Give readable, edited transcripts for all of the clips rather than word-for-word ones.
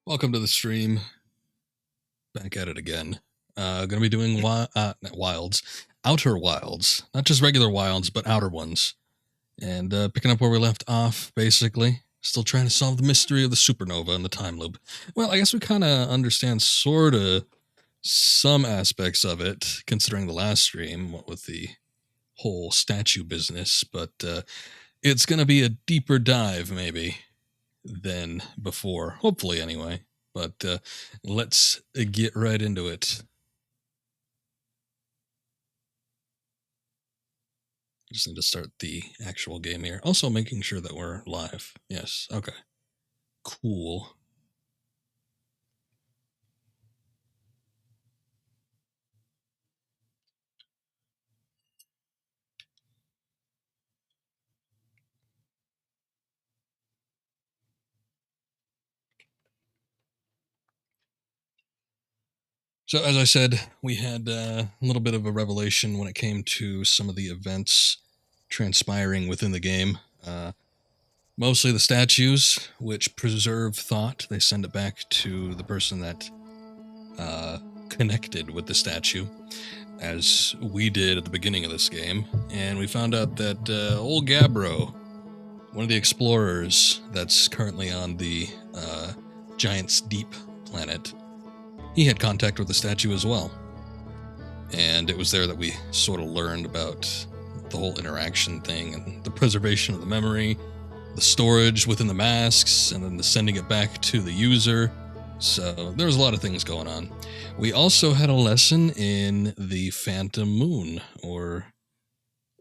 Welcome to the stream. Back at it again. Gonna be doing not wilds, outer wilds, not just regular wilds, but outer ones. And picking up where we left off, basically. Still trying to solve the mystery of the supernova and the time loop. Well, I guess we kind of understand sort of some aspects of it, considering the last stream, what with the whole statue business. But it's gonna be a deeper dive, maybe, than before. Hopefully, anyway. But let's get right into it. Just need to start the actual game here. Also making sure that we're live. Yes, okay. Cool. So as I said, we had a little bit of a revelation when it came to some of the events transpiring within the game. Mostly the statues, which preserve thought. They send it back to the person that connected with the statue, as we did at the beginning of this game. And we found out that old Gabbro, one of the explorers that's currently on the Giant's Deep planet, he had contact with the statue as well. And it was there that we sort of learned about the whole interaction thing and the preservation of the memory, the storage within the masks, and then the sending it back to the user. So there was a lot of things going on. We also had a lesson in the Phantom Moon, or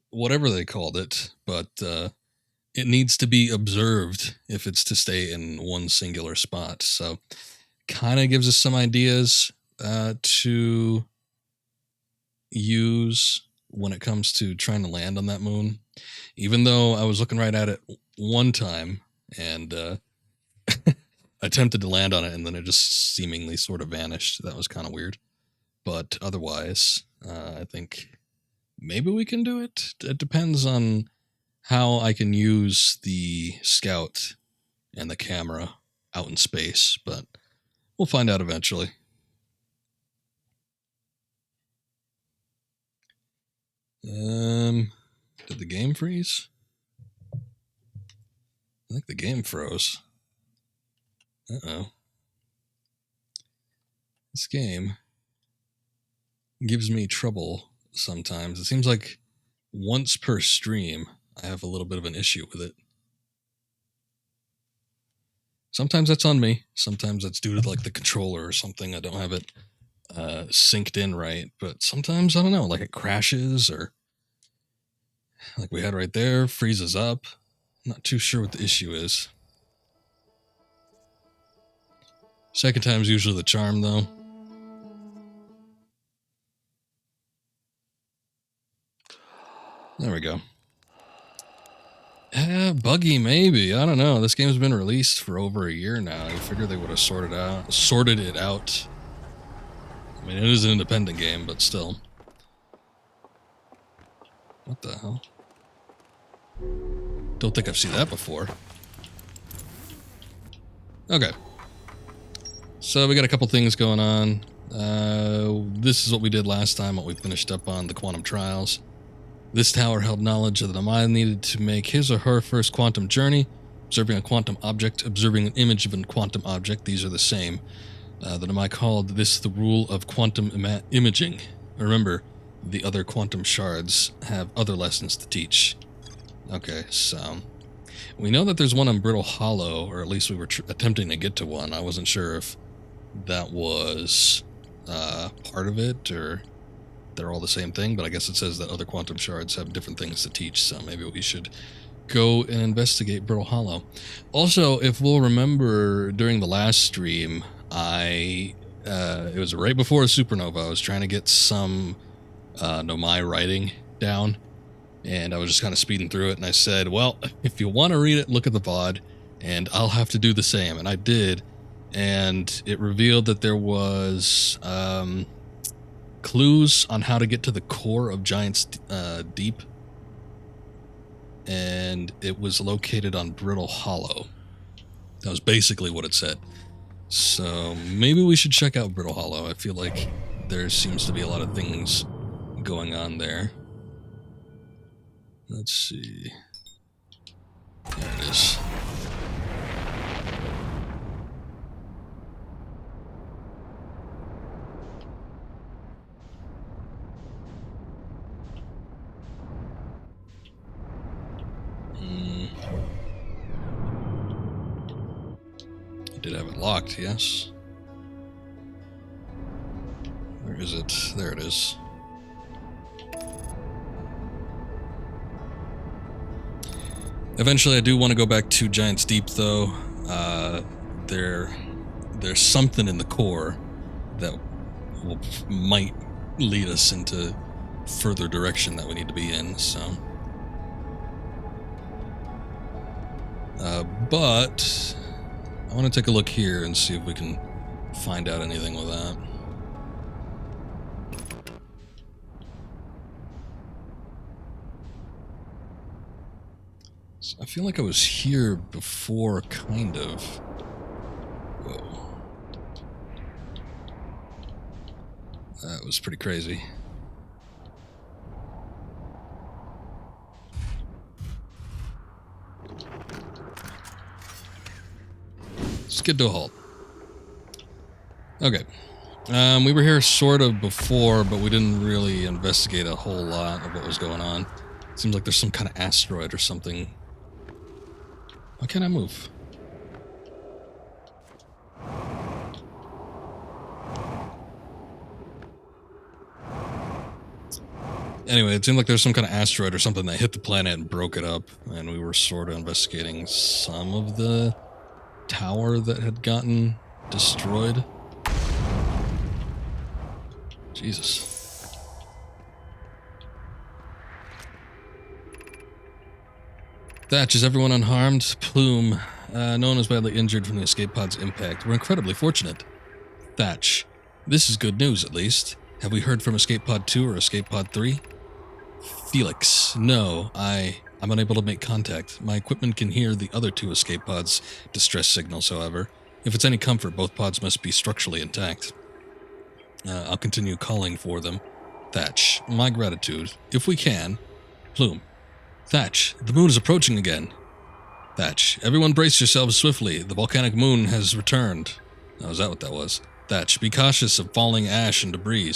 whatever they called it, but it needs to be observed if it's to stay in one singular spot. So kind of gives us some ideas to use when it comes to trying to land on that moon. Even though I was looking right at it one time and attempted to land on it, and then it just seemingly sort of vanished. That was kind of weird. But otherwise, I think maybe we can do it. It depends on how I can use the scout and the camera out in space, but we'll find out eventually. Did the game freeze? I think the game froze. Uh-oh. This game gives me trouble sometimes. It seems like once per stream, I have a little bit of an issue with it. Sometimes that's on me. Sometimes that's due to like the controller or something. I don't have it synced in right. But sometimes, I don't know, like it crashes, or like we had right there, freezes up. I'm not too sure what the issue is. Second time's usually the charm, though. There we go. Buggy, maybe. I don't know. This game's been released for over a year now. I figure they would have sorted it out. I mean, it is an independent game, but still. What the hell? Don't think I've seen that before. Okay. So we got a couple things going on. This is what we did last time, what we finished up on, the quantum trials. This tower held knowledge that the Nomai needed to make his or her first quantum journey. Observing a quantum object, observing an image of a quantum object, these are the same. The Nomai called this the rule of quantum imaging. Remember, the other quantum shards have other lessons to teach. Okay, so we know that there's one on Brittle Hollow, or at least we were attempting to get to one. I wasn't sure if that was part of it, or they're all the same thing, but I guess it says that other quantum shards have different things to teach, so maybe we should go and investigate Brittle Hollow. Also, if we'll remember, during the last stream, it was right before Supernova, I was trying to get some Nomai writing down, and I was just kind of speeding through it, and I said, well, if you want to read it, look at the VOD, and I'll have to do the same, and I did, and it revealed that there was clues on how to get to the core of Giant's Deep, and it was located on Brittle Hollow. That was basically what it said. So maybe we should check out Brittle Hollow. I feel like there seems to be a lot of things going on there. Let's see. There it is. I did have it locked, yes. Where is it? There it is. Eventually, I do want to go back to Giant's Deep, though. There's something in the core that might lead us into further direction that we need to be in, so... but I want to take a look here and see if we can find out anything with that. So I feel like I was here before, kind of. Whoa. That was pretty crazy. Skid to a halt. Okay. We were here sort of before, but we didn't really investigate a whole lot of what was going on. Seems like there's some kind of asteroid or something. Why can't I move? Anyway, it seemed like there's some kind of asteroid or something that hit the planet and broke it up, and we were sort of investigating some of the tower that had gotten destroyed. Jesus. Thatch, is everyone unharmed? Plume, no one was badly injured from the escape pod's impact. We're incredibly fortunate. Thatch, this is good news, at least. Have we heard from Escape Pod 2 or Escape Pod 3? Felix, no, I'm unable to make contact. My equipment can hear the other two escape pods' distress signals, however. If it's any comfort, both pods must be structurally intact. I'll continue calling for them. Thatch, my gratitude. If we can. Plume. Thatch, the moon is approaching again. Thatch, everyone brace yourselves swiftly. The volcanic moon has returned. Oh, is that what that was? Thatch, be cautious of falling ash and debris.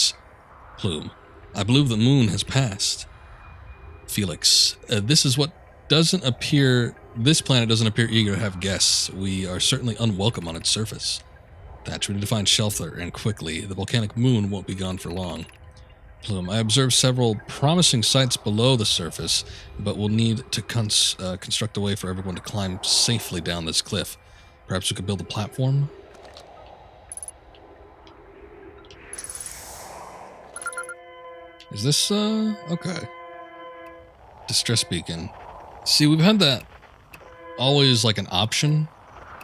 Plume, I believe the moon has passed. Felix, this planet doesn't appear eager to have guests. We are certainly unwelcome on its surface. Thatch, we need to find shelter, and quickly. The volcanic moon won't be gone for long. Plume, I observed several promising sites below the surface, but we'll need to construct a way for everyone to climb safely down this cliff. Perhaps we could build a platform? Is this, okay. Distress beacon. See, we've had that always like an option,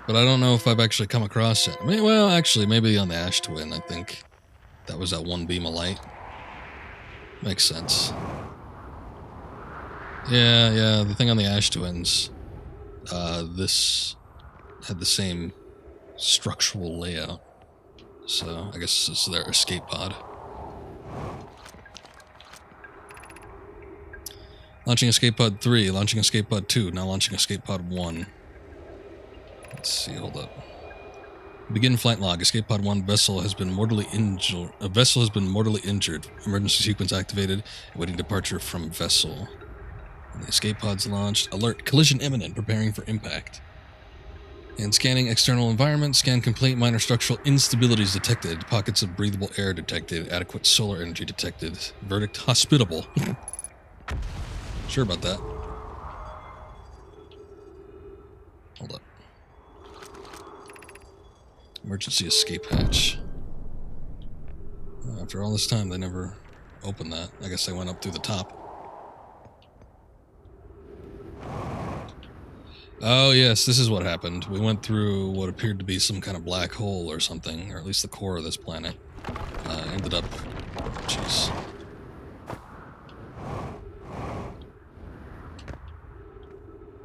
but I don't know if I've actually come across it. Well, actually, maybe on the Ash Twin, I think that was that one beam of light. Makes sense. Yeah, the thing on the Ash Twins, this had the same structural layout. So, I guess this is their escape pod. Launching Escape Pod 3, launching Escape Pod 2, now launching Escape Pod 1. Let's see, hold up. Begin flight log. Escape Pod 1 vessel has been mortally injured. A vessel has been mortally injured. Emergency sequence activated. Awaiting departure from vessel. And the escape pod's launched. Alert. Collision imminent. Preparing for impact. And scanning external environment. Scan complete. Minor structural instabilities detected. Pockets of breathable air detected. Adequate solar energy detected. Verdict hospitable. Sure about that. Hold up. Emergency escape hatch. After all this time, they never opened that. I guess they went up through the top. Oh, yes, this is what happened. We went through what appeared to be some kind of black hole or something, or at least the core of this planet. Ended up... Jeez.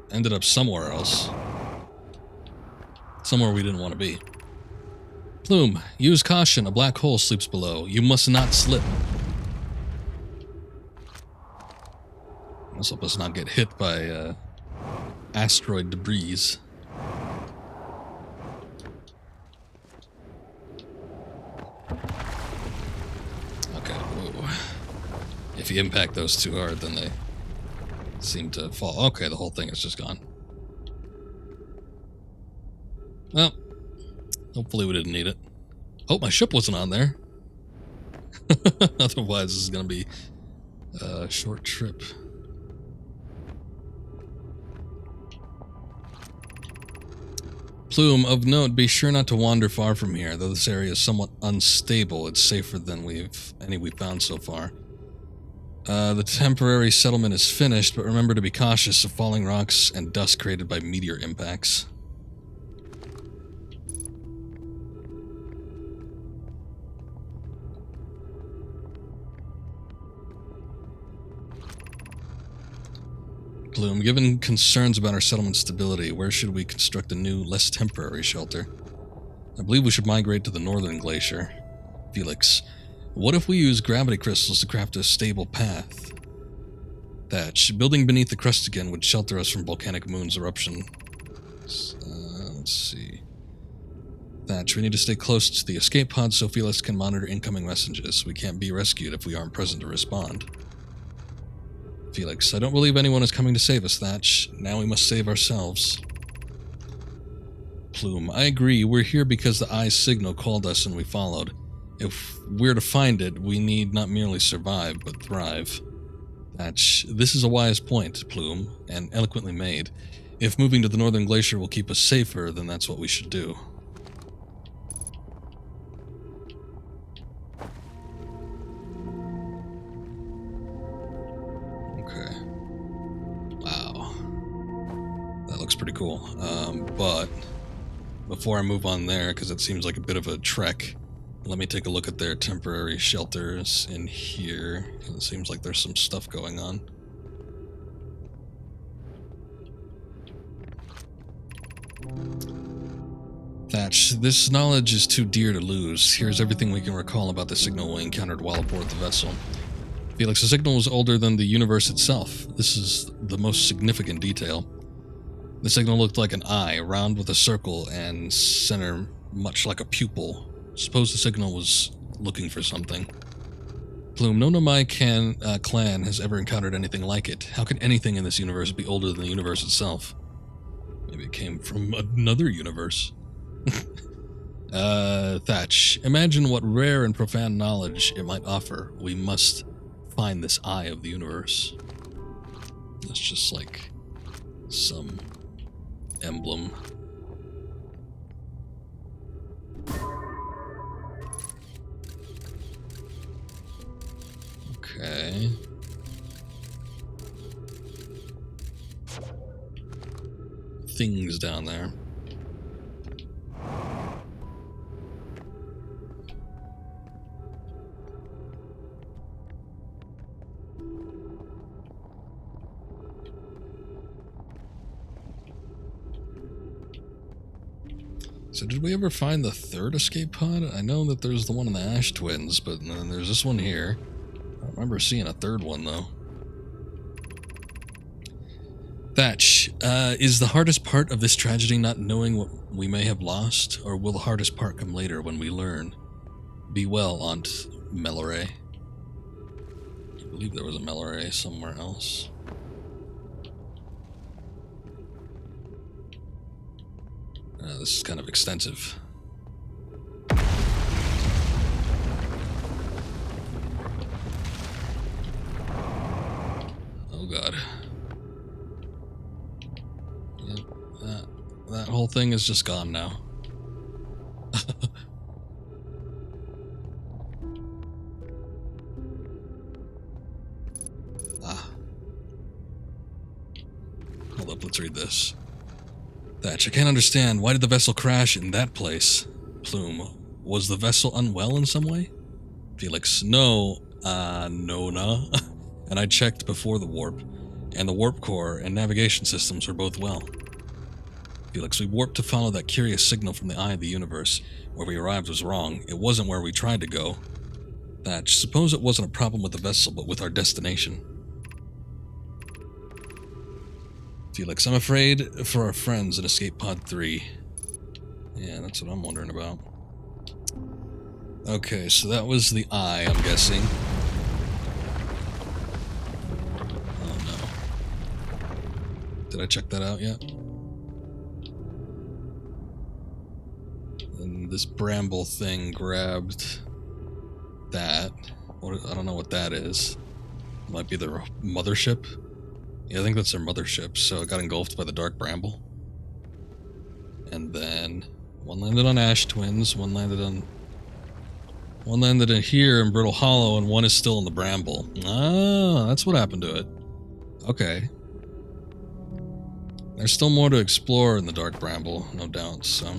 Ended up somewhere else. Somewhere we didn't want to be. Plume, use caution. A black hole sleeps below. You must not slip. Let's hope us not get hit by asteroid debris. Okay, whoa. If you impact those too hard, then they seem to fall. Okay, the whole thing is just gone. Well, hopefully we didn't need it. Hope my ship wasn't on there. Otherwise, this is going to be a short trip. Plume, of note, be sure not to wander far from here. Though this area is somewhat unstable, it's safer than any we've found so far. The temporary settlement is finished, but remember to be cautious of falling rocks and dust created by meteor impacts. Plume, given concerns about our settlement stability, where should we construct a new, less temporary shelter? I believe we should migrate to the northern glacier. Felix, what if we use gravity crystals to craft a stable path? Thatch, building beneath the crust again would shelter us from volcanic moon's eruption. Let's see. Thatch, we need to stay close to the escape pod so Felix can monitor incoming messages. We can't be rescued if we aren't present to respond. Felix, I don't believe anyone is coming to save us, Thatch. Now we must save ourselves. Plume, I agree. We're here because the Eye's signal called us and we followed. If we're to find it, we need not merely survive, but thrive. Thatch, this is a wise point, Plume, and eloquently made. If moving to the northern glacier will keep us safer, then that's what we should do. Pretty cool, but before I move on there, because it seems like a bit of a trek, let me take a look at their temporary shelters in here. It seems like there's some stuff going on. Thatch, this knowledge is too dear to lose. Here's everything we can recall about the signal we encountered while aboard the vessel. Felix, the signal was older than the universe itself. This is the most significant detail. The signal looked like an eye, round with a circle and center much like a pupil. Suppose the signal was looking for something. Plume, no Nomai clan has ever encountered anything like it. How could anything in this universe be older than the universe itself? Maybe it came from another universe. Thatch, imagine what rare and profound knowledge it might offer. We must find this eye of the universe. That's just like some emblem. Okay. Things down there. So did we ever find the third escape pod? I know that there's the one in the Ash Twins, but then there's this one here. I don't remember seeing a third one, though. Thatch, is the hardest part of this tragedy not knowing what we may have lost, or will the hardest part come later when we learn? Be well, Aunt Melloray. I believe there was a Melloray somewhere else. This is kind of extensive. Oh god. That whole thing is just gone now. Hold up, let's read this. Thatch, I can't understand. Why did the vessel crash in that place? Plume, was the vessel unwell in some way? Felix, no, no. And I checked before the warp, and the warp core and navigation systems were both well. Felix, we warped to follow that curious signal from the eye of the universe. Where we arrived was wrong. It wasn't where we tried to go. Thatch, suppose it wasn't a problem with the vessel, but with our destination. Felix, I'm afraid for our friends in Escape Pod 3. Yeah, that's what I'm wondering about. Okay, so that was the eye, I'm guessing. Oh no. Did I check that out yet? And this bramble thing grabbed that. I don't know what that is. It might be their mothership. Yeah, I think that's their mothership. So it got engulfed by the dark bramble. And then one landed on Ash Twins, one landed in here in Brittle Hollow, and one is still in the bramble. Ah, that's what happened to it. Okay. There's still more to explore in the dark bramble, no doubt, so...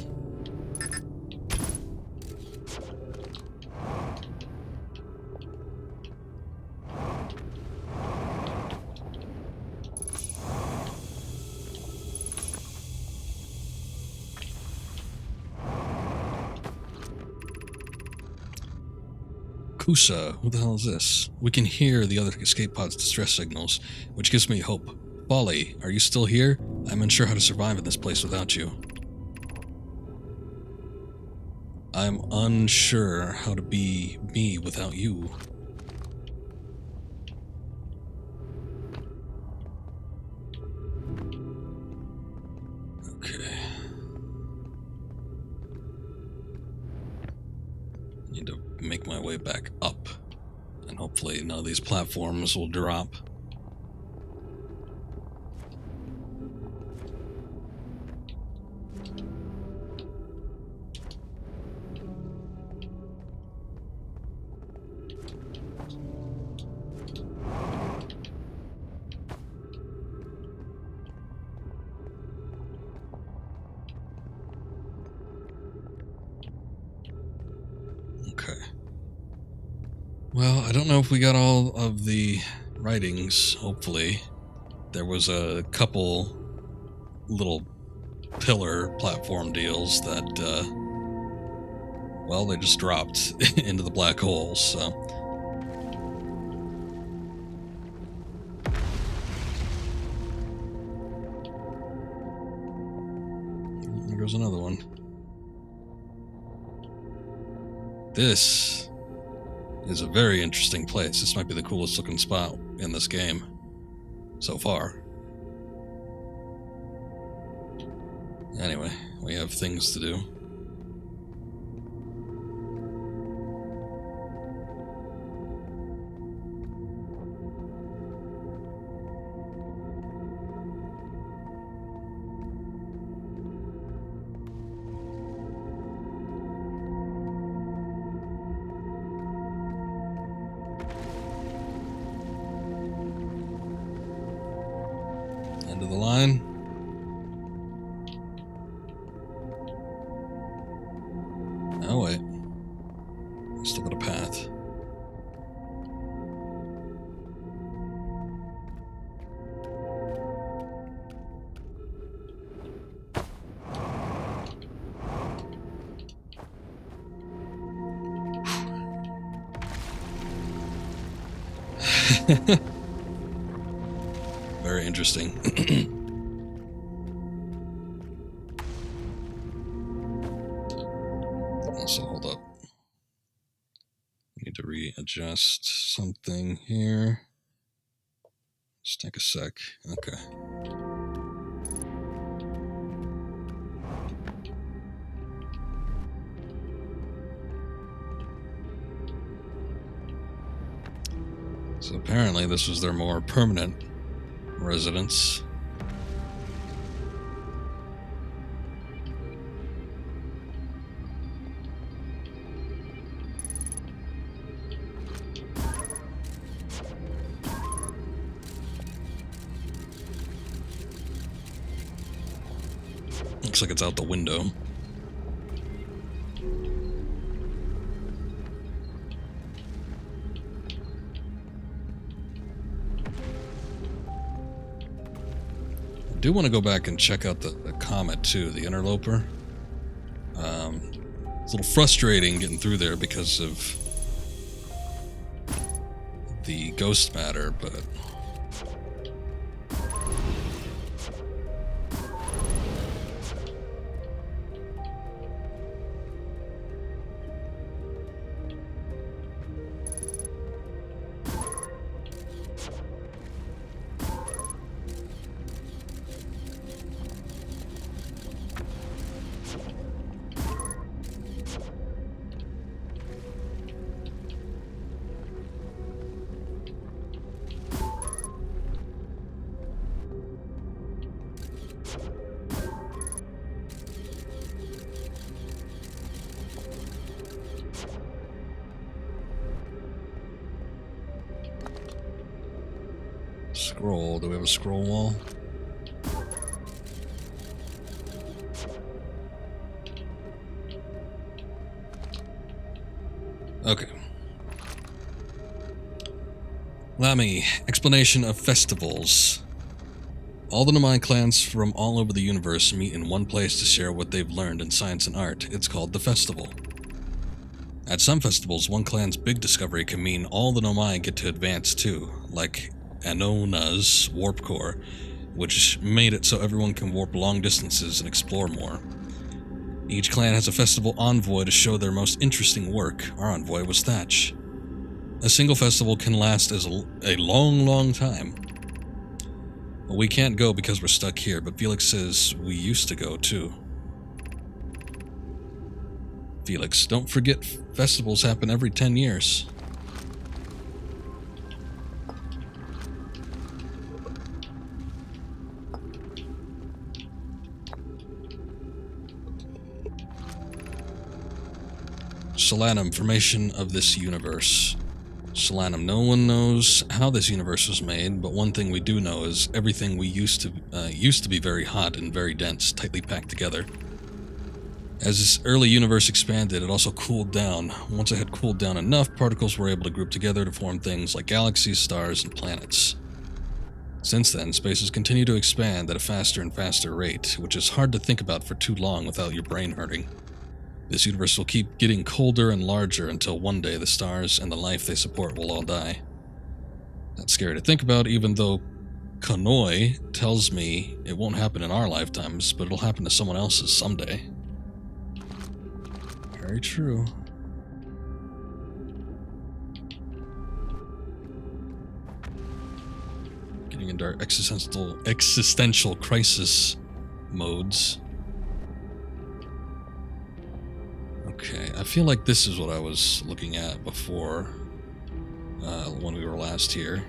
Kusa, who the hell is this? We can hear the other escape pod's distress signals, which gives me hope. Bali, are you still here? I'm unsure how to survive in this place without you. I'm unsure how to be me without you. Okay. Need to make my way back up, and hopefully none of these platforms will drop. Well, I don't know if we got all of the writings, hopefully. There was a couple little pillar platform deals that, well, they just dropped into the black hole, so... There goes another one. This is a very interesting place. This might be the coolest looking spot in this game so far. Anyway, we have things to do. End of the line. Oh wait, still got a path. Very interesting. Also, hold up. Need to readjust something here. Just take a sec. Okay. So apparently this was their more permanent residence. Looks like it's out the window. do want to go back and check out the comet too, the interloper. It's a little frustrating getting through there because of the ghost matter, but scroll. Do we have a scroll wall? Okay. Lamy, explanation of festivals. All the Nomai clans from all over the universe meet in one place to share what they've learned in science and art. It's called the festival. At some festivals, one clan's big discovery can mean all the Nomai get to advance too, like Anona's warp core, which made it so everyone can warp long distances and explore more. Each clan has a festival envoy to show their most interesting work. Our envoy was Thatch. A single festival can last as a long, long time. Well, we can't go because we're stuck here, but Felix says we used to go too. Felix, don't forget festivals happen every 10 years. Solanum, formation of this universe. Solanum, no one knows how this universe was made, but one thing we do know is everything we used to be very hot and very dense, tightly packed together. As this early universe expanded, it also cooled down. Once it had cooled down enough, particles were able to group together to form things like galaxies, stars, and planets. Since then, space has continued to expand at a faster and faster rate, which is hard to think about for too long without your brain hurting. This universe will keep getting colder and larger until one day the stars and the life they support will all die. That's scary to think about, even though Konoi tells me it won't happen in our lifetimes, but it'll happen to someone else's someday. Very true. Getting into our existential crisis modes. Okay, I feel like this is what I was looking at before, when we were last here.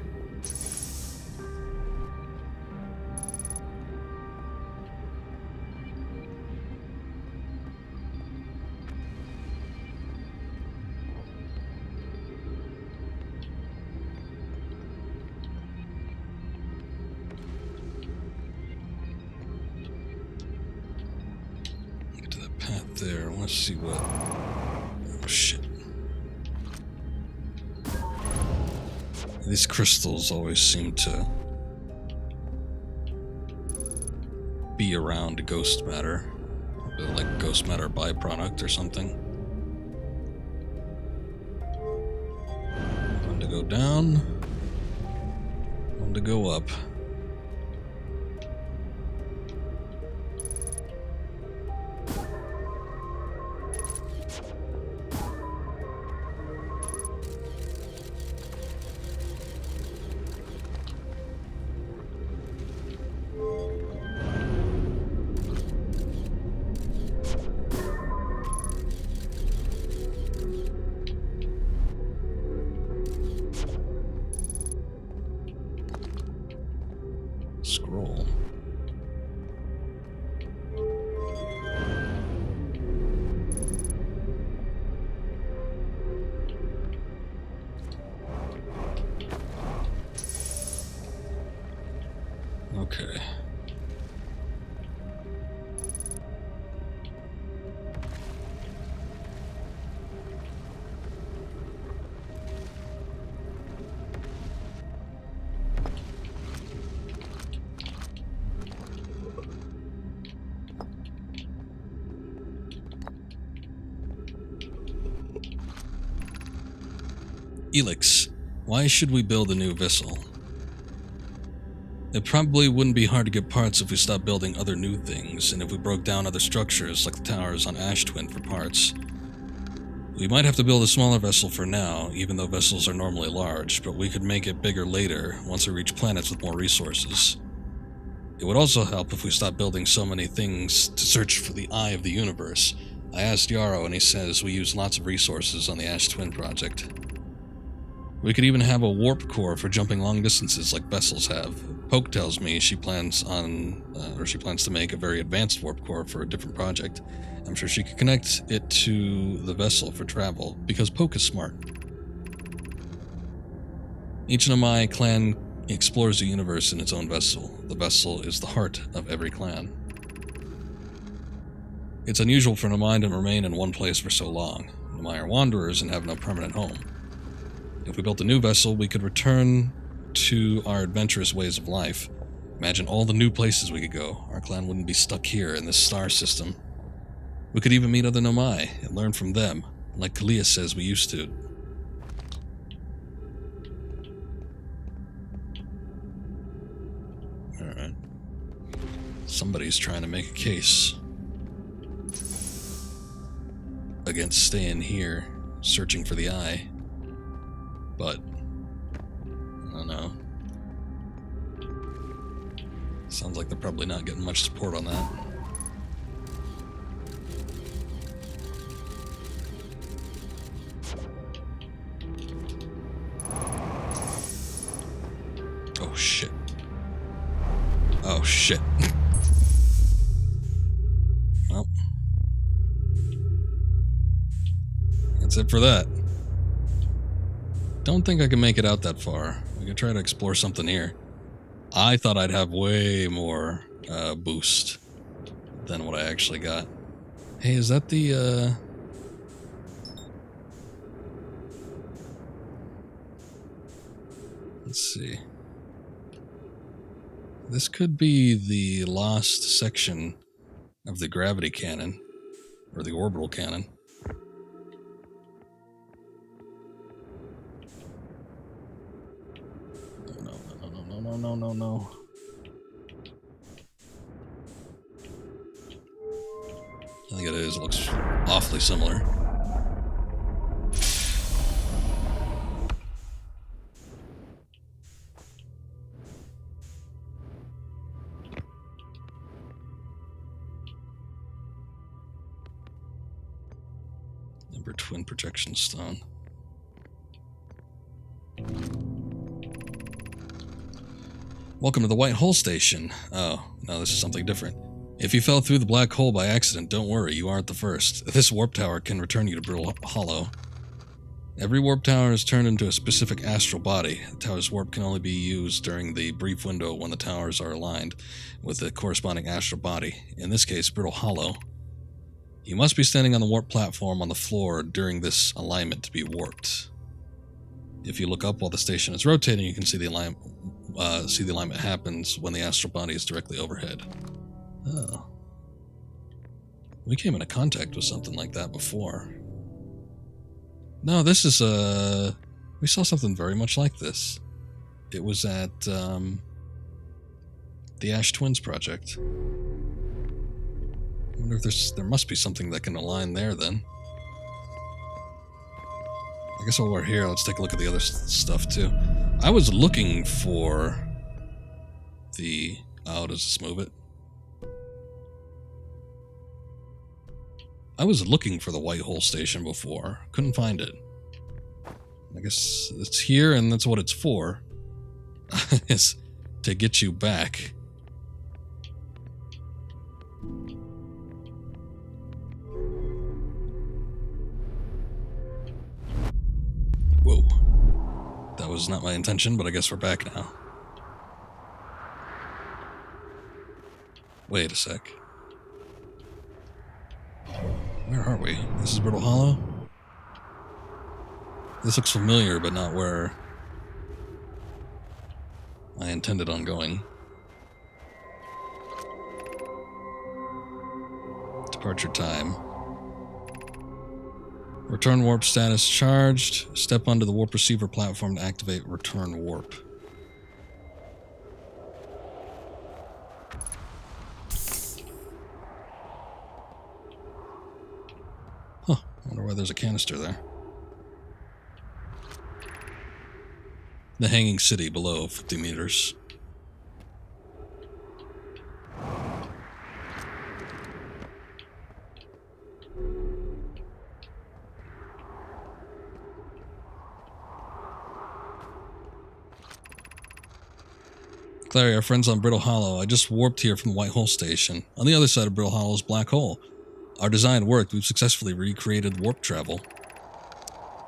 Get to that path there. Let's see what... Oh, shit. These crystals always seem to be around ghost matter. Like ghost matter byproduct or something. One to go down. One to go up. Scroll. Okay. Elix, why should we build a new vessel? It probably wouldn't be hard to get parts if we stopped building other new things, and if we broke down other structures like the towers on Ash Twin for parts. We might have to build a smaller vessel for now, even though vessels are normally large, but we could make it bigger later once we reach planets with more resources. It would also help if we stopped building so many things to search for the eye of the universe. I asked Yarrow and he says we use lots of resources on the Ash Twin project. We could even have a warp core for jumping long distances like vessels have. Poke tells me she plans to make a very advanced warp core for a different project. I'm sure she could connect it to the vessel for travel, because Poke is smart. Each Nomai clan explores the universe in its own vessel. The vessel is the heart of every clan. It's unusual for Nomai to remain in one place for so long. Nomai are wanderers and have no permanent home. If we built a new vessel, we could return to our adventurous ways of life. Imagine all the new places we could go. Our clan wouldn't be stuck here in this star system. We could even meet other Nomai and learn from them, like Kalia says we used to. Alright. Somebody's trying to make a case against staying here, searching for the eye. But I don't know. Sounds like they're probably not getting much support on that. Oh shit. Oh shit. Well, that's it for that. Don't think I can make it out that far. We can try to explore something here. I thought I'd have way more boost than what I actually got. Hey, is that the let's see. This could be the lost section of the gravity cannon, or the orbital cannon. No. I think it is. It looks awfully similar. Ember Twin Projection Stone. Welcome to the White Hole Station. Oh, no, this is something different. If you fell through the black hole by accident, don't worry, you aren't the first. This warp tower can return you to Brittle Hollow. Every warp tower is turned into a specific astral body. The tower's warp can only be used during the brief window when the towers are aligned with the corresponding astral body, in this case, Brittle Hollow. You must be standing on the warp platform on the floor during this alignment to be warped. If you look up while the station is rotating, you can see the alignment happens when the astral body is directly overhead. Oh. We came into contact with something like that before. No, this is we saw something very much like this. It was at the Ash Twins project. I wonder if there must be something that can align there then. I guess while we're here, let's take a look at the other stuff too. I was looking for the... Oh, does this move it? I was looking for the White Hole Station before. Couldn't find it. I guess it's here and that's what it's for. It's to get you back. Whoa. That was not my intention, but I guess we're back now. Wait a sec. Where are we? This is Brittle Hollow? This looks familiar, but not where I intended on going. Departure time. Return warp status charged. Step onto the warp receiver platform to activate return warp. Huh. Wonder why there's a canister there. The hanging city below 50 meters. Clary, our friends on Brittle Hollow. I just warped here from the White Hole Station. On the other side of Brittle Hollow is Black Hole. Our design worked. We've successfully recreated warp travel.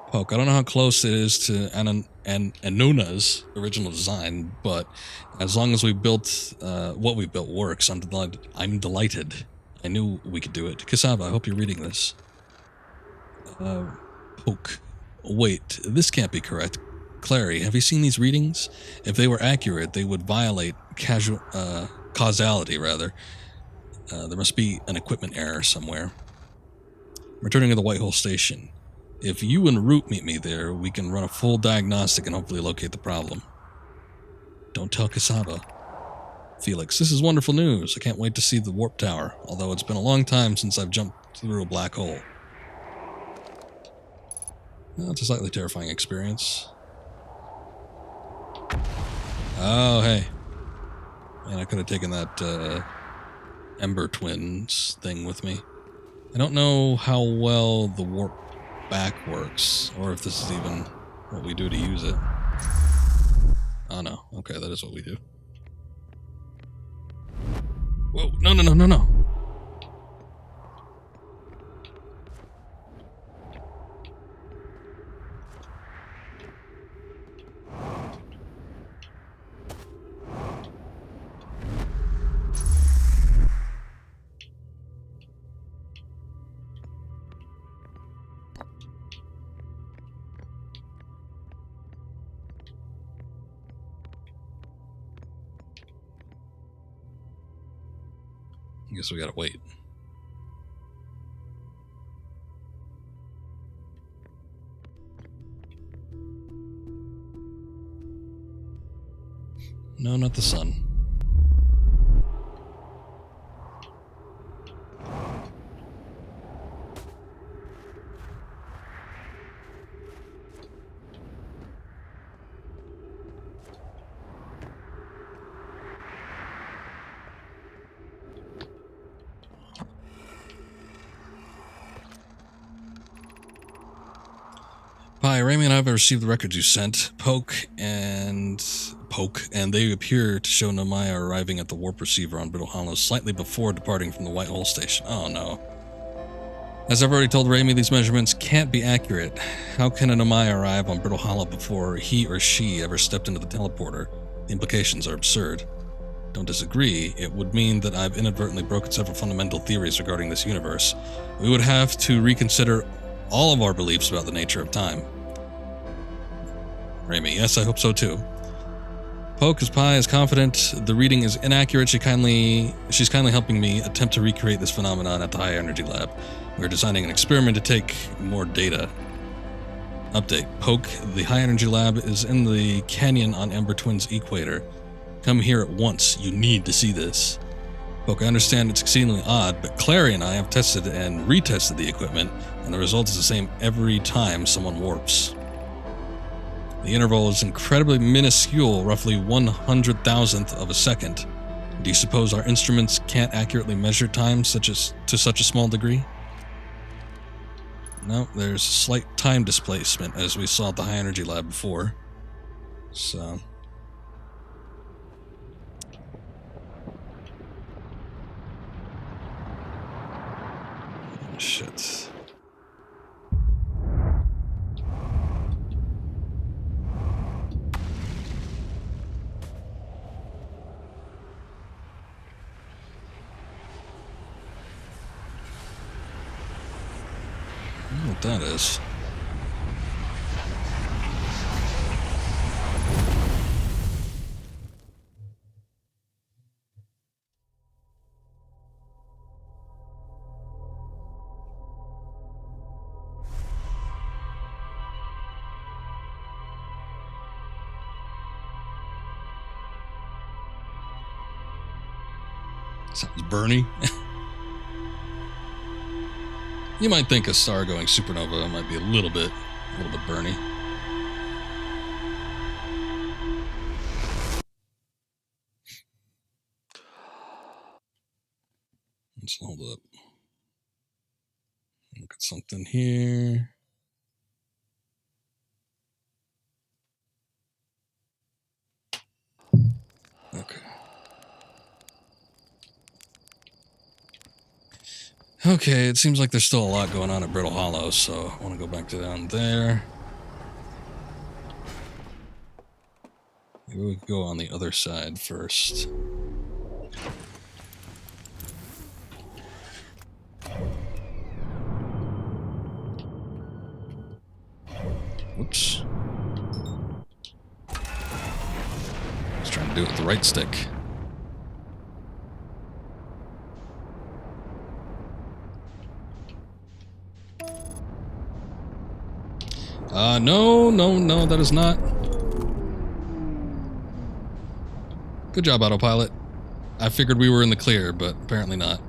Poke, I don't know how close it is to Anuna's original design, but as long as we built what we built works, I'm delighted. I knew we could do it. Kasaba, I hope you're reading this. Poke. Wait, this can't be correct. Clary, have you seen these readings? If they were accurate, they would violate causality, rather. There must be an equipment error somewhere. Returning to the White Hole Station. If you and Root meet me there, we can run a full diagnostic and hopefully locate the problem. Don't tell Kasaba. Felix, this is wonderful news. I can't wait to see the warp tower, although it's been a long time since I've jumped through a black hole. Well, it's a slightly terrifying experience. Oh, hey. Man, I could have taken that Ember Twins thing with me. I don't know how well the warp back works, or if this is even what we do to use it. Oh, no. Okay, that is what we do. Whoa, no. I guess we gotta wait. No, not the sun. Hi, Rami and I have received the records you sent. Poke, and they appear to show Nomai arriving at the warp receiver on Brittle Hollow slightly before departing from the White Hole Station. Oh no. As I've already told Rami, these measurements can't be accurate. How can a Nomai arrive on Brittle Hollow before he or she ever stepped into the teleporter? The implications are absurd. Don't disagree, it would mean that I've inadvertently broken several fundamental theories regarding this universe. We would have to reconsider all of our beliefs about the nature of time. Rami, yes, I hope so too. Poke, as Pi is confident the reading is inaccurate, she's kindly helping me attempt to recreate this phenomenon at the High Energy Lab. We're designing an experiment to take more data. Update. Poke, the High Energy Lab is in the canyon on Ember Twins equator. Come here at once. You need to see this. Poke, I understand it's exceedingly odd, but Clary and I have tested and retested the equipment, and the result is the same every time someone warps. The interval is incredibly minuscule, roughly 100,000th of a second. Do you suppose our instruments can't accurately measure time to such a small degree? No, there's slight time displacement, as we saw at the High Energy Lab before. So... shit. I don't know what that is. Sounds burny. You might think a star going supernova might be a little bit burny. Let's hold up. Look at something here. Okay. Okay, it seems like there's still a lot going on at Brittle Hollow, so I want to go back to down there. Maybe we could go on the other side first. Whoops. I was trying to do it with the right stick. No, that is not. Good job, autopilot. I figured we were in the clear, but apparently not.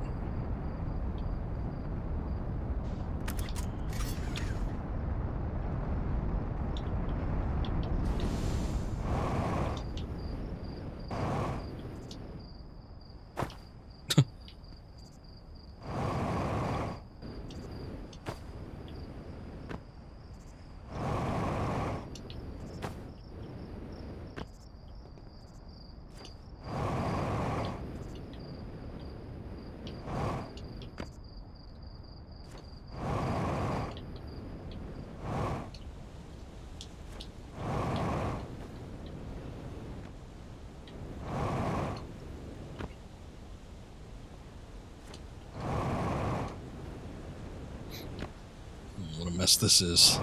What a mess this is.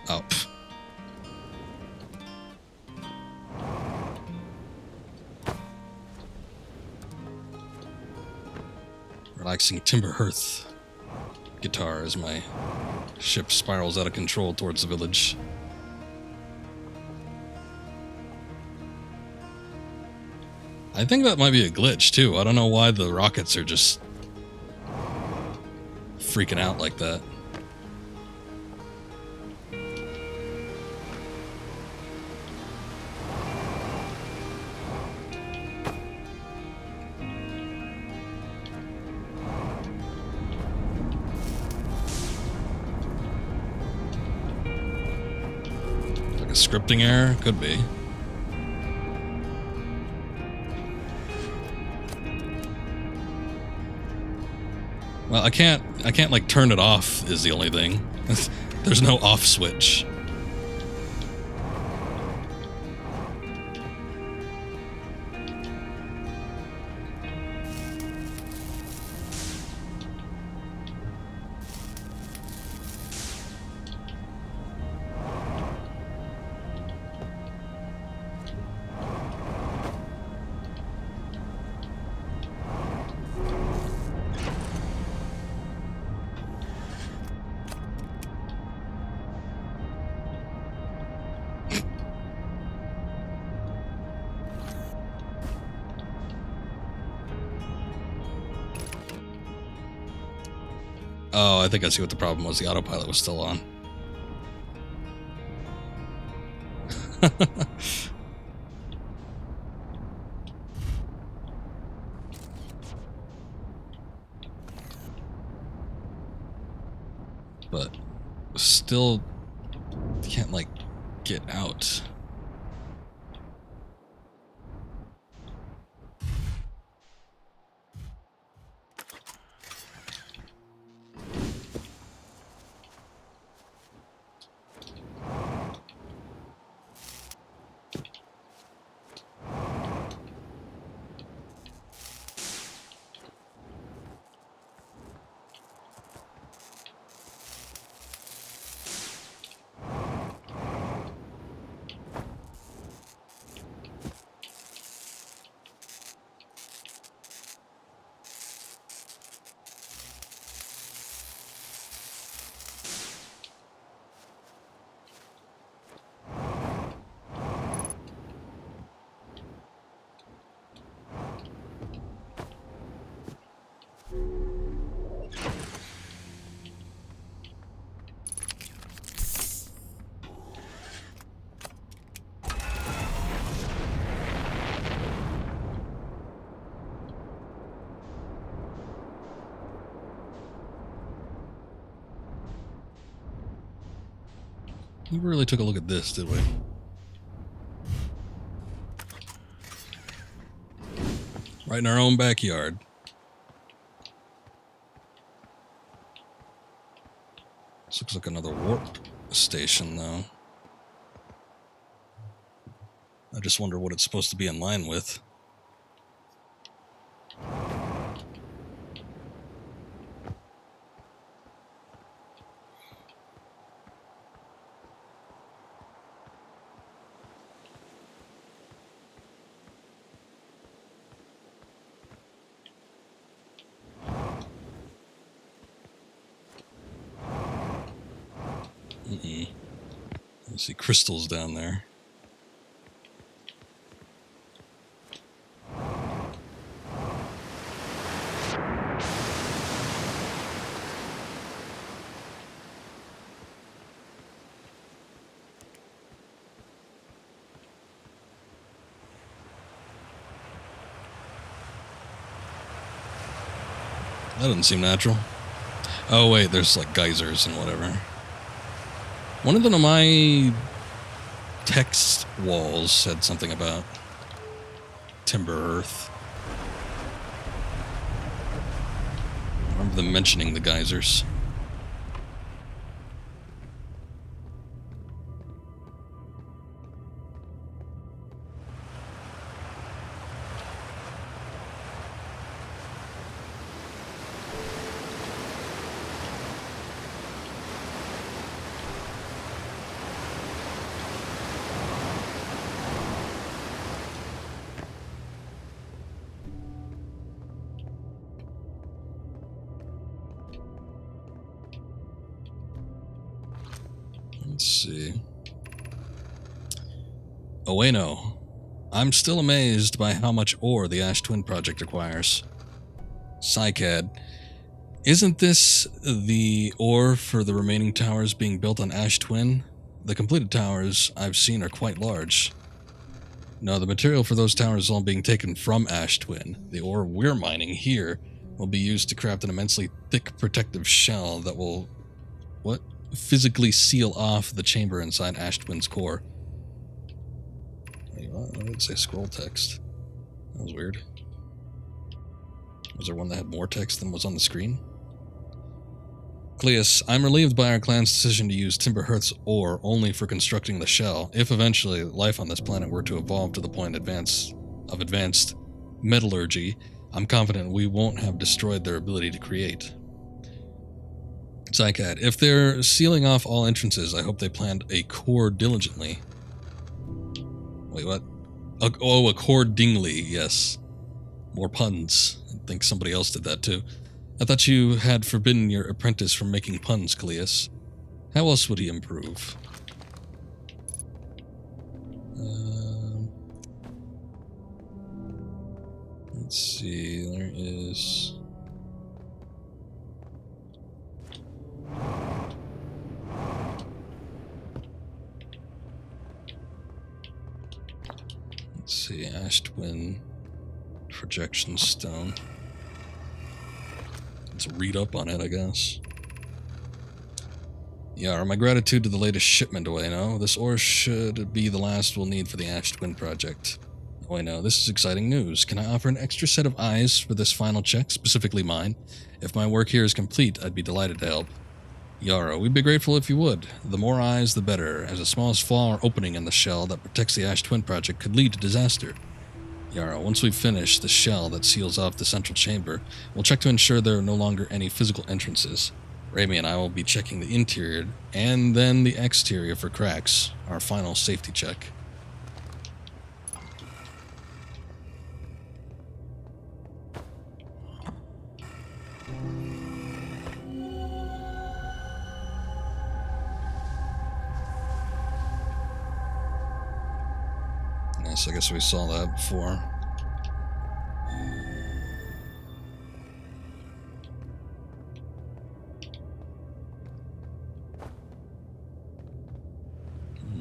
Oh. Relaxing timber hearth guitar as my ship spirals out of control towards the village. I think that might be a glitch too. I don't know why the rockets are just freaking out like that. Like a scripting error? Could be. Well, I can't like turn it off is the only thing. There's no off switch. Oh, I think I see what the problem was. The autopilot was still on. But still can't, like, get out. We really took a look at this, did we? Right in our own backyard. This looks like another warp station, though. I just wonder what it's supposed to be in line with. I see crystals down there. That doesn't seem natural. Oh wait, there's like geysers and whatever. One of the Nomai text walls said something about Timber Earth. I remember them mentioning the geysers. Let's see. Oh, wait, no. I'm still amazed by how much ore the Ash Twin project requires. Psycad. Isn't this the ore for the remaining towers being built on Ash Twin? The completed towers I've seen are quite large. No, the material for those towers is all being taken from Ash Twin. The ore we're mining here will be used to craft an immensely thick protective shell that will... What? Physically seal off the chamber inside Ash Twin's core. Wait, what? I didn't say scroll text. That was weird. Was there one that had more text than was on the screen? Cleus, I'm relieved by our clan's decision to use Timber Hearth's ore only for constructing the shell. If eventually life on this planet were to evolve to the point of advanced metallurgy, I'm confident we won't have destroyed their ability to create. Psycad, if they're sealing off all entrances, I hope they planned a core diligently. Wait, what? Accordingly, yes. More puns. I think somebody else did that too. I thought you had forbidden your apprentice from making puns, Cleus. How else would he improve? Let's see, there is... Let's see, Ash Twin projection stone. Let's read up on it, I guess. Yeah, my gratitude to the latest shipment, Ueno. This ore should be the last we'll need for the Ash Twin project. Ueno, this is exciting news. Can I offer an extra set of eyes for this final check, specifically mine? If my work here is complete, I'd be delighted to help. Yara, we'd be grateful if you would. The more eyes, the better, as the smallest flaw or opening in the shell that protects the Ash Twin project could lead to disaster. Yara, once we've finished the shell that seals off the central chamber, we'll check to ensure there are no longer any physical entrances. Rami and I will be checking the interior and then the exterior for cracks, our final safety check. Yes, I guess we saw that before.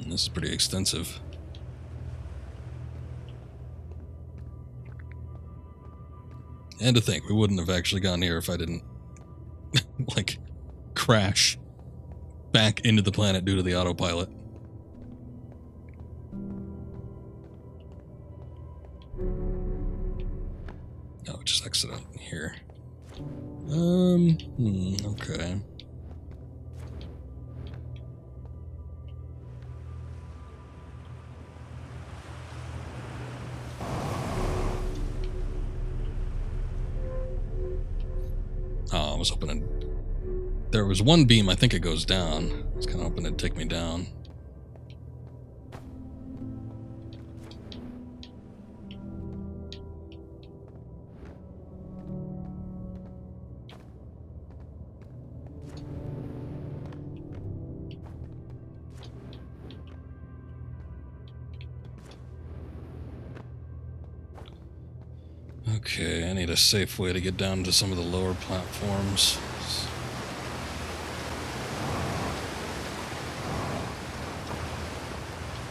This is pretty extensive. And to think, we wouldn't have actually gone here if I didn't, like, crash back into the planet due to the autopilot. Oh, just exit out here. Okay. Oh, I was hoping there was one beam, I think it goes down. I was kind of hoping it'd take me down. Okay, I need a safe way to get down to some of the lower platforms.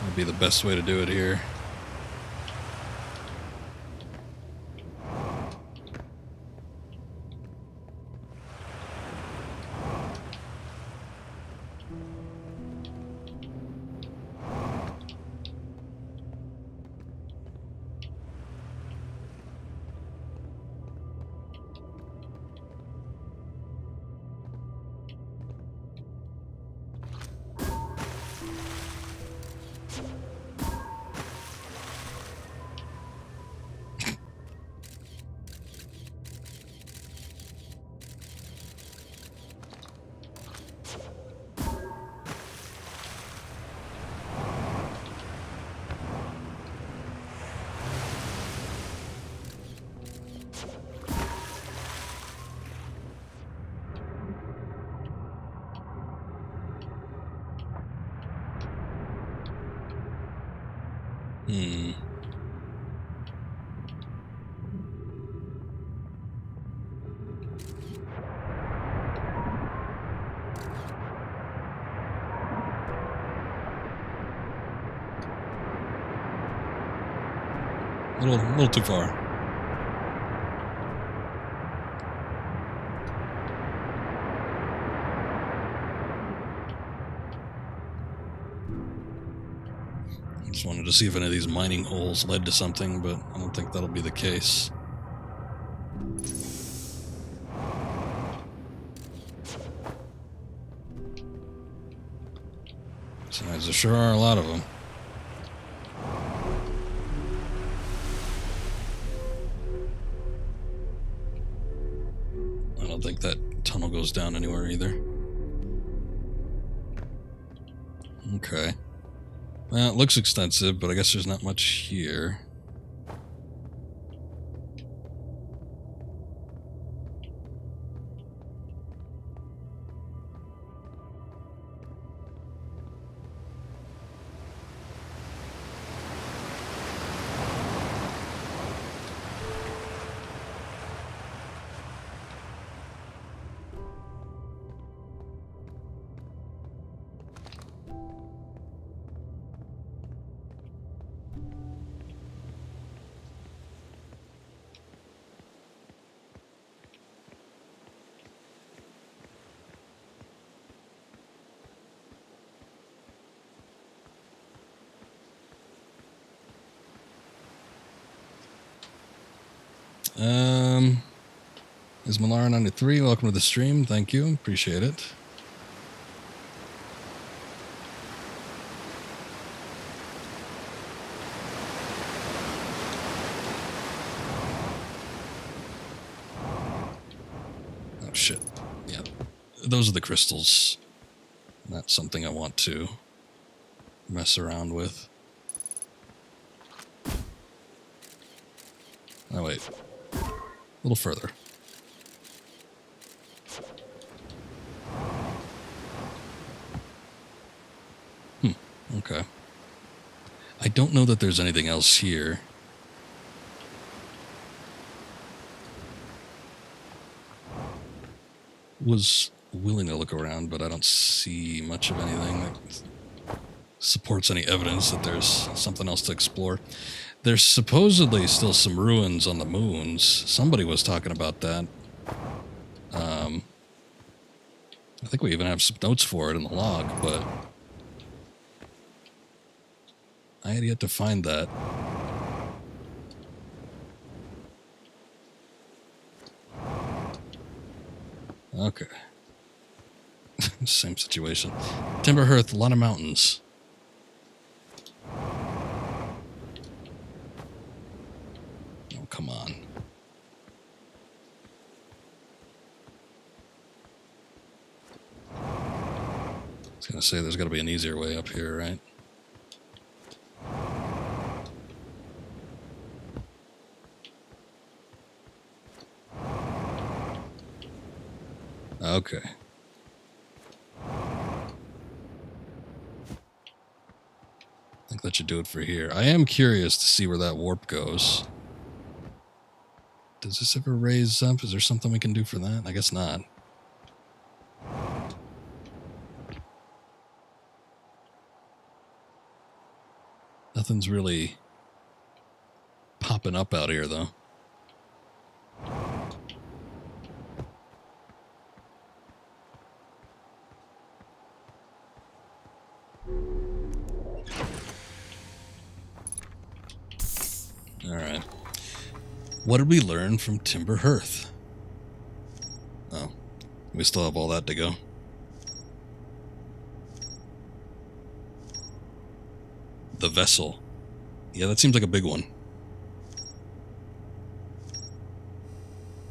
That'd be the best way to do it here. A little too far. I just wanted to see if any of these mining holes led to something, but I don't think that'll be the case. Besides, there sure are a lot of them. I don't think that tunnel goes down anywhere either. Okay. Well, it looks extensive, but I guess there's not much here. Is Malara93, welcome to the stream. Thank you. Appreciate it. Oh, shit. Yeah. Those are the crystals. That's something I want to mess around with. Oh, wait. A little further. Okay. I don't know that there's anything else here. Was willing to look around, but I don't see much of anything that supports any evidence that there's something else to explore. There's supposedly still some ruins on the moons. Somebody was talking about that. I think we even have some notes for it in the log, but I had yet to find that. Okay. Same situation. Timber Hearth, a lot of mountains. Oh, come on. I was going to say there's got to be an easier way up here, right? Okay. I think that should do it for here. I am curious to see where that warp goes. Does this ever raise up? Is there something we can do for that? I guess not. Nothing's really popping up out here, though. Alright. What did we learn from Timber Hearth? Oh, we still have all that to go. The vessel. Yeah, that seems like a big one.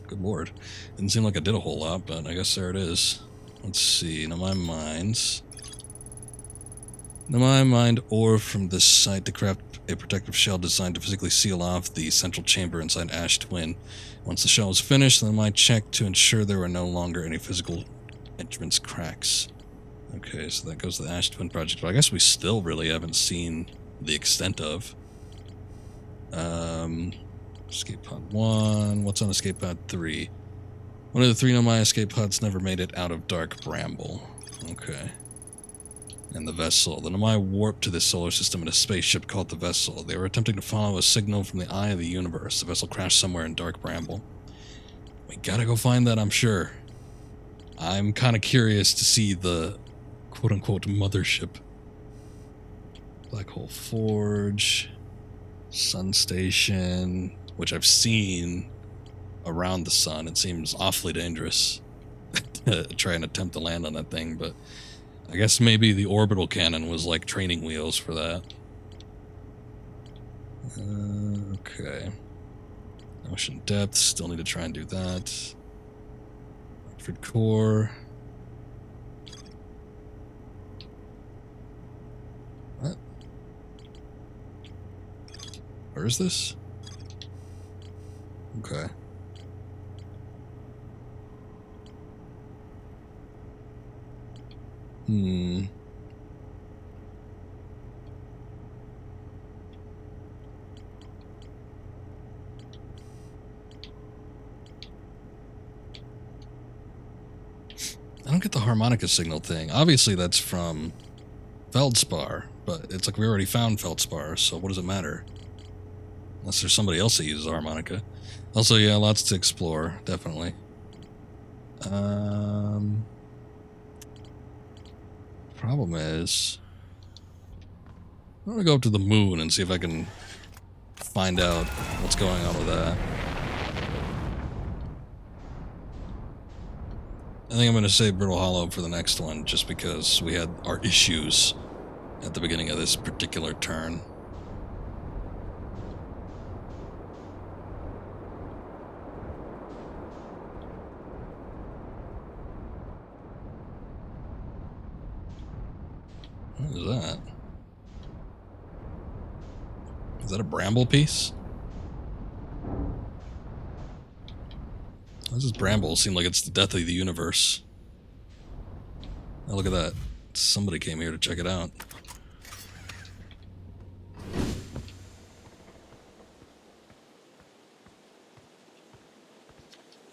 Good lord. Didn't seem like I did a whole lot, but I guess there it is. Let's see. Nomai mines. Nomai mined ore from this site to craft a protective shell designed to physically seal off the central chamber inside Ash Twin. Once the shell was finished, Nomai checked to ensure there were no longer any physical entrance cracks. Okay, so that goes to the Ash Twin project, but I guess we still really haven't seen the extent of. Escape pod 1. What's on escape pod 3? One of the 3 Nomai escape pods never made it out of Dark Bramble. Okay. And the vessel. The Nomai warped to this solar system in a spaceship called the Vessel. They were attempting to follow a signal from the eye of the universe. The vessel crashed somewhere in Dark Bramble. We gotta go find that, I'm sure. I'm kind of curious to see the quote-unquote mothership. Black Hole Forge. Sun Station, which I've seen around the sun. It seems awfully dangerous to try and attempt to land on that thing, but I guess maybe the orbital cannon was like training wheels for that. Okay. Ocean depth, still need to try and do that. Oxford core. What? Where is this? Okay. I don't get the harmonica signal thing. Obviously that's from Feldspar, but it's like we already found Feldspar, so what does it matter? Unless there's somebody else that uses a harmonica. Also, yeah, lots to explore, definitely. Problem is, I'm gonna go up to the moon and see if I can find out what's going on with that. I think I'm gonna save Brittle Hollow for the next one, just because we had our issues at the beginning of this particular turn. What is that? Is that a bramble piece? Why does this bramble seem like it's the death of the universe? Oh, look at that. Somebody came here to check it out.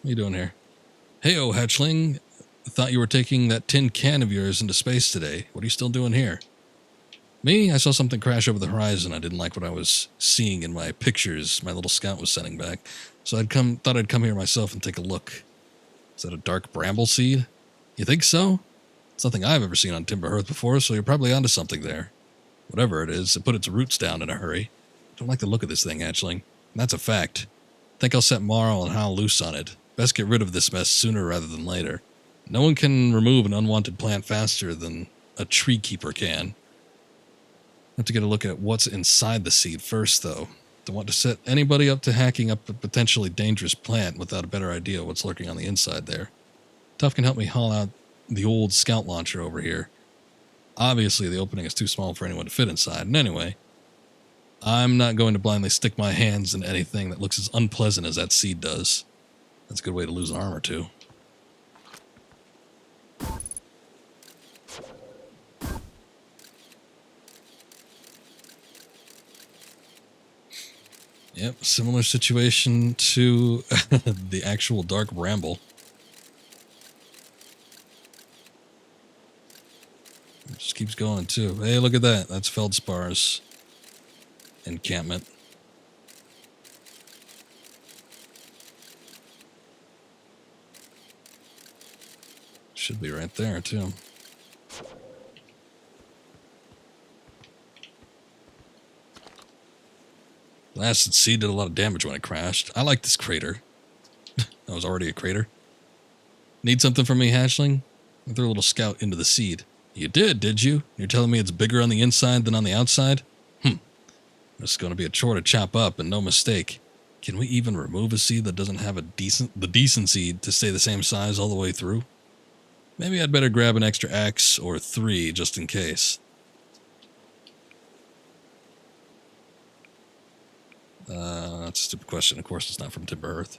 What are you doing here? Hey-o, hatchling. Thought you were taking that tin can of yours into space today. What are you still doing here? Me? I saw something crash over the horizon. I didn't like what I was seeing in my pictures my little scout was sending back. So thought I'd come here myself and take a look. Is that a dark bramble seed? You think so? It's nothing I've ever seen on Timber Hearth before, so you're probably onto something there. Whatever it is, it put its roots down in a hurry. I don't like the look of this thing, hatchling. And that's a fact. Think I'll set Marl and Hal loose on it. Best get rid of this mess sooner rather than later. No one can remove an unwanted plant faster than a tree keeper can. Have to get a look at what's inside the seed first, though. Don't want to set anybody up to hacking up a potentially dangerous plant without a better idea of what's lurking on the inside there. Tuff can help me haul out the old scout launcher over here. Obviously, the opening is too small for anyone to fit inside, and anyway, I'm not going to blindly stick my hands in anything that looks as unpleasant as that seed does. That's a good way to lose an arm or two. Yep, similar situation to the actual dark bramble. It just keeps going too. Hey, look at that. That's Feldspar's encampment. Should be right there too. The acid seed did a lot of damage when it crashed. I like this crater. That was already a crater. Need something from me, hatchling? I threw a little scout into the seed. You did you? You're telling me it's bigger on the inside than on the outside? This is going to be a chore to chop up, and no mistake. Can we even remove a seed that doesn't have the decency to stay the same size all the way through? Maybe I'd better grab an extra axe or 3 just in case. That's a stupid question. Of course it's not from Timber Hearth.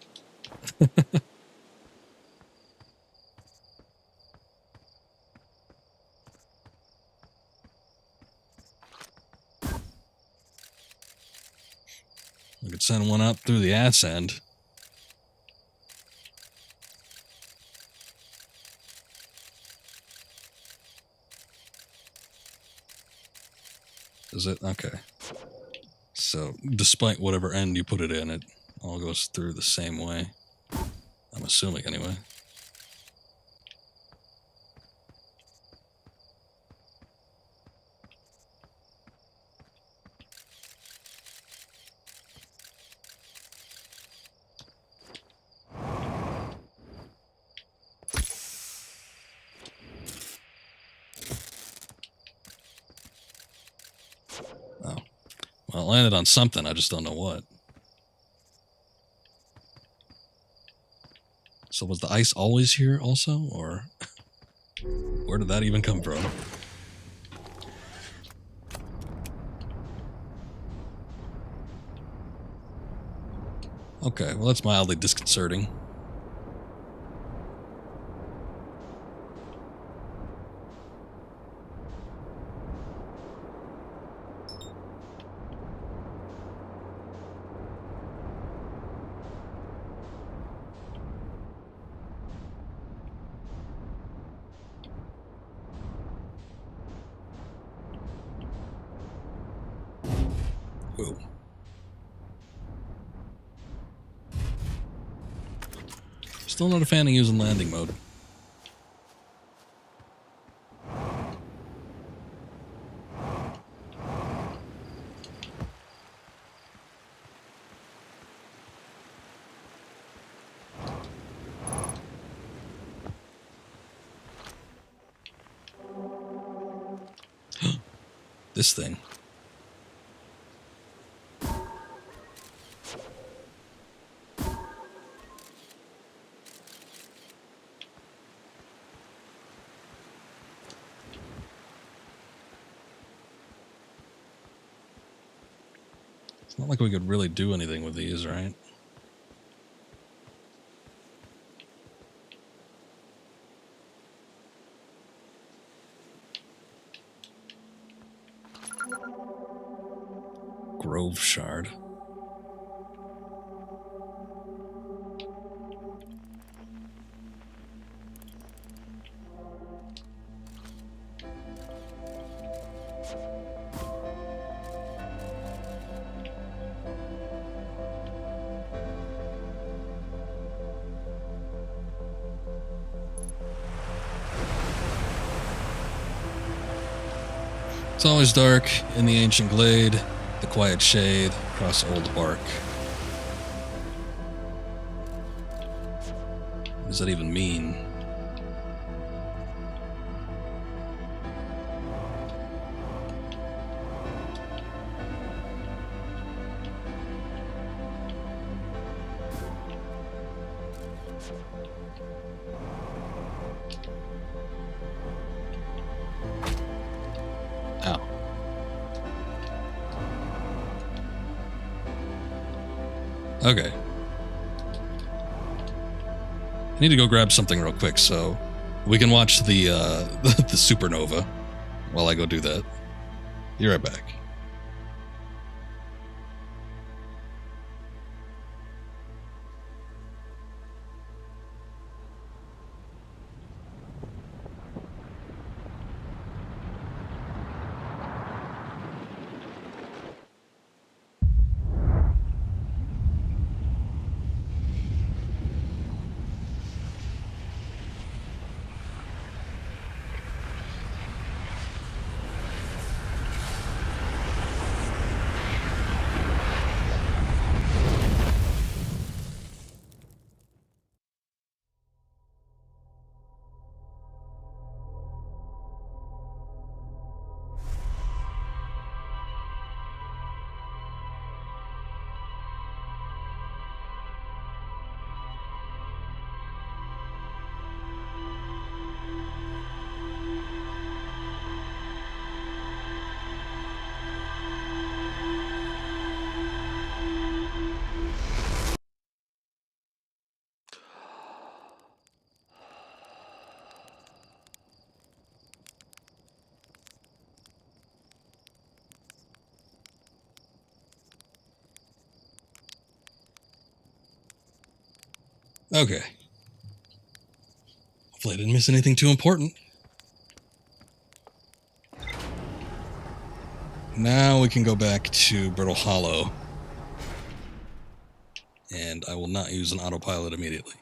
I could send one out through the ass end. Is it? Okay. So, despite whatever end you put it in, it all goes through the same way. I'm assuming, anyway. Well, it landed on something, I just don't know what. So was the ice always here also, or where did that even come from? Okay, well that's mildly disconcerting. Whoa. Still not a fan of using landing mode. This thing. Not like we could really do anything with these, right? Grove shard. It's always dark in the ancient glade, the quiet shade across old bark. What does that even mean? Ow. Okay. I need to go grab something real quick so we can watch the the supernova while I go do that. Be right back. Okay. Hopefully I didn't miss anything too important. Now we can go back to Brittle Hollow. And I will not use an autopilot immediately.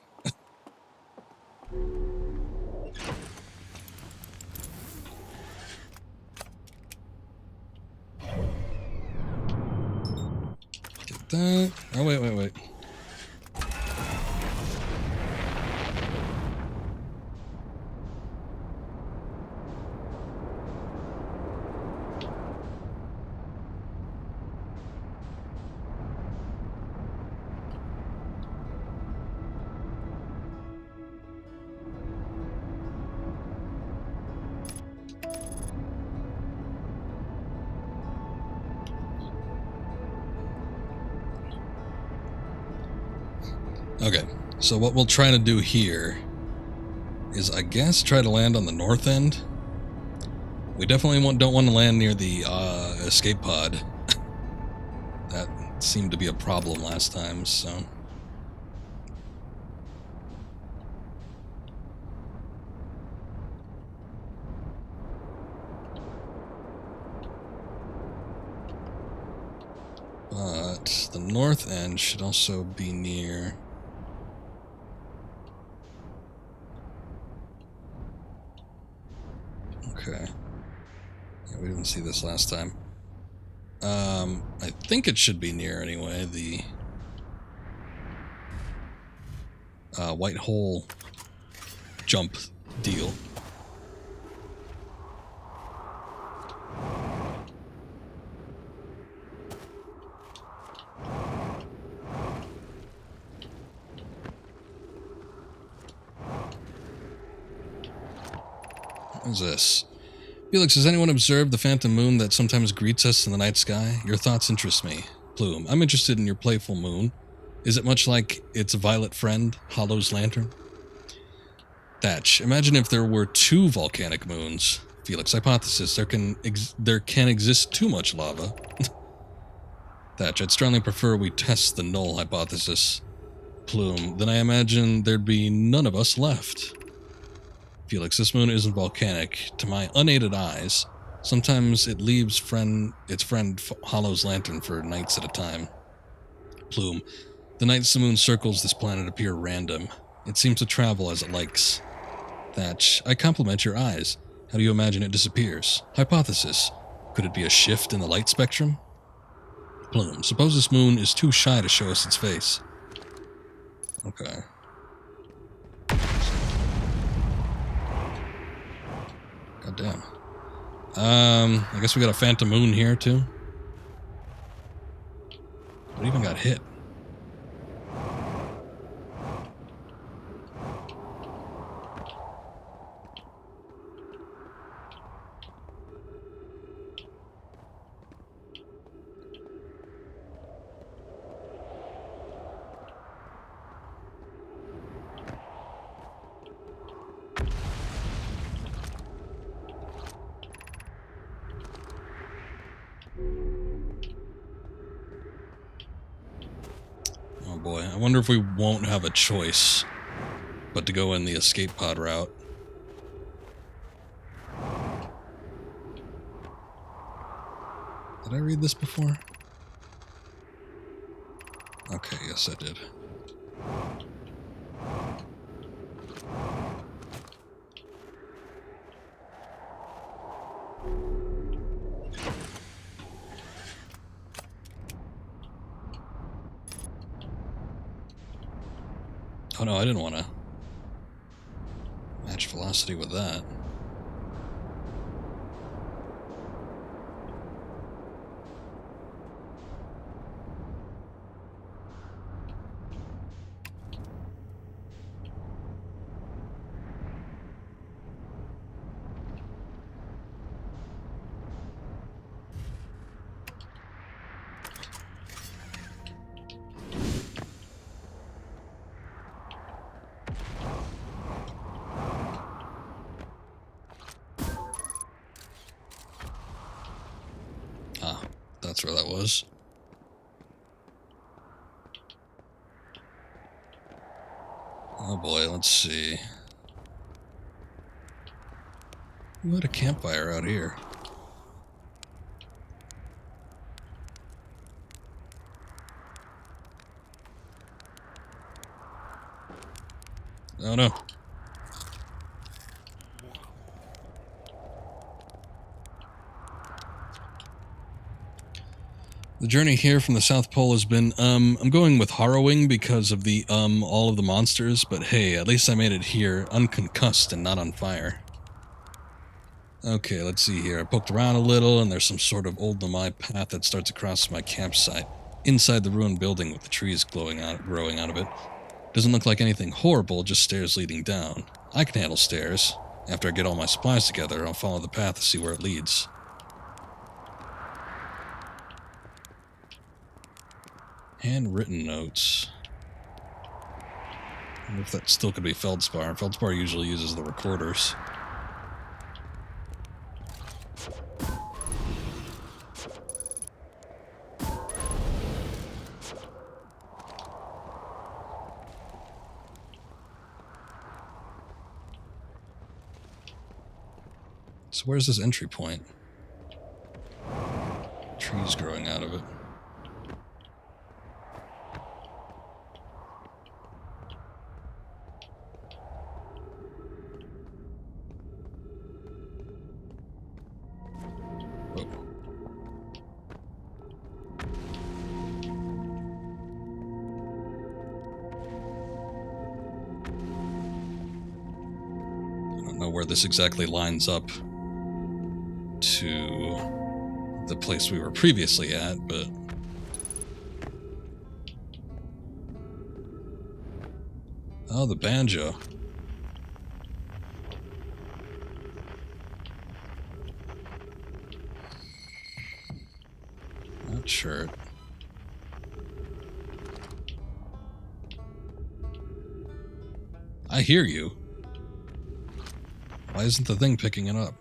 Get that. Oh, wait. Okay, so what we'll try to do here is, I guess, try to land on the north end. We definitely don't want to land near the escape pod. That seemed to be a problem last time, so... But the north end should also be near... Okay. Yeah, we didn't see this last time. I think it should be near, anyway, the white hole jump deal. What is this? Felix, has anyone observed the phantom moon that sometimes greets us in the night sky? Your thoughts interest me. Plume, I'm interested in your playful moon. Is it much like its violet friend, Hollow's lantern? Thatch, imagine if there were two volcanic moons. Felix, hypothesis, there can exist too much lava. Thatch, I'd strongly prefer we test the null hypothesis. Plume, then I imagine there'd be none of us left. Felix, this moon isn't volcanic. To my unaided eyes, sometimes it leaves its friend Hollow's lantern for nights at a time. Plume, the nights the moon circles this planet appear random. It seems to travel as it likes. Thatch, I compliment your eyes. How do you imagine it disappears? Hypothesis, Could it be a shift in the light spectrum? Plume. Suppose this moon is too shy to show us its face. Okay. God damn. I guess we got a phantom moon here too. What even got hit? Oh boy, I wonder if we won't have a choice but to go in the escape pod route. Did I read this before? Okay, yes I did. Oh no, I didn't want to match velocity with that. That's where that was. Oh boy, let's see. Who had a campfire out here? Oh no. The journey here from the South Pole has been, I'm going with harrowing because of the, all of the monsters, but hey, at least I made it here, unconcussed and not on fire. Okay, let's see here. I poked around a little, and there's some sort of old Nomai path that starts across my campsite, inside the ruined building with the trees growing out of it. Doesn't look like anything horrible, just stairs leading down. I can handle stairs. After I get all my supplies together, I'll follow the path to see where it leads. Handwritten notes. I wonder if that still could be Feldspar. Feldspar usually uses the recorders. So where's this entry point? Trees growing out of it. Where this exactly lines up to the place we were previously at, but oh, the banjo. Not sure. I hear you. Why isn't the thing picking it up?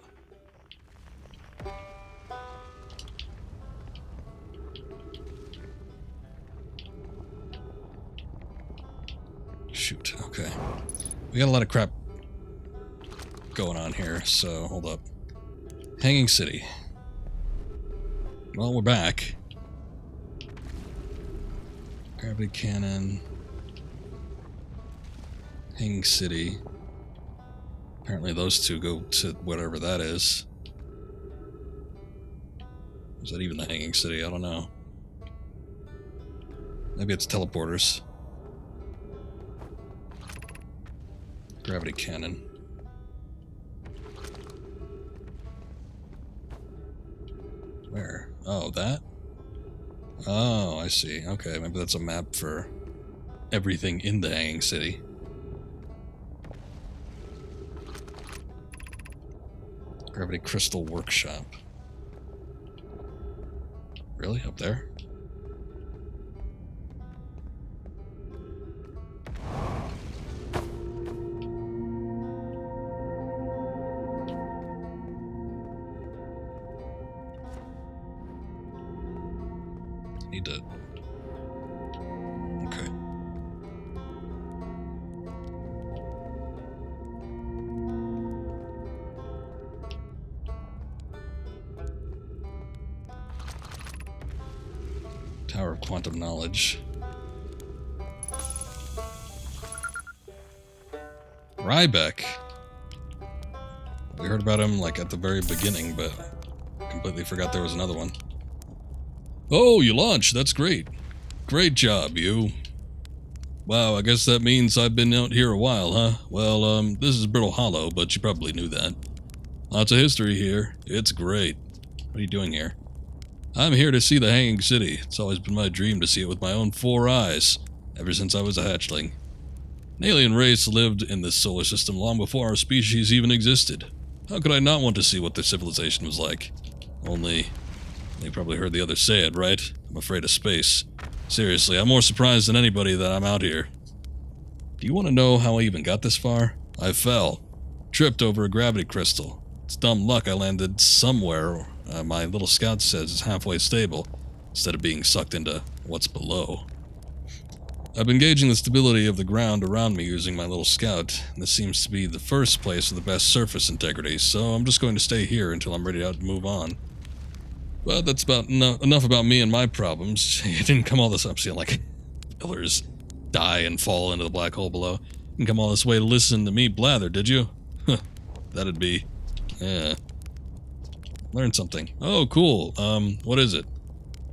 Shoot, okay. We got a lot of crap going on here, so hold up. Hanging City. Well, we're back. Gravity cannon. Hanging City. Apparently those two go to whatever that is. Is that even the Hanging City? I don't know. Maybe it's teleporters. Gravity cannon. Where? Oh, that? Oh, I see. Okay, maybe that's a map for everything in the Hanging City. Gravity Crystal Workshop. Really? Up there? Need to... Okay. Tower of Quantum Knowledge. Rybeck. We heard about him like at the very beginning, but completely forgot there was another one. Oh, you launched. That's great. Great job, you. Wow, I guess that means I've been out here a while, huh? Well, this is Brittle Hollow, but you probably knew that. Lots of history here. It's great. What are you doing here? I'm here to see the Hanging City. It's always been my dream to see it with my own 4 eyes, ever since I was a hatchling. An alien race lived in this solar system long before our species even existed. How could I not want to see what their civilization was like? Only... you probably heard the others say it, right? I'm afraid of space. Seriously, I'm more surprised than anybody that I'm out here. Do you want to know how I even got this far? I fell. Tripped over a gravity crystal. It's dumb luck I landed somewhere my little scout says is halfway stable, instead of being sucked into what's below. I've been gauging the stability of the ground around me using my little scout, and this seems to be the first place with the best surface integrity, so I'm just going to stay here until I'm ready to move on. Well, that's about enough about me and my problems. You didn't come all this up seeing like pillars die and fall into the black hole below. You didn't come all this way to listen to me blather, did you? Huh, that'd be... yeah. Learned something. Oh, cool. What is it?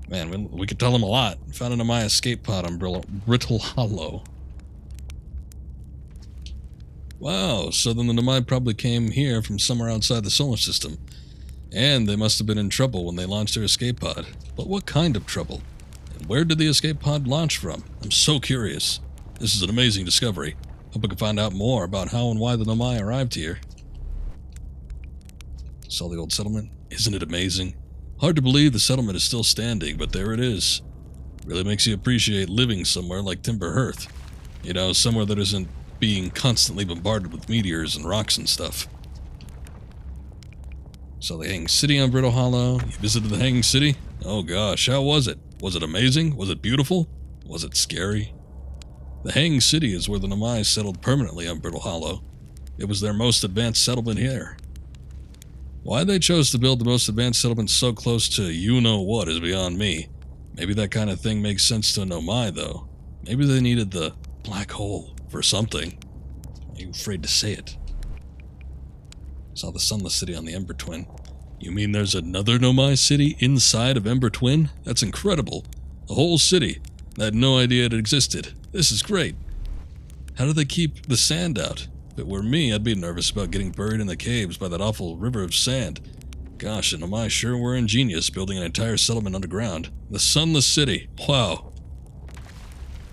Man, we could tell them a lot. Found a Nomai escape pod on Brittle Hollow. Wow, so then the Nomai probably came here from somewhere outside the solar system. And they must have been in trouble when they launched their escape pod. But what kind of trouble? And where did the escape pod launch from? I'm so curious. This is an amazing discovery. Hope I can find out more about how and why the Nomai arrived here. Saw the old settlement? Isn't it amazing? Hard to believe the settlement is still standing, but there it is. Really makes you appreciate living somewhere like Timber Hearth. You know, somewhere that isn't being constantly bombarded with meteors and rocks and stuff. Saw the Hanging City on Brittle Hollow. You visited the Hanging City? Oh gosh, how was it? Was it amazing? Was it beautiful? Was it scary? The Hanging City is where the Nomai settled permanently on Brittle Hollow. It was their most advanced settlement here. Why they chose to build the most advanced settlement so close to you-know-what is beyond me. Maybe that kind of thing makes sense to Nomai, though. Maybe they needed the black hole for something. Are you afraid to say it? Saw the Sunless City on the Ember Twin. You mean there's another Nomai city inside of Ember Twin? That's incredible. A whole city. I had no idea it existed. This is great. How do they keep the sand out? If it were me, I'd be nervous about getting buried in the caves by that awful river of sand. Gosh, and Nomai sure were ingenious building an entire settlement underground. The Sunless City. Wow.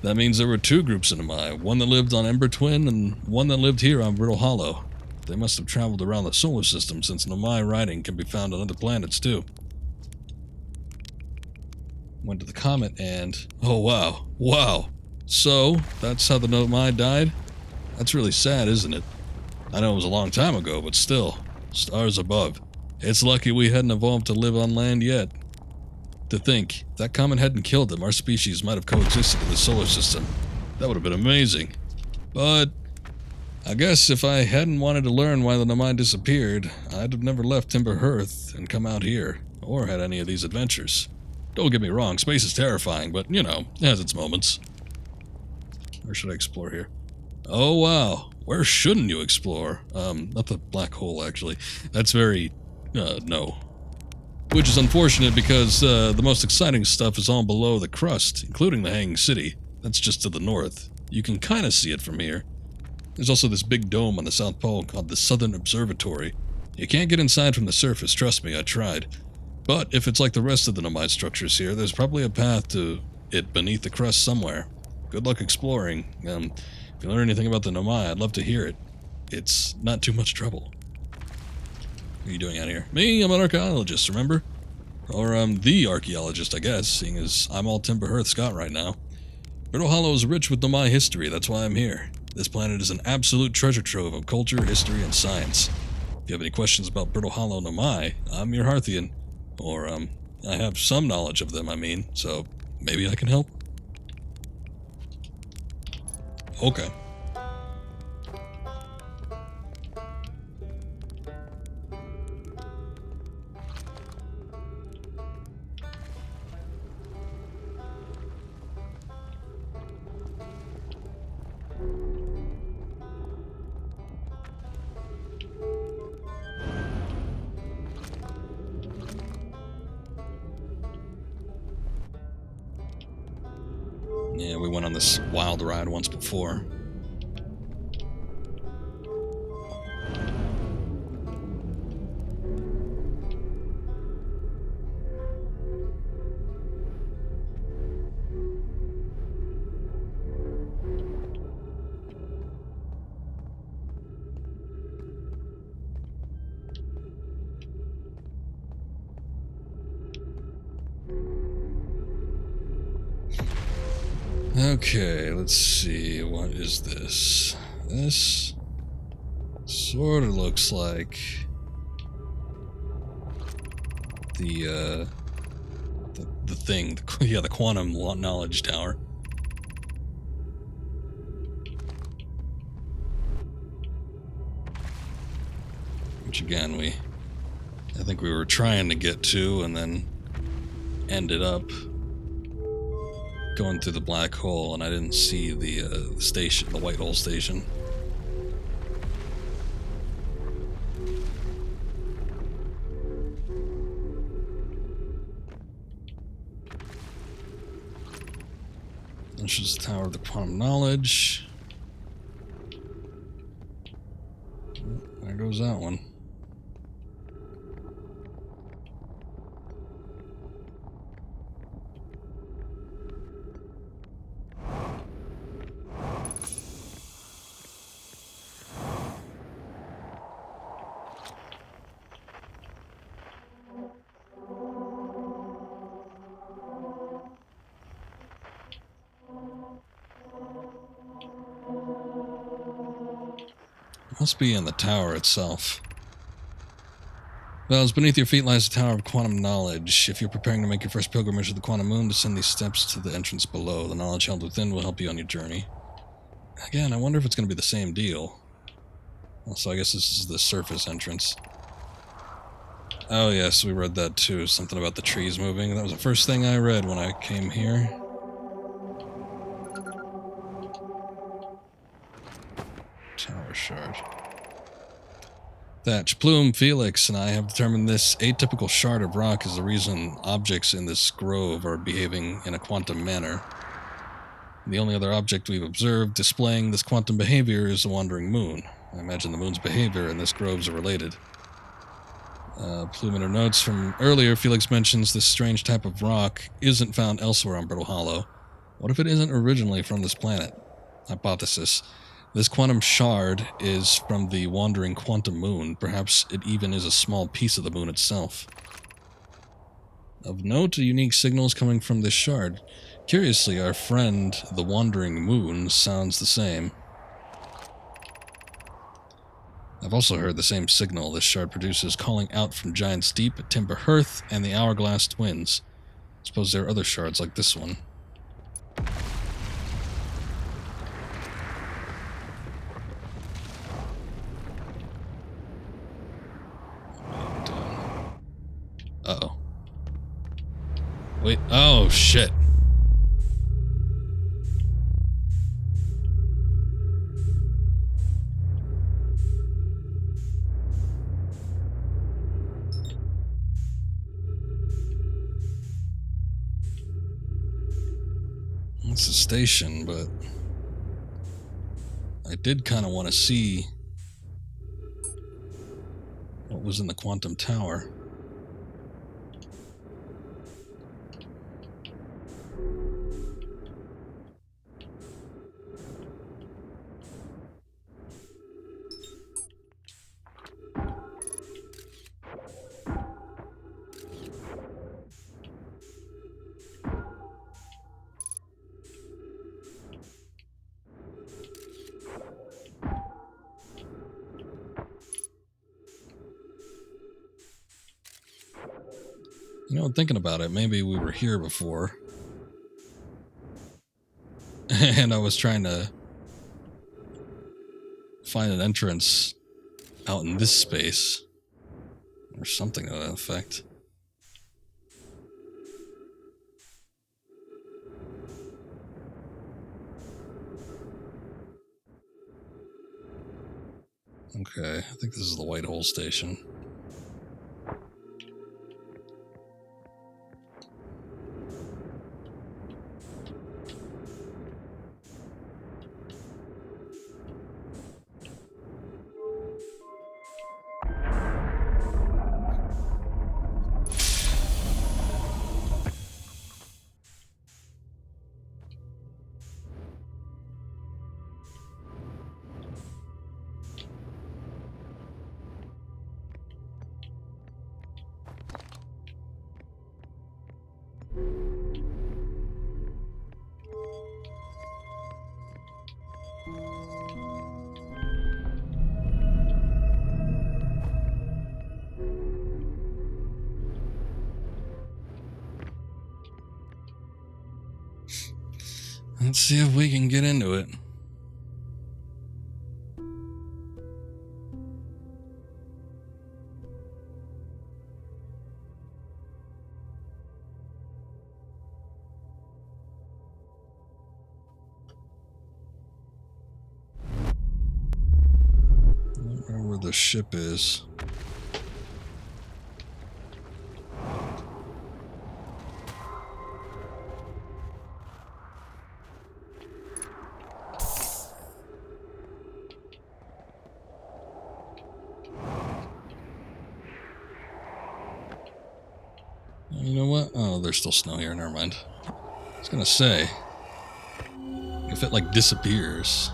That means there were 2 groups in Nomai, one that lived on Ember Twin and one that lived here on Brittle Hollow. They must have traveled around the solar system since Nomai writing can be found on other planets too. Went to the comet and... oh wow. Wow. So, that's how the Nomai died? That's really sad, isn't it? I know it was a long time ago, but still. Stars above. It's lucky we hadn't evolved to live on land yet. To think, if that comet hadn't killed them, our species might have coexisted in the solar system. That would have been amazing. But... I guess if I hadn't wanted to learn why the Nomai disappeared, I'd have never left Timber Hearth and come out here, or had any of these adventures. Don't get me wrong, space is terrifying, but, you know, it has its moments. Where should I explore here? Oh, wow. Where shouldn't you explore? Not the black hole, actually. That's very... no. Which is unfortunate because the most exciting stuff is all below the crust, including the Hanging City. That's just to the north. You can kind of see it from here. There's also this big dome on the South Pole called the Southern Observatory. You can't get inside from the surface, trust me, I tried. But if it's like the rest of the Nomai structures here, there's probably a path to it beneath the crust somewhere. Good luck exploring. If you learn anything about the Nomai, I'd love to hear it. It's not too much trouble. What are you doing out here? Me, I'm an archaeologist, remember? Or the archaeologist, I guess, seeing as I'm all Timber Hearth Scott right now. Brittle Hollow is rich with Nomai history, that's why I'm here. This planet is an absolute treasure trove of culture, history, and science. If you have any questions about Brittle Hollow Nomai, I'm your Hearthian. Or, I have some knowledge of them, I mean, so maybe I can help? Okay. Yeah, we went on this wild ride once before. Okay, let's see, what is this? This sort of looks like the thing, yeah, the quantum knowledge tower. Which again, I think we were trying to get to and then ended up going through the black hole, and I didn't see the station, the white hole station. This is the Tower of the Quantum Knowledge. There goes that one. Must be in the tower itself. Well, as beneath your feet lies the Tower of Quantum Knowledge. If you're preparing to make your first pilgrimage to the Quantum Moon, descend these steps to the entrance below. The knowledge held within will help you on your journey. Again, I wonder if it's going to be the same deal. Also, I guess this is the surface entrance. Oh yes, we read that too. Something about the trees moving. That was the first thing I read when I came here. Tower shard. Thatch, Plume, Felix, and I have determined this atypical shard of rock is the reason objects in this grove are behaving in a quantum manner. The only other object we've observed displaying this quantum behavior is the wandering moon. I imagine the moon's behavior and this groves are related. Plume in her notes from earlier, Felix mentions this strange type of rock isn't found elsewhere on Brittle Hollow. What if it isn't originally from this planet? Hypothesis. This quantum shard is from the wandering quantum moon. Perhaps it even is a small piece of the moon itself. Of note, a unique signal is coming from this shard. Curiously, our friend, the wandering moon, sounds the same. I've also heard the same signal this shard produces calling out from Giant's Deep, Timber Hearth, and the Hourglass Twins. Suppose there are other shards like this one. Uh-oh. Wait, oh shit. It's a station, but I did kind of want to see what was in the quantum tower. You know, thinking about it, maybe we were here before. And I was trying to find an entrance out in this space. Or something to that effect. Okay, I think this is the White Hole Station. Let's see if we can get into it. I don't know where the ship is. You know what? Oh, there's still snow here. Never mind. I was gonna say, if it like disappears.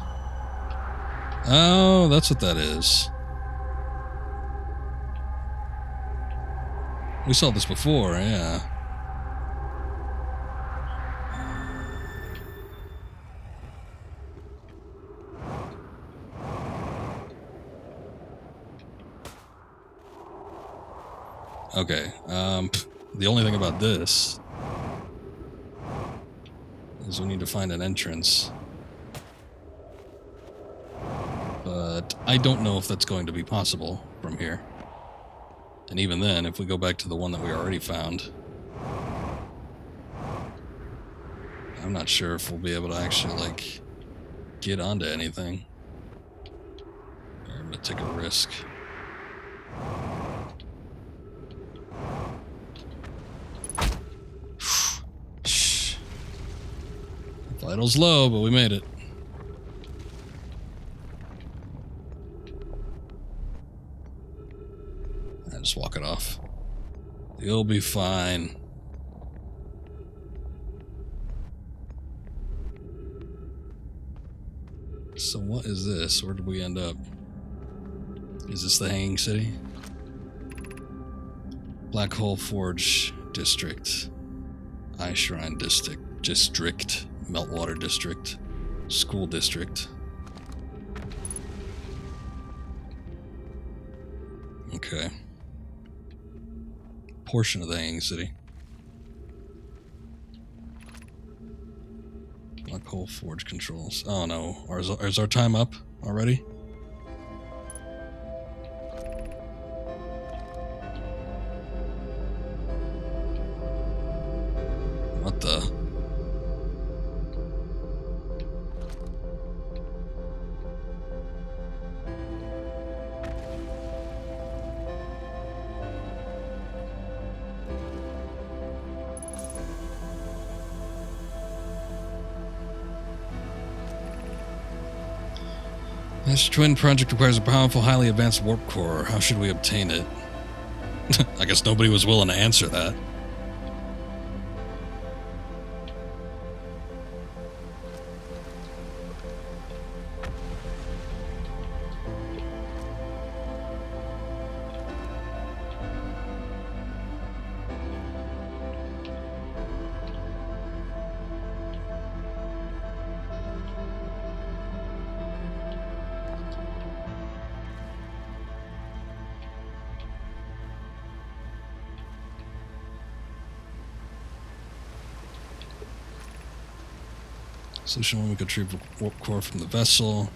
Oh, that's what that is. We saw this before, yeah. Okay, the only thing about this is we need to find an entrance. But I don't know if that's going to be possible from here. And even then, if we go back to the one that we already found, I'm not sure if we'll be able to actually, like, get onto anything. I'm gonna take a risk. Vital's low, but we made it. I just walk it off. You'll be fine. So what is this? Where did we end up? Is this the Hanging City? Black Hole Forge District. Eye Shrine District. Meltwater District. School District. Okay. Portion of the Hanging City. Black Hole Forge controls. Oh no. Is our time up already? What the? This twin project requires a powerful, highly advanced warp core. How should we obtain it? I guess nobody was willing to answer that. Solution 1, we could retrieve a warp core from the vessel.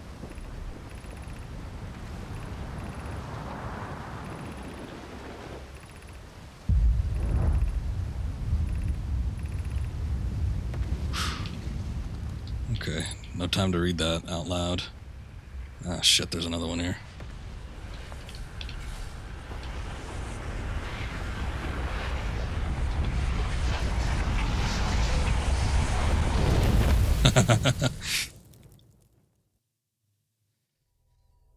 Okay, no time to read that out loud. Ah, shit, there's another one here.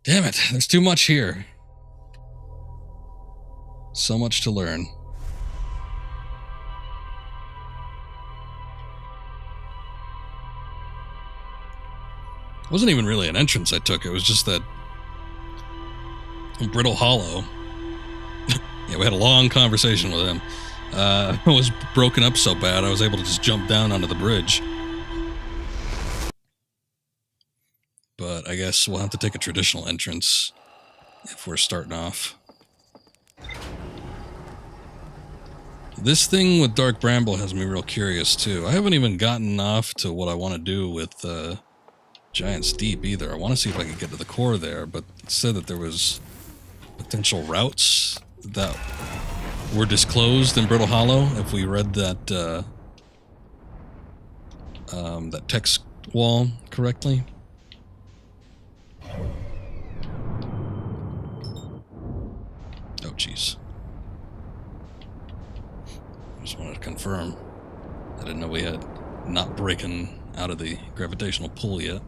Damn it, there's too much here. So much to learn. It wasn't even really an entrance I took, it was just that Brittle Hollow. Yeah, we had a long conversation with him. It was broken up so bad I was able to just jump down onto the bridge. But I guess we'll have to take a traditional entrance if we're starting off. This thing with Dark Bramble has me real curious too. I haven't even gotten off to what I want to do with Giant's Deep either. I want to see if I can get to the core there, but it said that there was potential routes that were disclosed in Brittle Hollow if we read that that text wall correctly. Oh, jeez. Just wanted to confirm. I didn't know we had not breaking out of the gravitational pull yet.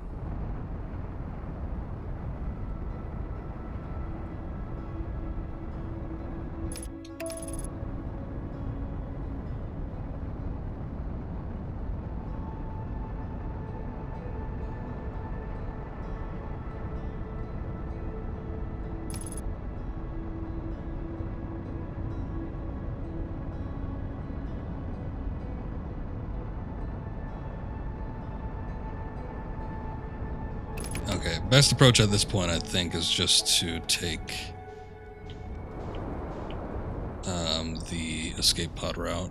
Okay, best approach at this point, I think, is just to take the escape pod route.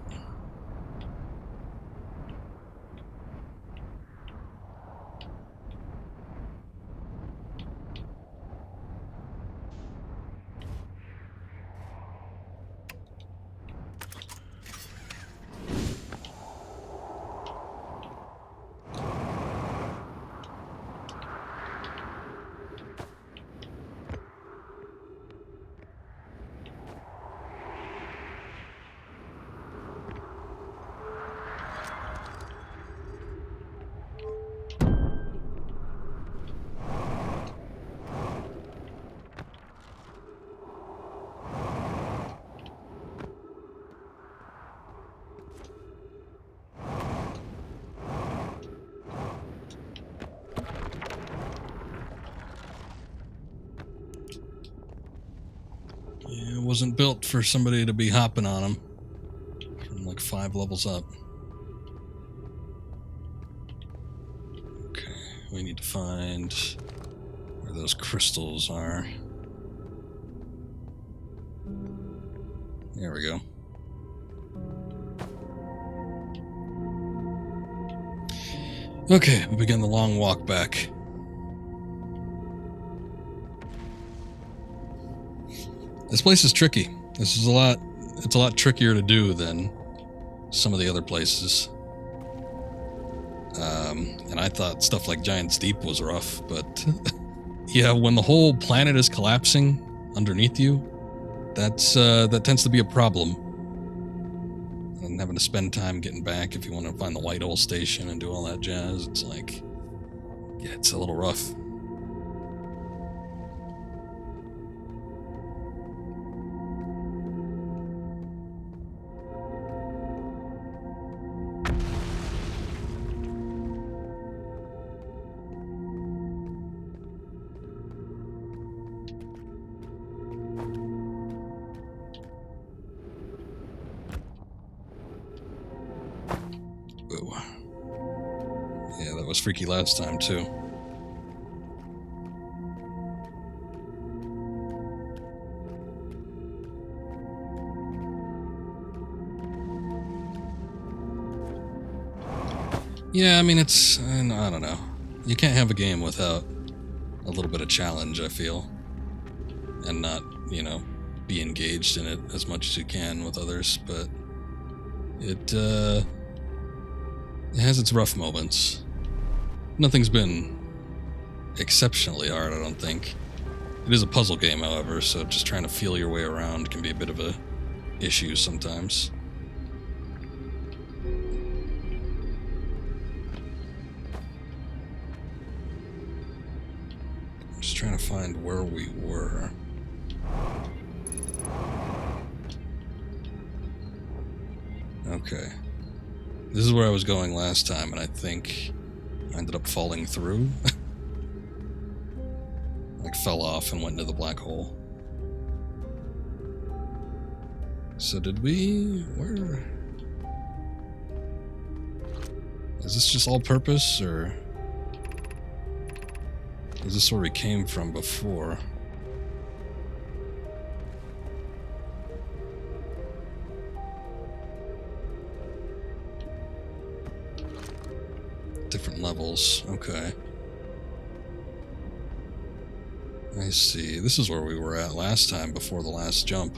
It wasn't built for somebody to be hopping on them from like 5 levels up. Okay, we need to find where those crystals are. There we go. Okay, we begin the long walk back. This place is tricky. This is it's a lot trickier to do than some of the other places. And I thought stuff like Giant's Deep was rough, but yeah, when the whole planet is collapsing underneath you, that tends to be a problem. And having to spend time getting back if you want to find the White Hole Station and do all that jazz, it's like, yeah, it's a little rough. Whoa. Yeah, that was freaky last time, too. Yeah, I mean, it's... I don't know. You can't have a game without a little bit of challenge, I feel. And not, you know, be engaged in it as much as you can with others, but... It has its rough moments. Nothing's been exceptionally hard, I don't think. It is a puzzle game, however, so just trying to feel your way around can be a bit of a issue sometimes. I'm just trying to find where we were. Okay. This is where I was going last time, and I think I ended up falling through. Like, fell off and went into the black hole. So did we... where... Is this just all purpose, or... is this where we came from before? Different levels, okay. I see. This is where we were at last time, before the last jump.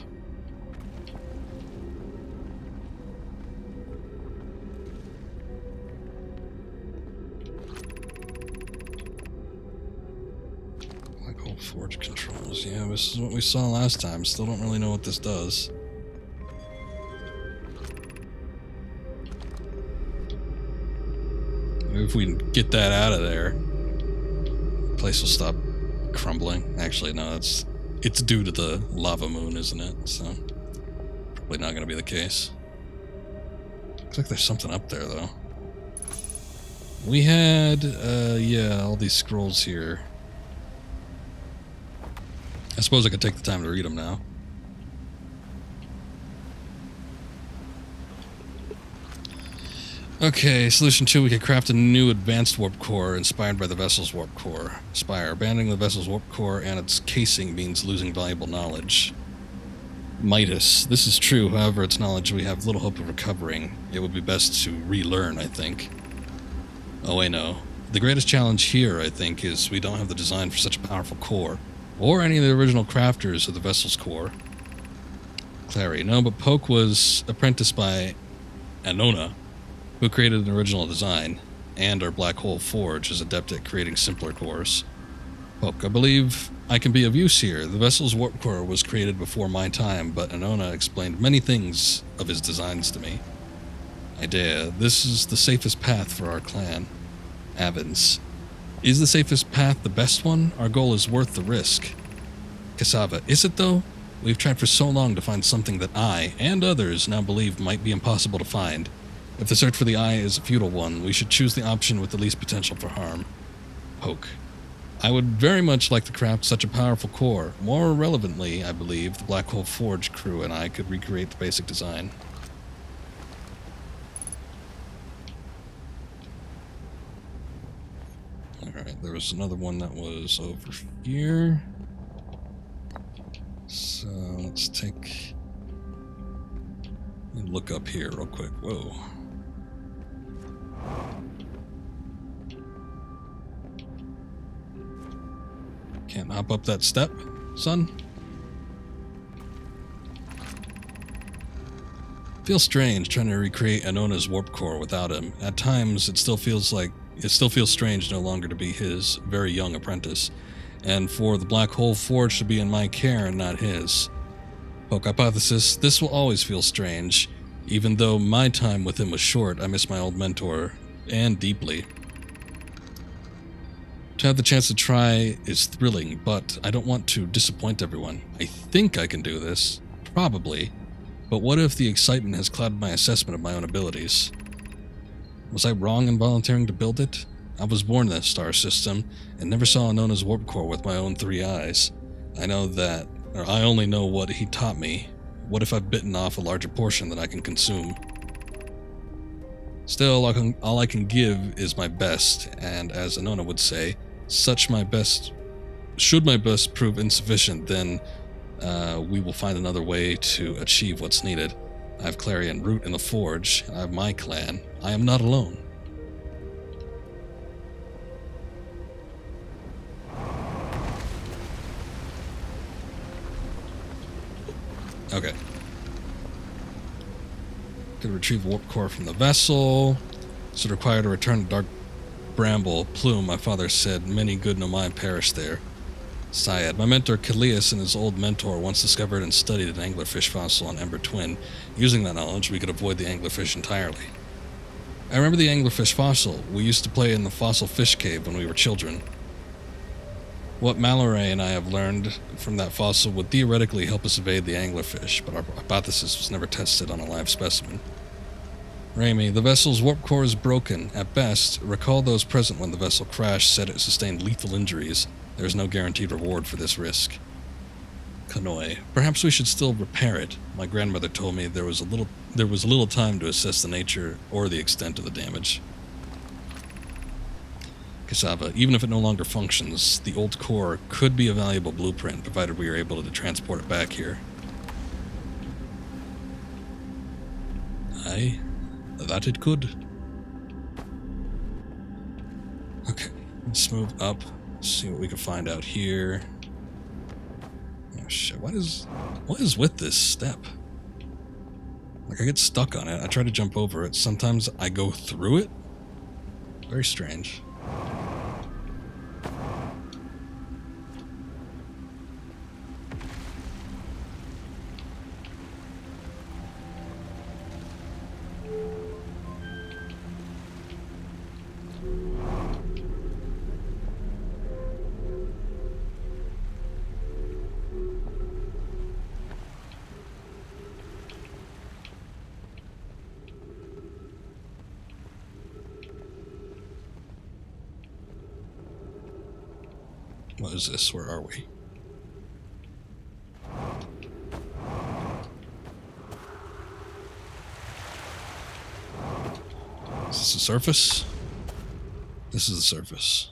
Black hole forge controls. Yeah, this is what we saw last time. Still don't really know what this does. Maybe if we can get that out of there, the place will stop crumbling. Actually, no, it's due to the lava moon, isn't it? So probably not going to be the case. Looks like there's something up there, though. We had, yeah, all these scrolls here. I suppose I could take the time to read them now. Okay, solution 2, we could craft a new advanced warp core inspired by the vessel's warp core. Spire. Abandoning the vessel's warp core and its casing means losing valuable knowledge. Midas. This is true, however, its knowledge we have little hope of recovering. It would be best to relearn, I think. Oh, I know. The greatest challenge here, I think, is we don't have the design for such a powerful core, or any of the original crafters of the vessel's core. Clary. No, but Poke was apprenticed by Anona, who created an original design, and our black hole forge is adept at creating simpler cores. Poke, I believe I can be of use here. The vessel's warp core was created before my time, but Anona explained many things of his designs to me. Idea, this is the safest path for our clan. Avens. Is the safest path the best one? Our goal is worth the risk. Cassava, is it though? We've tried for so long to find something that I, and others, now believe might be impossible to find. If the search for the eye is a futile one, we should choose the option with the least potential for harm. Poke. I would very much like to craft such a powerful core. More relevantly, I believe, the Black Hole Forge crew and I could recreate the basic design. Alright, there was another one that was over here. So, let's take... look up here real quick. Whoa. Can't hop up that step, son? Feels strange trying to recreate Anona's warp core without him. At times, it still feels strange no longer to be his very young apprentice, and for the Black Hole Forge to be in my care and not his. Poke hypothesis, this will always feel strange. Even though my time with him was short, I miss my old mentor, and deeply. To have the chance to try is thrilling, but I don't want to disappoint everyone. I think I can do this. Probably. But what if the excitement has clouded my assessment of my own abilities? Was I wrong in volunteering to build it? I was born in this star system, and never saw Anona's warp core with my own 3 eyes. I only know what he taught me. What if I've bitten off a larger portion that I can consume? Still, all I can give is my best, and as Anona would say, should my best prove insufficient, then we will find another way to achieve what's needed. I have Clary and Root in the Forge, and I have my clan. I am not alone. Okay. Could retrieve warp core from the vessel. Should require to return to Dark Bramble Plume. My father said many good Nomai perished there. Syed. My mentor Kalias and his old mentor once discovered and studied an anglerfish fossil on Ember Twin. Using that knowledge, we could avoid the anglerfish entirely. I remember the anglerfish fossil. We used to play in the fossil fish cave when we were children. What Mallory and I have learned from that fossil would theoretically help us evade the anglerfish, but our hypothesis was never tested on a live specimen. Raimi, the vessel's warp core is broken. At best, recall those present when the vessel crashed said it sustained lethal injuries. There is no guaranteed reward for this risk. Kanoi, perhaps we should still repair it. My grandmother told me there was little time to assess the nature or the extent of the damage. Cassava, even if it no longer functions, the old core could be a valuable blueprint, provided we are able to transport it back here. Aye, that it could. Okay, let's move up, see what we can find out here. Oh shit, what is with this step? Like, I get stuck on it, I try to jump over it, sometimes I go through it? Very strange. What is this? Where are we? Is this the surface? This is the surface.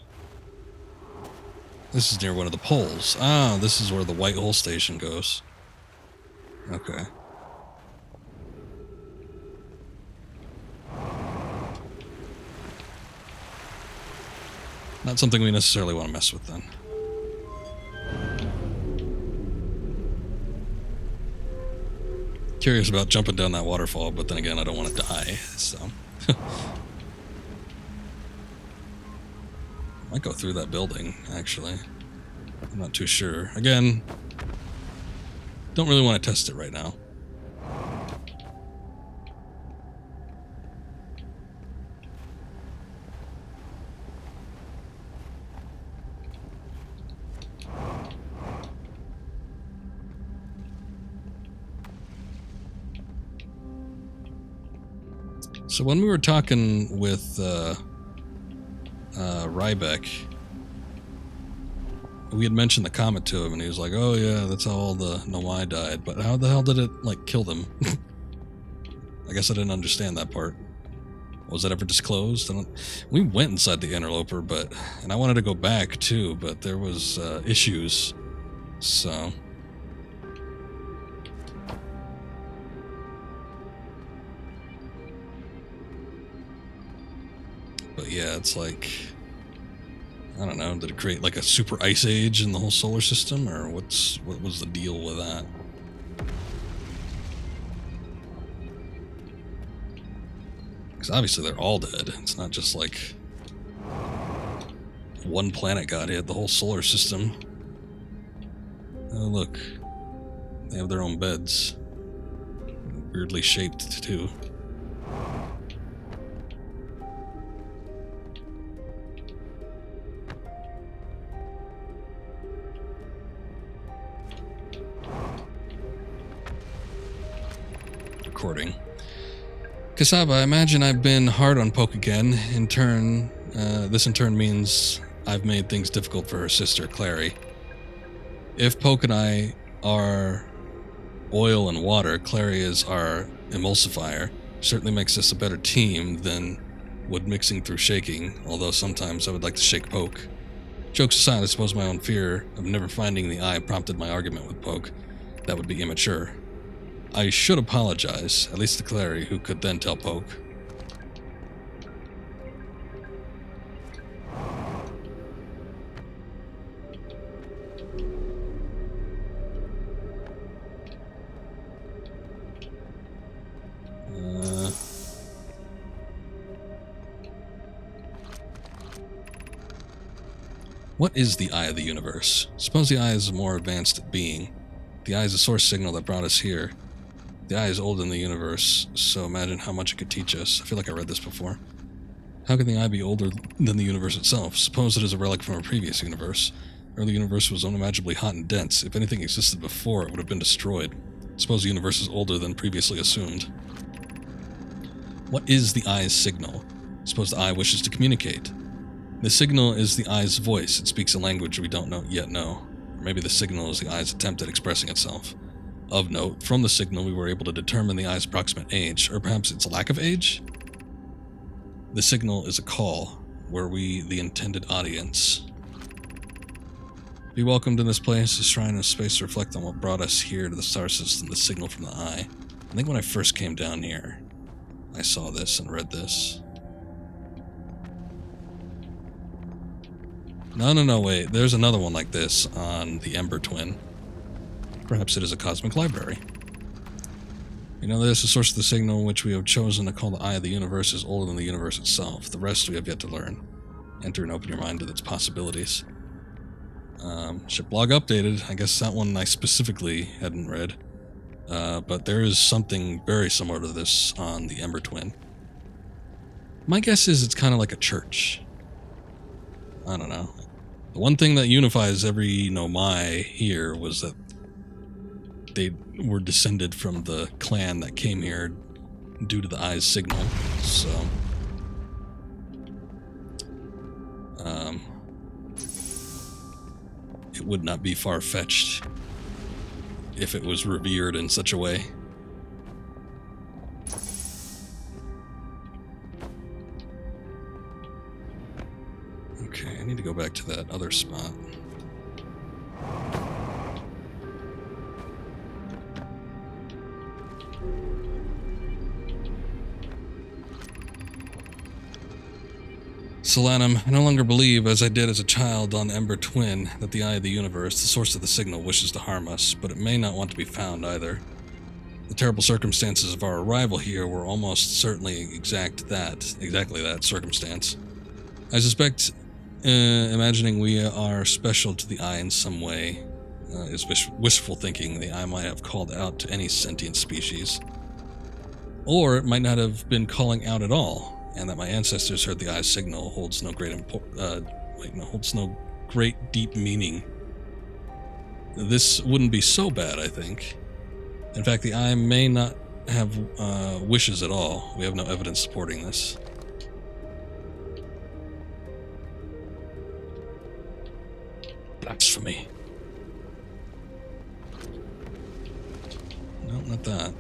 This is near one of the poles. Ah, this is where the White Hole Station goes. Okay. Not something we necessarily want to mess with then. Curious about jumping down that waterfall, but then again, I don't want to die, so. Might go through that building, actually. I'm not too sure. Again, don't really want to test it right now. So when we were talking with Rybeck, we had mentioned the comet to him, and he was like, "Oh yeah, that's how all the Nomai died." But how the hell did it like kill them? I guess I didn't understand that part. Was that ever disclosed? We went inside the interloper, and I wanted to go back too, but there was issues. So. But yeah, it's like, I don't know, did it create like a super ice age in the whole solar system, or what was the deal with that? Because obviously they're all dead. It's not just like one planet got hit, the whole solar system. Oh look, they have their own beds. Weirdly shaped too. Recording. Cassava, I imagine I've been hard on Poke again. This in turn means I've made things difficult for her sister, Clary. If Poke and I are oil and water, Clary is our emulsifier. Certainly makes us a better team than would mixing through shaking, although sometimes I would like to shake Poke. Jokes aside, I suppose my own fear of never finding the eye prompted my argument with Poke. That would be immature. I should apologize, at least to Clary, who could then tell Poke. What is the Eye of the Universe? Suppose the Eye is a more advanced being. The Eye is a source signal that brought us here. The Eye is older than the universe, so imagine how much it could teach us. I feel like I read this before. How can the Eye be older than the universe itself? Suppose it is a relic from a previous universe. The early universe was unimaginably hot and dense. If anything existed before, it would have been destroyed. Suppose the universe is older than previously assumed. What is the Eye's signal? Suppose the Eye wishes to communicate. The signal is the Eye's voice. It speaks a language we don't yet know. Or maybe the signal is the Eye's attempt at expressing itself. Of note, from the signal we were able to determine the Eye's approximate age, or perhaps its lack of age? The signal is a call. Were we the intended audience? Be welcomed in this place, a shrine of space to reflect on what brought us here to the star system, the signal from the Eye. I think when I first came down here, I saw this and read this. No, wait. There's another one like this on the Ember Twin. Perhaps it is a cosmic library. You know, there's the source of the signal which we have chosen to call the Eye of the Universe is older than the universe itself. The rest we have yet to learn. Enter and open your mind to its possibilities. Ship log updated. I guess that one I specifically hadn't read. But there is something very similar to this on the Ember Twin. My guess is it's kind of like a church. I don't know. The one thing that unifies every Nomai here was that they were descended from the clan that came here due to the Eye's signal, so... it would not be far-fetched if it was revered in such a way. Okay, I need to go back to that other spot. Solanum, I no longer believe, as I did as a child on Ember Twin, that the Eye of the Universe, the source of the signal, wishes to harm us, but it may not want to be found either. The terrible circumstances of our arrival here were almost certainly exactly that circumstance. I suspect imagining we are special to the Eye in some way is wishful thinking. The Eye might have called out to any sentient species. Or it might not have been calling out at all, and that my ancestors heard the Eye's signal holds no great deep meaning. This wouldn't be so bad, I think. In fact, the Eye may not have wishes at all. We have no evidence supporting this. Blasphemy. No, not that.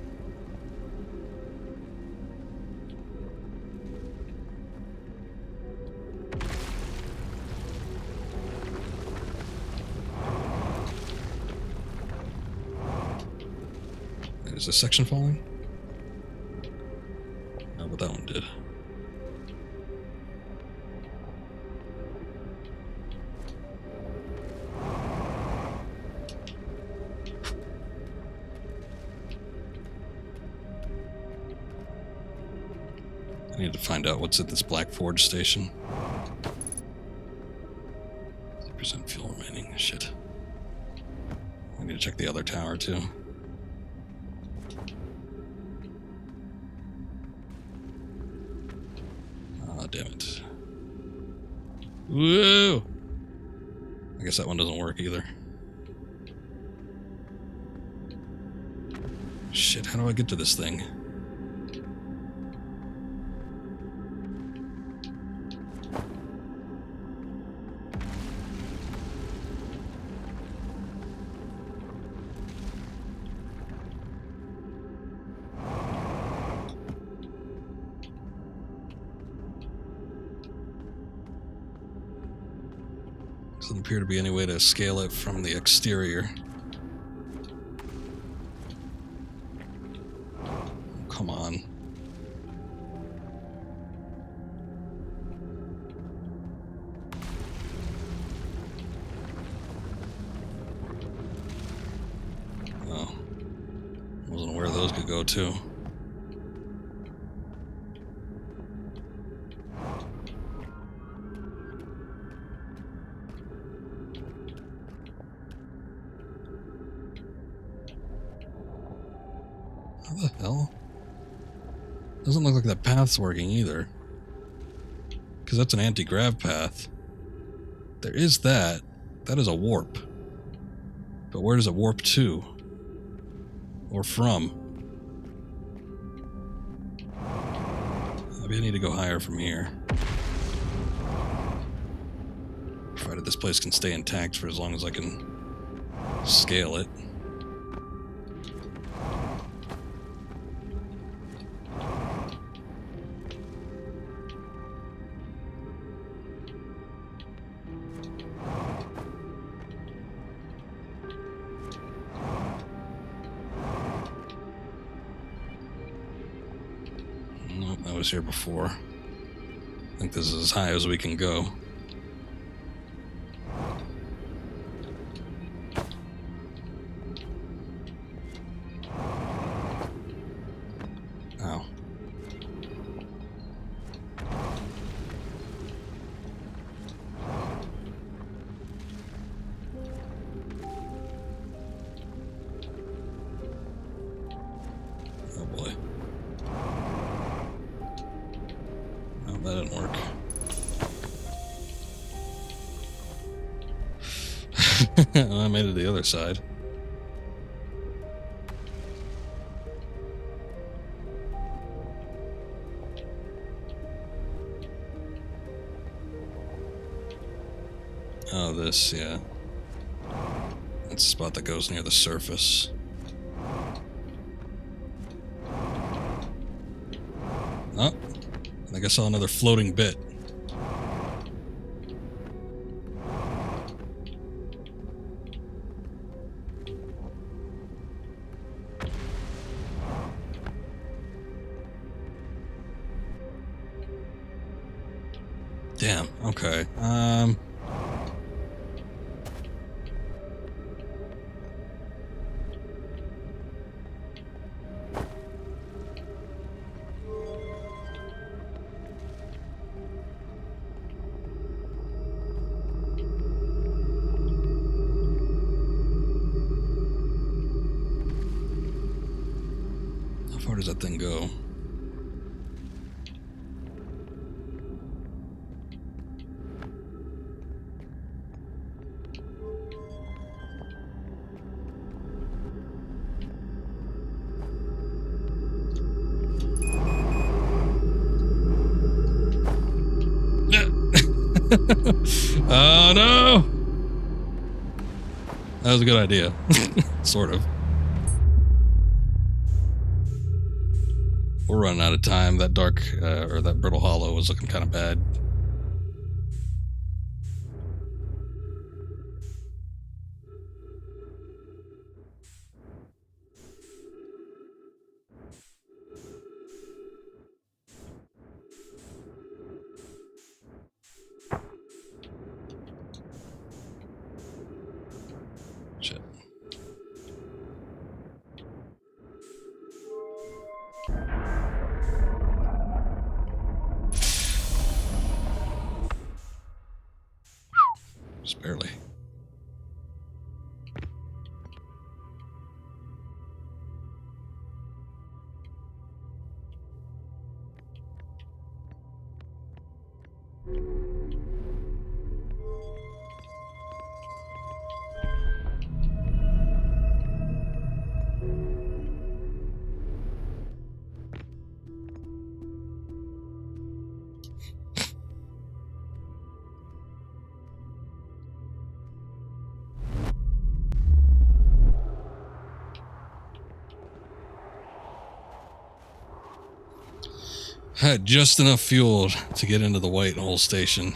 Is this section falling? No, but that one did. I need to find out what's at this Black Forge station. 3% fuel remaining. Shit. I need to check the other tower too. Oh, damn it. Whoa! I guess that one doesn't work either. Shit, how do I get to this thing? Doesn't appear to be any way to scale it from the exterior. Oh, come on. Oh. Wasn't aware those could go too. How the hell? Doesn't look like that path's working either. Because that's an anti-grav path. There is that. That is a warp. But where does it warp to? Or from? Maybe I need to go higher from here. Provided this place can stay intact for as long as I can scale it. Nope, I was here before. I think this is as high as we can go. Ow. Oh boy. No, that didn't work. I made it to the other side. Oh, this, yeah. That's the spot that goes near the surface. Oh, I think I saw another floating bit. Damn, okay. How far does that thing go? Oh no! That was a good idea. Sort of. We're running out of time. That dark, or that Brittle Hollow was looking kind of bad. Shit. Just barely. Had just enough fuel to get into the White Hole station.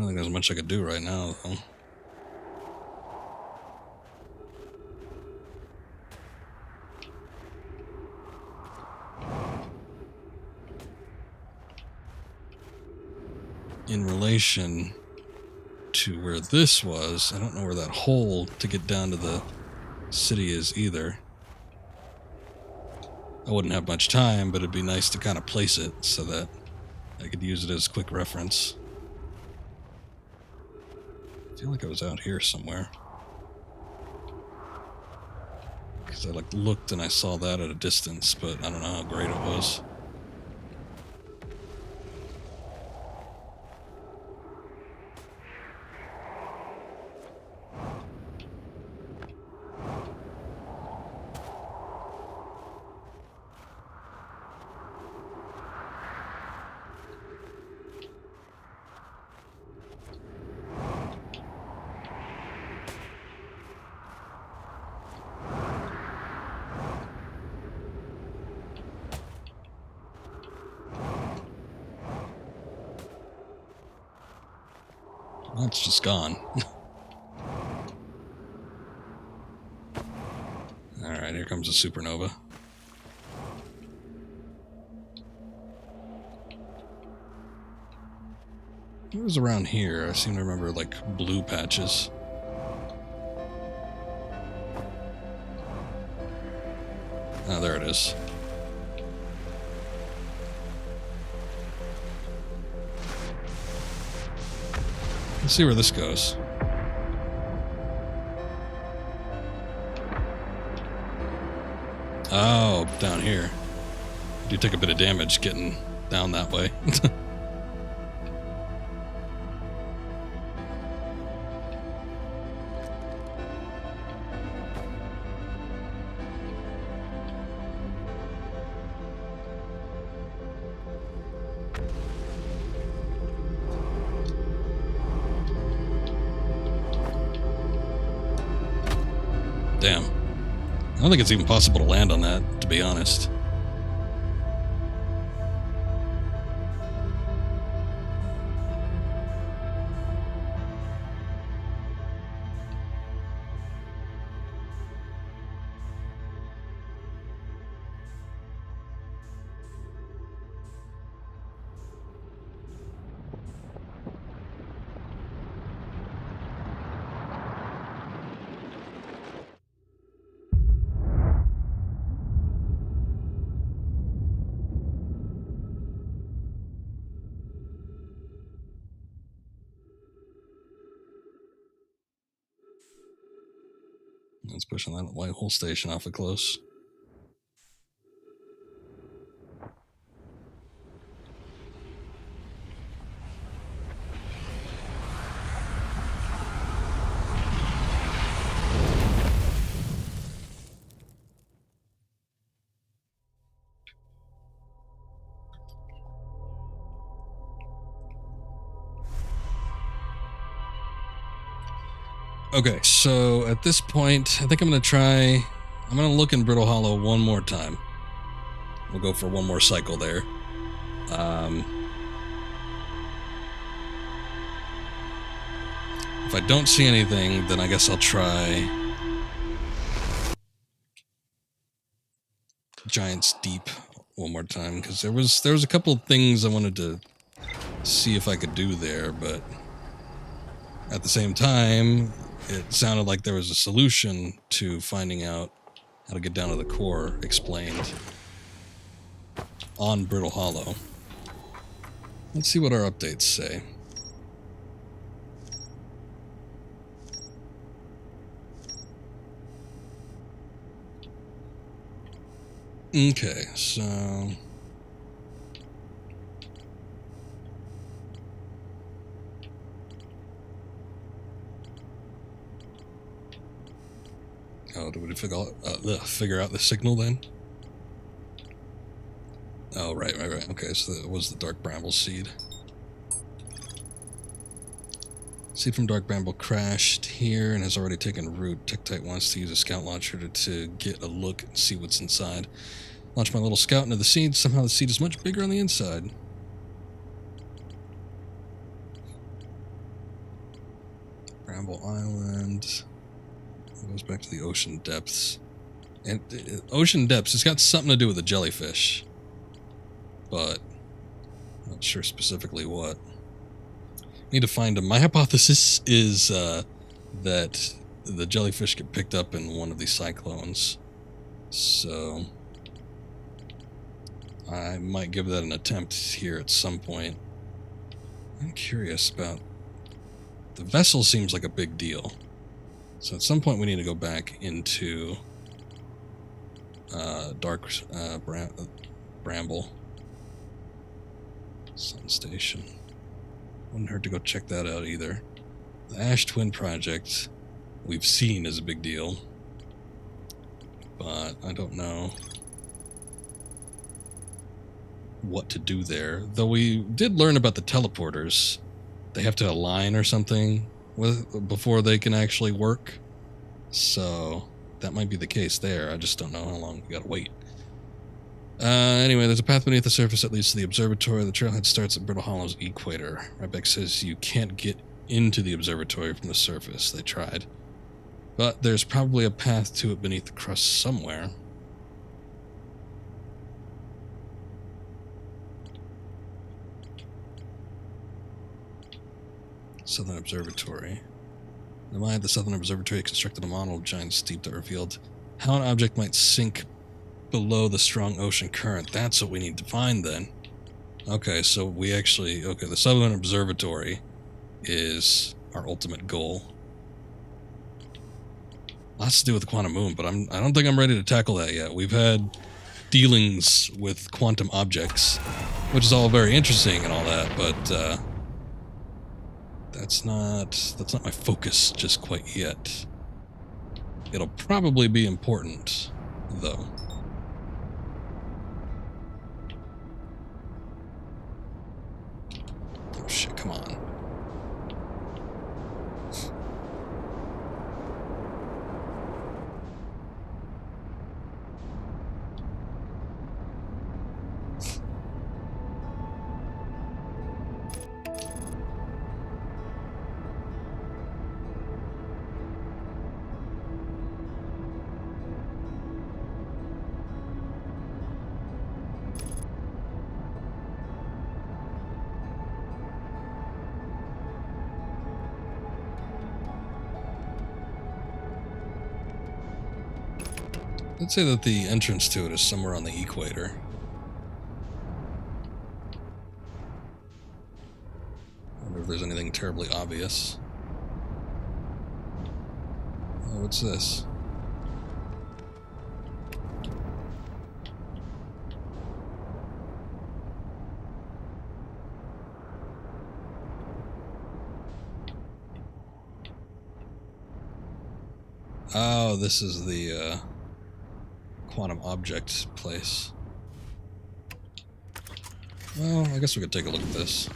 don't think there's much I could do right now, though. In relation to where this was, I don't know where that hole to get down to the city is either. I wouldn't have much time, but it'd be nice to kind of place it so that I could use it as quick reference. I feel like I was out here somewhere. Because I looked and I saw that at a distance, but I don't know how great it was. Well, it's just gone. Alright, here comes a supernova. It was around here. I seem to remember, blue patches. Oh, there it is. Let's see where this goes. Oh, down here. You take a bit of damage getting down that way. Damn. I don't think it's even possible to land on that, to be honest. Let's push on that white hole station awfully close. Okay, so at this point, I think I'm going to look in Brittle Hollow one more time. We'll go for one more cycle there. If I don't see anything, then I guess I'll try Giant's Deep one more time, because there was a couple of things I wanted to see if I could do there, but at the same time, it sounded like there was a solution to finding out how to get down to the core explained on Brittle Hollow. Let's see what our updates say. Okay, so... Oh, did we figure out the signal then? Oh, right. Okay, so that was the Dark Bramble seed. Seed from Dark Bramble crashed here and has already taken root. Tektite wants to use a scout launcher to get a look and see what's inside. Launch my little scout into the seed. Somehow the seed is much bigger on the inside. Bramble Island. It goes back to the ocean depths. And ocean depths, it's got something to do with the jellyfish. But I'm not sure specifically what. Need to find them. My hypothesis is that the jellyfish get picked up in one of these cyclones. So I might give that an attempt here at some point. I'm curious about... The vessel seems like a big deal. So at some point we need to go back into Dark Bramble Sun Station. Wouldn't hurt to go check that out either. The Ash Twin Project we've seen is a big deal, but I don't know what to do there. Though we did learn about the teleporters. They have to align or something before they can actually work. So that might be the case there. I just don't know how long we gotta wait. Anyway, there's a path beneath the surface that leads to the observatory. The trailhead starts at Brittle Hollow's equator. Ryback says you can't get into the observatory from the surface. They tried. But there's probably a path to it beneath the crust somewhere. Southern Observatory. Nomai, the Southern Observatory, constructed a model of giant steep that revealed how an object might sink below the strong ocean current. That's what we need to find then. Okay, so we actually... Okay, the Southern Observatory is our ultimate goal. Lots to do with the quantum moon, but I don't think I'm ready to tackle that yet. We've had dealings with quantum objects, which is all very interesting and all that, but that's not my focus just quite yet. It'll probably be important, though. Oh shit, come on. Let's say that the entrance to it is somewhere on the equator. I wonder if there's anything terribly obvious. Oh, what's this? Oh, this is the quantum object place. Well, I guess we could take a look at this.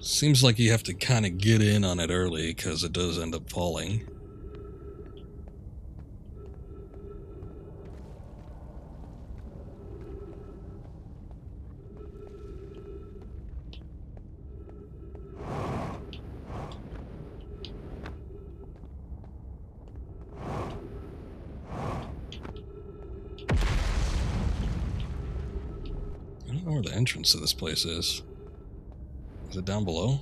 Seems like you have to kind of get in on it early because it does end up falling. I don't know where the entrance to this place is. Is it down below?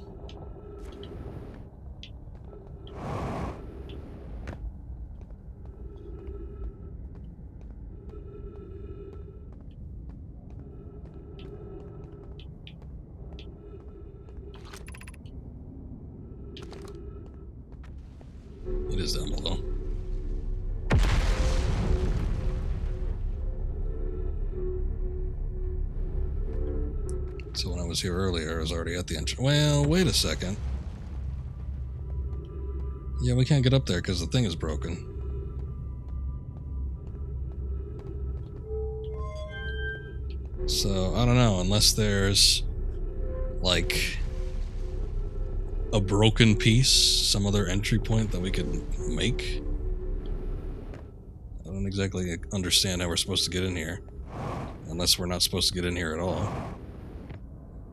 It is down below. So when I was here earlier, I was already at the entrance. Well, wait a second. Yeah, we can't get up there because the thing is broken. So, I don't know, unless there's, like, a broken piece, some other entry point that we could make. I don't exactly understand how we're supposed to get in here. Unless we're not supposed to get in here at all.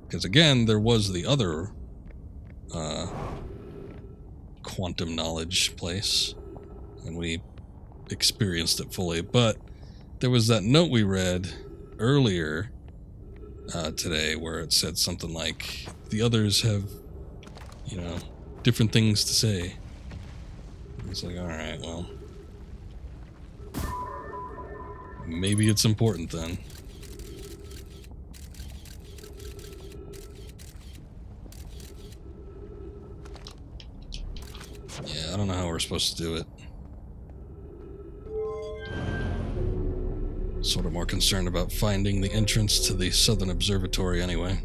Because again, there was the other quantum knowledge place, and we experienced it fully. But there was that note we read earlier today where it said something like, the others have, you know, different things to say. It's like, alright, well, maybe it's important then. Yeah, I don't know how we're supposed to do it. Sort of more concerned about finding the entrance to the Southern Observatory anyway.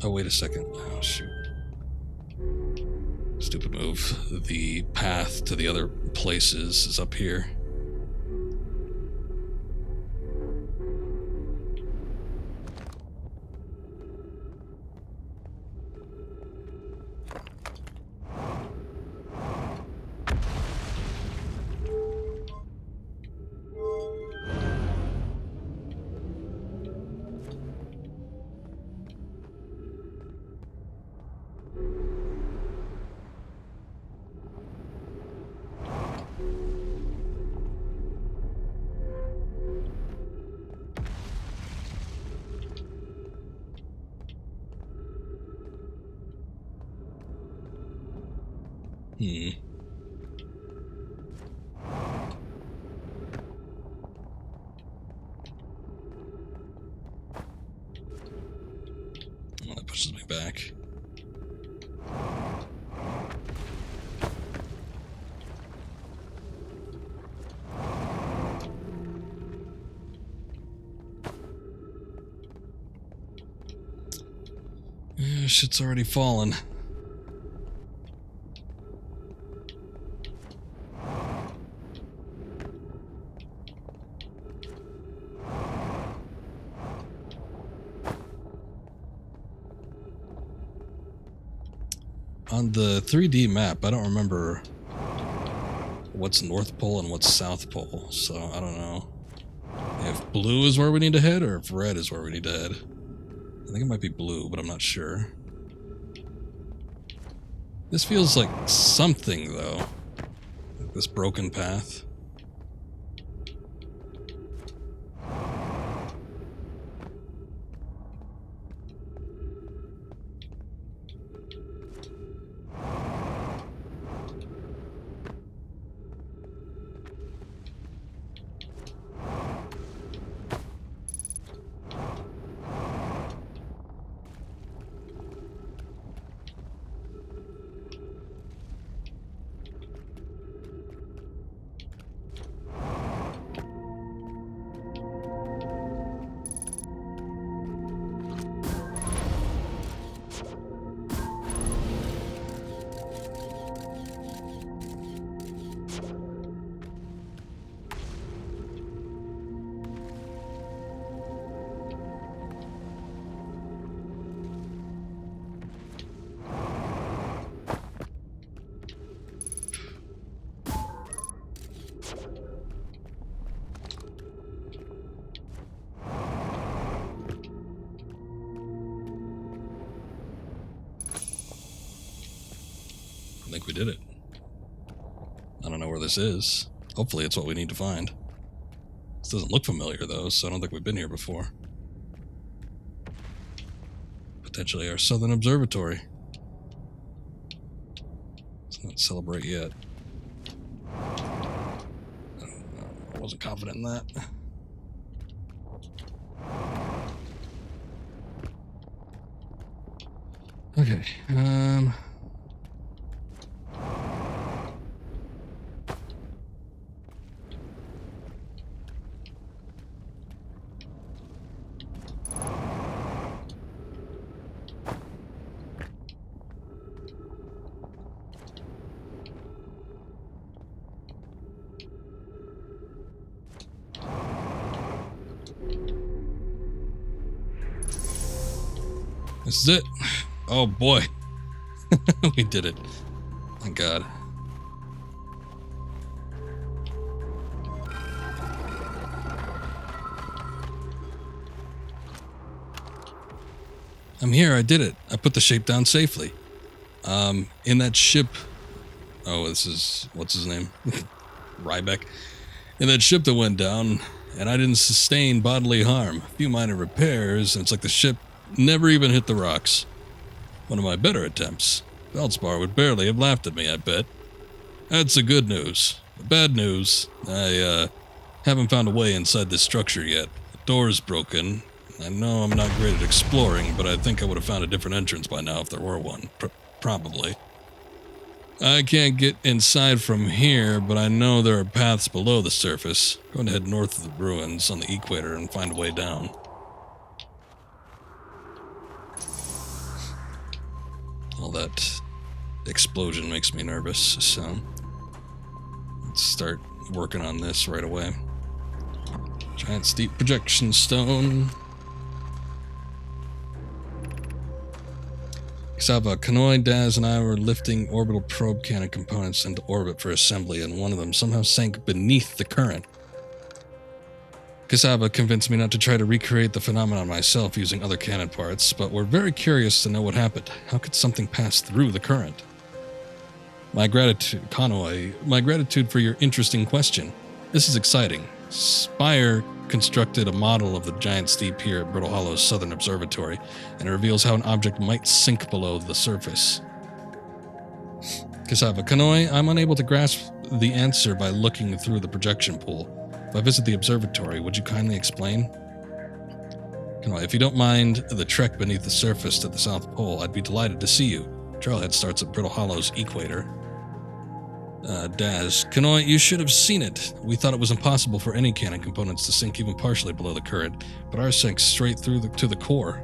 Oh, wait a second. Oh, shoot. Stupid move. The path to the other places is up here. Well, that pushes me back. Yeah, shit's already fallen. On the 3D map, I don't remember what's North Pole and what's South Pole, so I don't know if blue is where we need to head or if red is where we need to head. I think it might be blue, but I'm not sure. This feels like something, though. Like this broken path. I think we did it. I don't know where this is. Hopefully it's what we need to find. This doesn't look familiar, though, so I don't think we've been here before. Potentially our Southern Observatory. Let's not celebrate yet. I wasn't confident in that. Okay, this is it. Oh boy. We did it. Thank God. I'm here. I did it. I put the shape down safely. In that ship... Oh, this is... What's his name? Rybeck. In that ship that went down, and I didn't sustain bodily harm. A few minor repairs, and it's like the ship never even hit the rocks. One of my better attempts. Feldspar would barely have laughed at me, I bet. That's the good news. The bad news, I haven't found a way inside this structure yet. The door is broken. I know I'm not great at exploring, but I think I would have found a different entrance by now if there were one. Probably. I can't get inside from here, but I know there are paths below the surface. I'm going to head north of the ruins on the equator and find a way down. All that explosion makes me nervous, so let's start working on this right away. Giant steep projection stone. Kasava, Kanoi, Daz, and I were lifting orbital probe cannon components into orbit for assembly, and one of them somehow sank beneath the current. Kasava convinced me not to try to recreate the phenomenon myself using other cannon parts, but we're very curious to know what happened. How could something pass through the current? My gratitude, Kanoi, my gratitude for your interesting question. This is exciting. Spire constructed a model of the giant steep here at Brittle Hollow's southern observatory, and it reveals how an object might sink below the surface. Kasava, Kanoi, I'm unable to grasp the answer by looking through the projection pool. If I visit the observatory, would you kindly explain? Kanoi, if you don't mind the trek beneath the surface to the South Pole, I'd be delighted to see you. Trailhead starts at Brittle Hollow's equator. Daz, Kanoi, you should have seen it. We thought it was impossible for any cannon components to sink even partially below the current, but ours sank straight through to the core.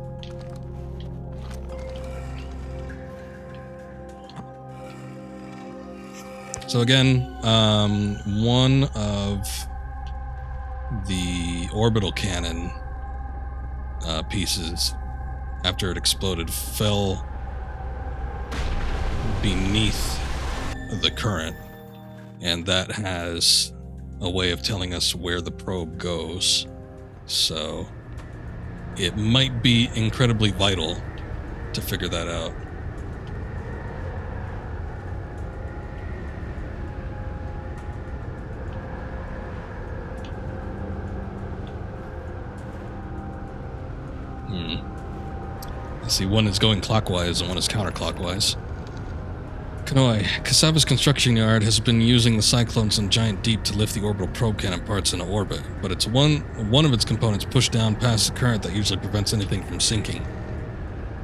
So again, one of the orbital cannon pieces, after it exploded, fell beneath the current. And that has a way of telling us where the probe goes. So it might be incredibly vital to figure that out. I see one is going clockwise and one is counterclockwise. Kanoi, Kasava's construction yard has been using the cyclones and giant deep to lift the orbital probe cannon parts into orbit, but it's one of its components pushed down past the current that usually prevents anything from sinking.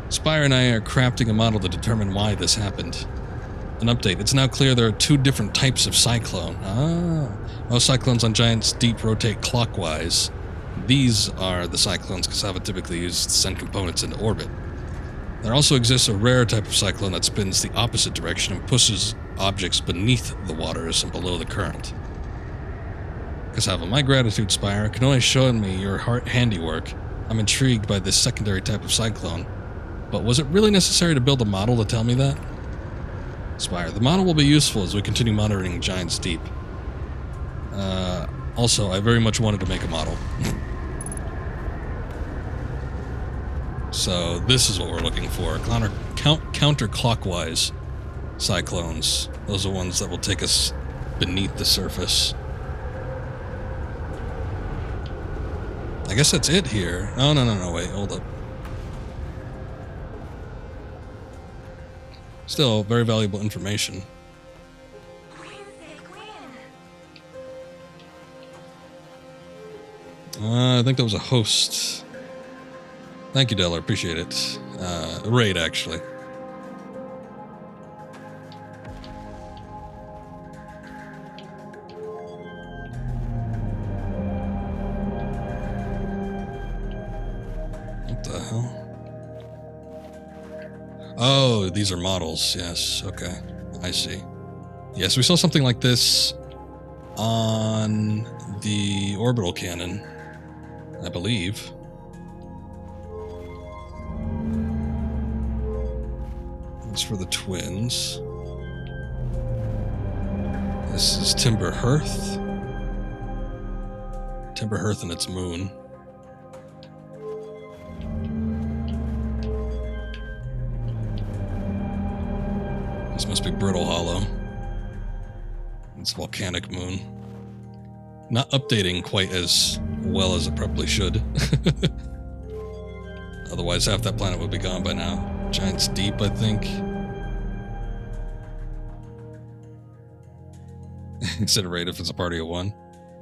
Spire and I are crafting a model to determine why this happened. An update. It's now clear there are two different types of cyclone. Most cyclones on giant deep rotate clockwise. These are the cyclones Kasava typically uses to send components into orbit. There also exists a rare type of cyclone that spins the opposite direction and pushes objects beneath the waters and below the current. Kasava, my gratitude, Spire. Kanoi showing me your handiwork. I'm intrigued by this secondary type of cyclone. But was it really necessary to build a model to tell me that? Spire, the model will be useful as we continue monitoring Giant's Deep. Also, I very much wanted to make a model. So this is what we're looking for. Counterclockwise cyclones. Those are ones that will take us beneath the surface. I guess that's it here. Oh, no, wait, hold up. Still, very valuable information. I think that was a host. Thank you, Deller. Appreciate it. Raid, actually. What the hell? Oh, these are models. Yes. Okay. I see. Yes, we saw something like this on the orbital cannon, I believe. It's for the twins. This is Timber Hearth. Timber Hearth and its moon. This must be Brittle Hollow. It's a volcanic moon. Not updating quite as well as it probably should. Otherwise, half that planet would be gone by now. Giant's Deep, I think. Incinerate if it's a party of one.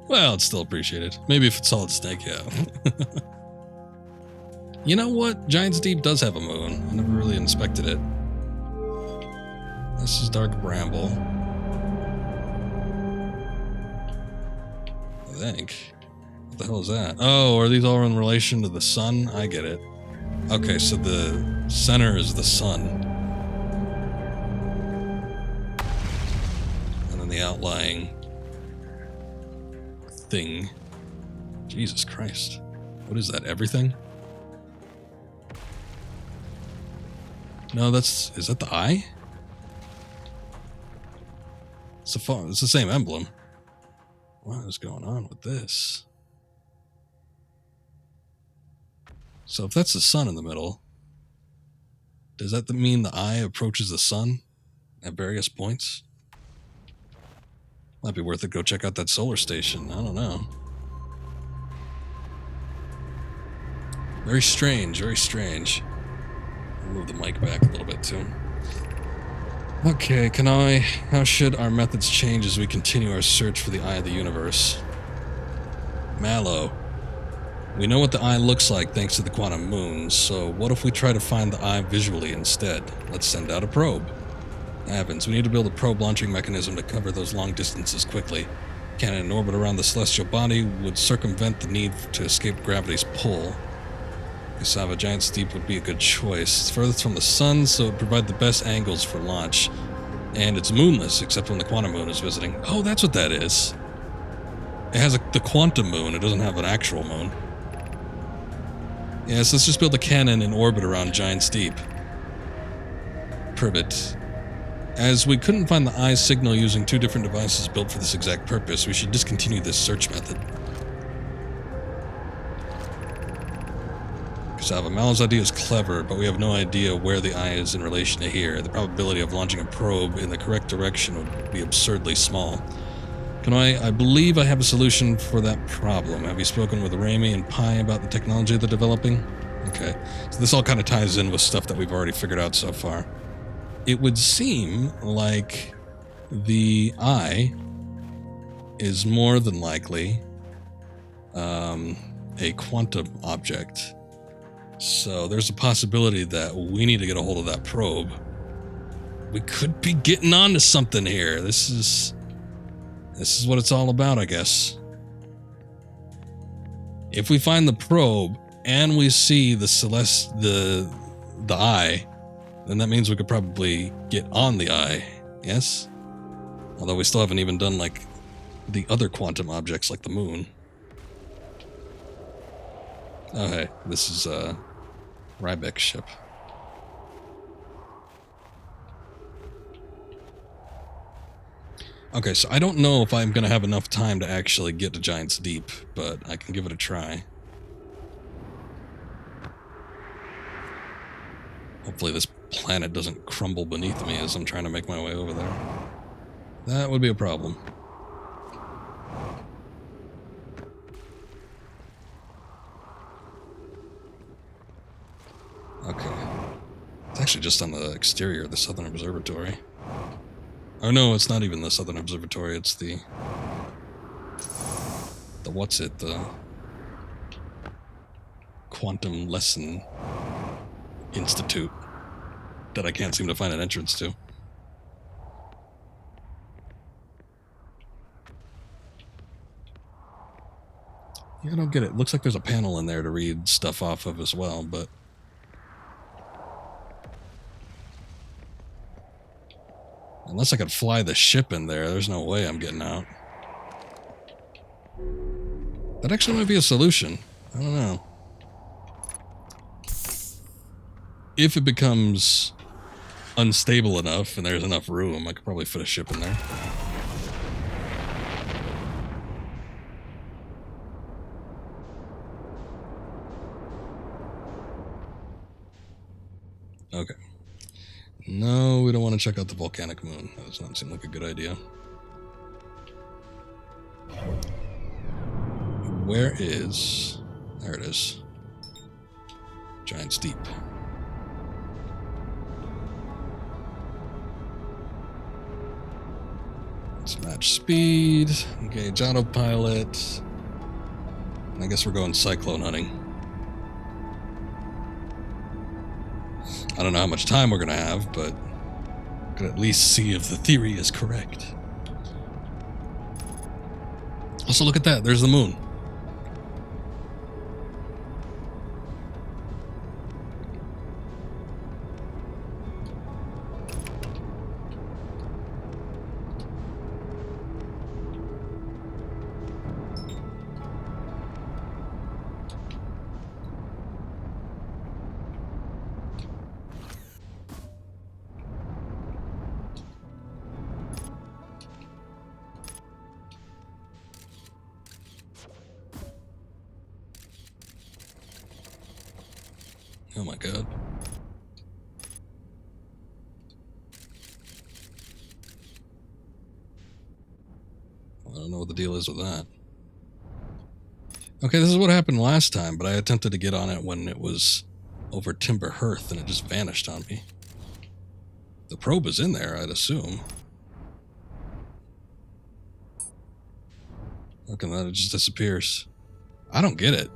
Well, it's still appreciated. Maybe if it's Solid Snake, yeah. You know what? Giant's Deep does have a moon. I never really inspected it. This is Dark Bramble. I think. What the hell is that? Oh, are these all in relation to the sun? I get it. Okay, so the center is the sun. And then the outlying thing. Jesus Christ. What is that? Everything? No, is that the eye? It's the same emblem. What is going on with this? So if that's the sun in the middle, does that mean the eye approaches the sun at various points? Might be worth it. Go check out that solar station. I don't know. Very strange, very strange. I'll move the mic back a little bit too. Okay, how should our methods change as we continue our search for the Eye of the Universe? Mallow. We know what the eye looks like thanks to the quantum moons, so what if we try to find the eye visually instead? Let's send out a probe. Evans, we need to build a probe launching mechanism to cover those long distances quickly. Cannon in orbit around the celestial body would circumvent the need to escape gravity's pull. Cassava Giant's Deep would be a good choice. It's furthest from the sun, so it would provide the best angles for launch. And it's moonless, except when the quantum moon is visiting. Oh, that's what that is. It has the quantum moon. It doesn't have an actual moon. Yes, let's just build a cannon in orbit around Giant's Deep. Privet. As we couldn't find the eye's signal using two different devices built for this exact purpose, we should discontinue this search method. Cassava, Mallow's idea is clever, but we have no idea where the eye is in relation to here. The probability of launching a probe in the correct direction would be absurdly small. I believe I have a solution for that problem. Have you spoken with Raimi and Pi about the technology they're developing? Okay, so this all kind of ties in with stuff that we've already figured out so far. It would seem like the eye is more than likely a quantum object. So there's a possibility that we need to get a hold of that probe. We could be getting on to something here. This is what it's all about, I guess. If we find the probe and we see the eye, then that means we could probably get on the eye. Yes? Although we still haven't even done like the other quantum objects like the moon. Oh hey, this is Rybek's ship. Okay, so I don't know if I'm going to have enough time to actually get to Giant's Deep, but I can give it a try. Hopefully this planet doesn't crumble beneath me as I'm trying to make my way over there. That would be a problem. Okay. It's actually just on the exterior of the Southern Observatory. Oh no, it's not even the Southern Observatory, it's the Quantum Lesson Institute that I can't seem to find an entrance to. Yeah, I don't get it. Looks like there's a panel in there to read stuff off of as well, but unless I could fly the ship in there, there's no way I'm getting out. That actually might be a solution. I don't know. If it becomes unstable enough and there's enough room, I could probably fit a ship in there. Okay. No, we don't want to check out the volcanic moon. That does not seem like a good idea. Where is... There it is. Giant Steep. Let's match speed. Engage autopilot. I guess we're going cyclone hunting. I don't know how much time we're going to have, but we can at least see if the theory is correct. Also, look at that. There's the moon. Oh my god. I don't know what the deal is with that. Okay, this is what happened last time, but I attempted to get on it when it was over Timber Hearth and it just vanished on me. The probe is in there, I'd assume. Look at that, it just disappears. I don't get it.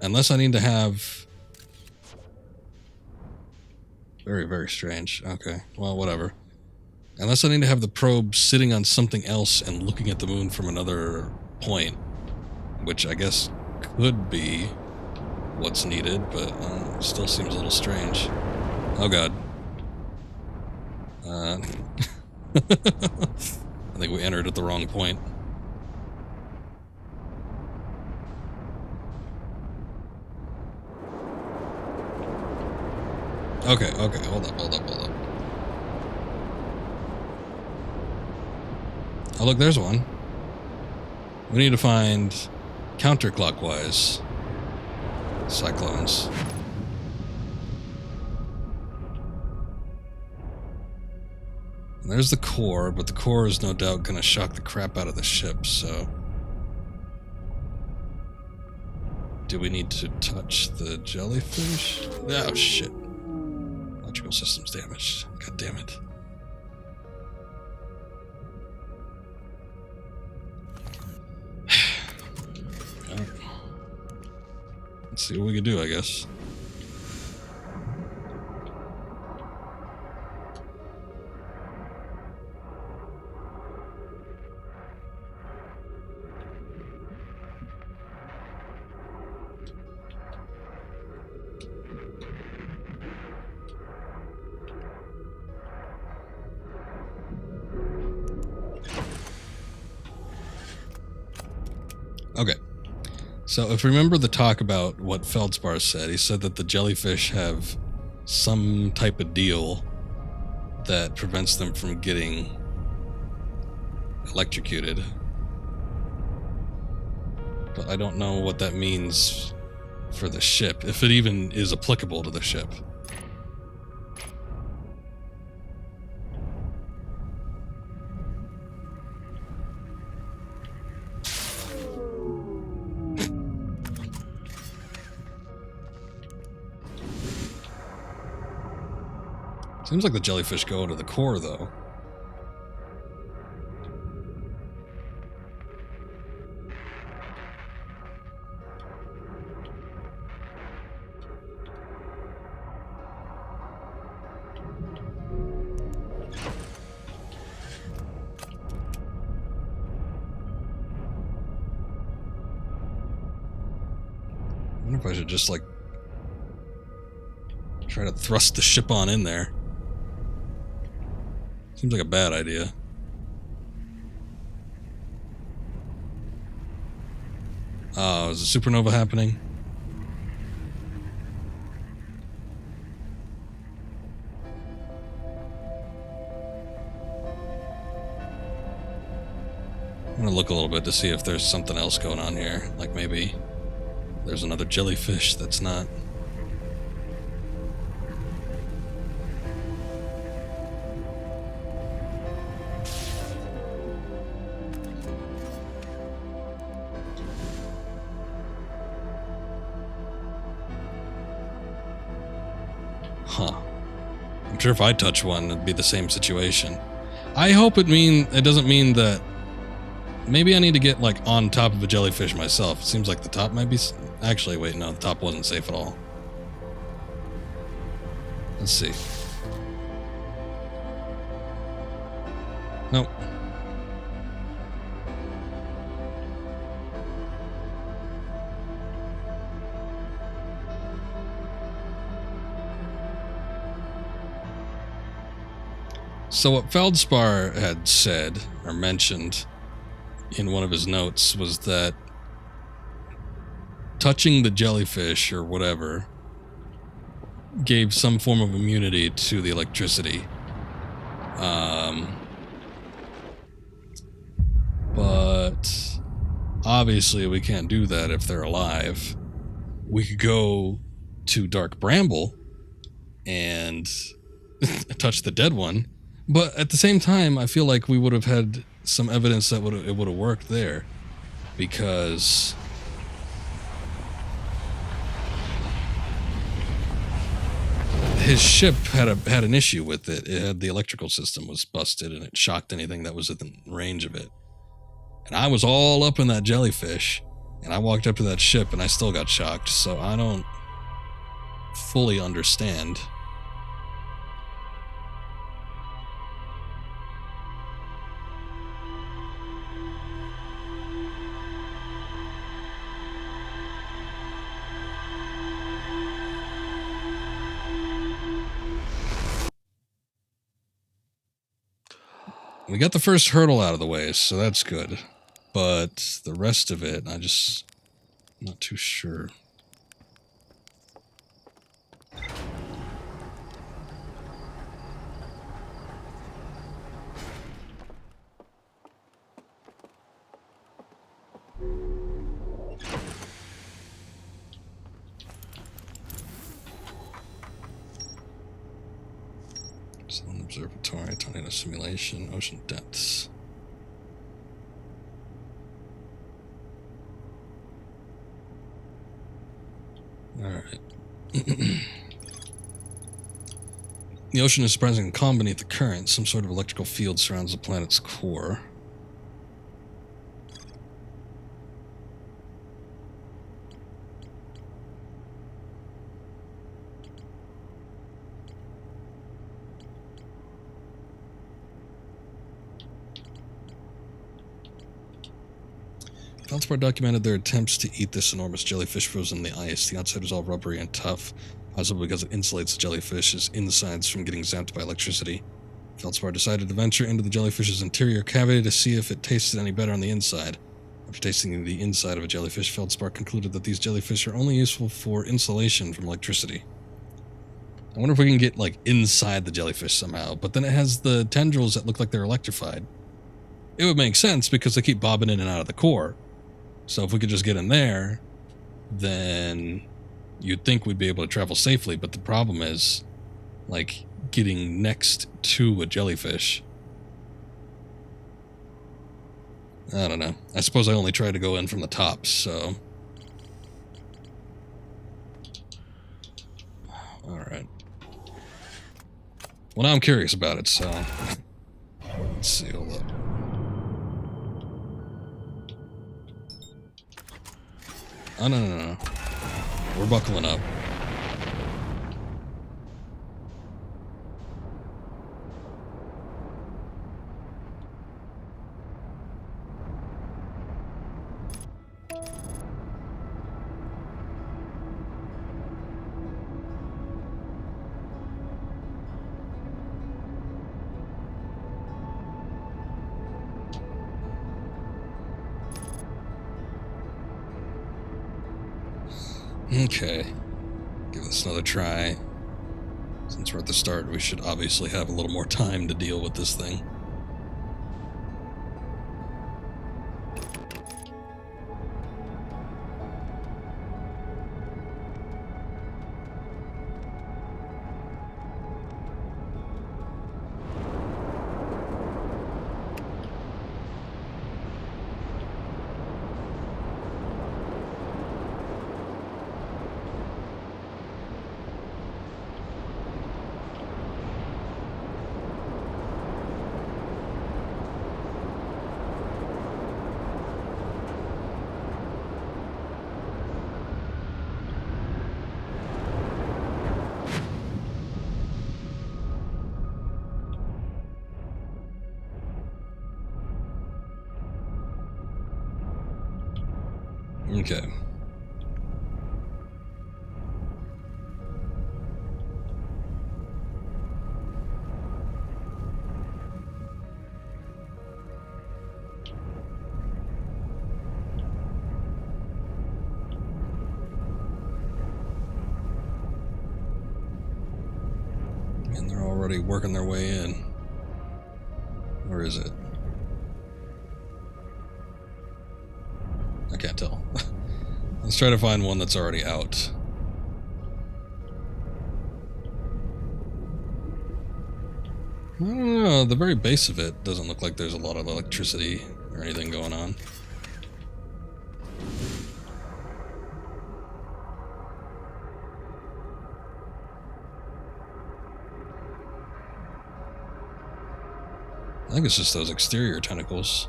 Unless I need to have... Very, very strange. Okay, well, whatever. Unless I need to have the probe sitting on something else and looking at the moon from another point, which I guess could be what's needed, but it still seems a little strange. Oh god. I think we entered at the wrong point. Okay, hold up. Oh, look, there's one. We need to find counterclockwise cyclones. And there's the core, but the core is no doubt going to shock the crap out of the ship, so... Do we need to touch the jellyfish? Oh, shit. Electrical system's damaged. God damn it. Well, let's see what we can do, I guess. Okay, so if you remember the talk about what Feldspar said, he said that the jellyfish have some type of deal that prevents them from getting electrocuted. But I don't know what that means for the ship, if it even is applicable to the ship. Seems like the jellyfish go into the core, though. I wonder if I should just, like, try to thrust the ship on in there. Seems like a bad idea. Oh, is a supernova happening? I'm gonna look a little bit to see if there's something else going on here. Like maybe there's another jellyfish that's not Huh. I'm sure if I touch one, it'd be the same situation. I hope it doesn't mean that... Maybe I need to get, like, on top of a jellyfish myself. It seems like the top might be... Actually, wait, no, the top wasn't safe at all. Let's see. Nope. So what Feldspar had said, or mentioned, in one of his notes was that touching the jellyfish or whatever gave some form of immunity to the electricity. But obviously we can't do that if they're alive. We could go to Dark Bramble and touch the dead one, but at the same time I feel like we would have had some evidence that it would have worked there, because his ship had an issue with it. It had the electrical system was busted, and it shocked anything that was within range of it. And I was all up in that jellyfish, and I walked up to that ship, and I still got shocked. So I don't fully understand. We got the first hurdle out of the way, so that's good. But the rest of it, I'm not too sure. Observatory, tornado simulation, ocean depths. Alright. The ocean is surprisingly calm beneath the current. Some sort of electrical field surrounds the planet's core. Feldspar documented their attempts to eat this enormous jellyfish frozen in the ice. The outside is all rubbery and tough, possibly because it insulates the jellyfish's insides from getting zapped by electricity. Feldspar decided to venture into the jellyfish's interior cavity to see if it tasted any better on the inside. After tasting the inside of a jellyfish, Feldspar concluded that these jellyfish are only useful for insulation from electricity. I wonder if we can get, like, inside the jellyfish somehow, but then it has the tendrils that look like they're electrified. It would make sense because they keep bobbing in and out of the core. So if we could just get in there, then you'd think we'd be able to travel safely, but the problem is, like, getting next to a jellyfish. I don't know. I suppose I only tried to go in from the top, so... Alright. Well, now I'm curious about it, so... Let's see, hold up. Oh, no. We're buckling up. Okay, give this another try. Since we're at the start, we should obviously have a little more time to deal with this thing. Okay. And they're already working their way in. Where is it? I can't tell. Let's try to find one that's already out. I don't know, the very base of it doesn't look like there's a lot of electricity or anything going on. I think it's just those exterior tentacles.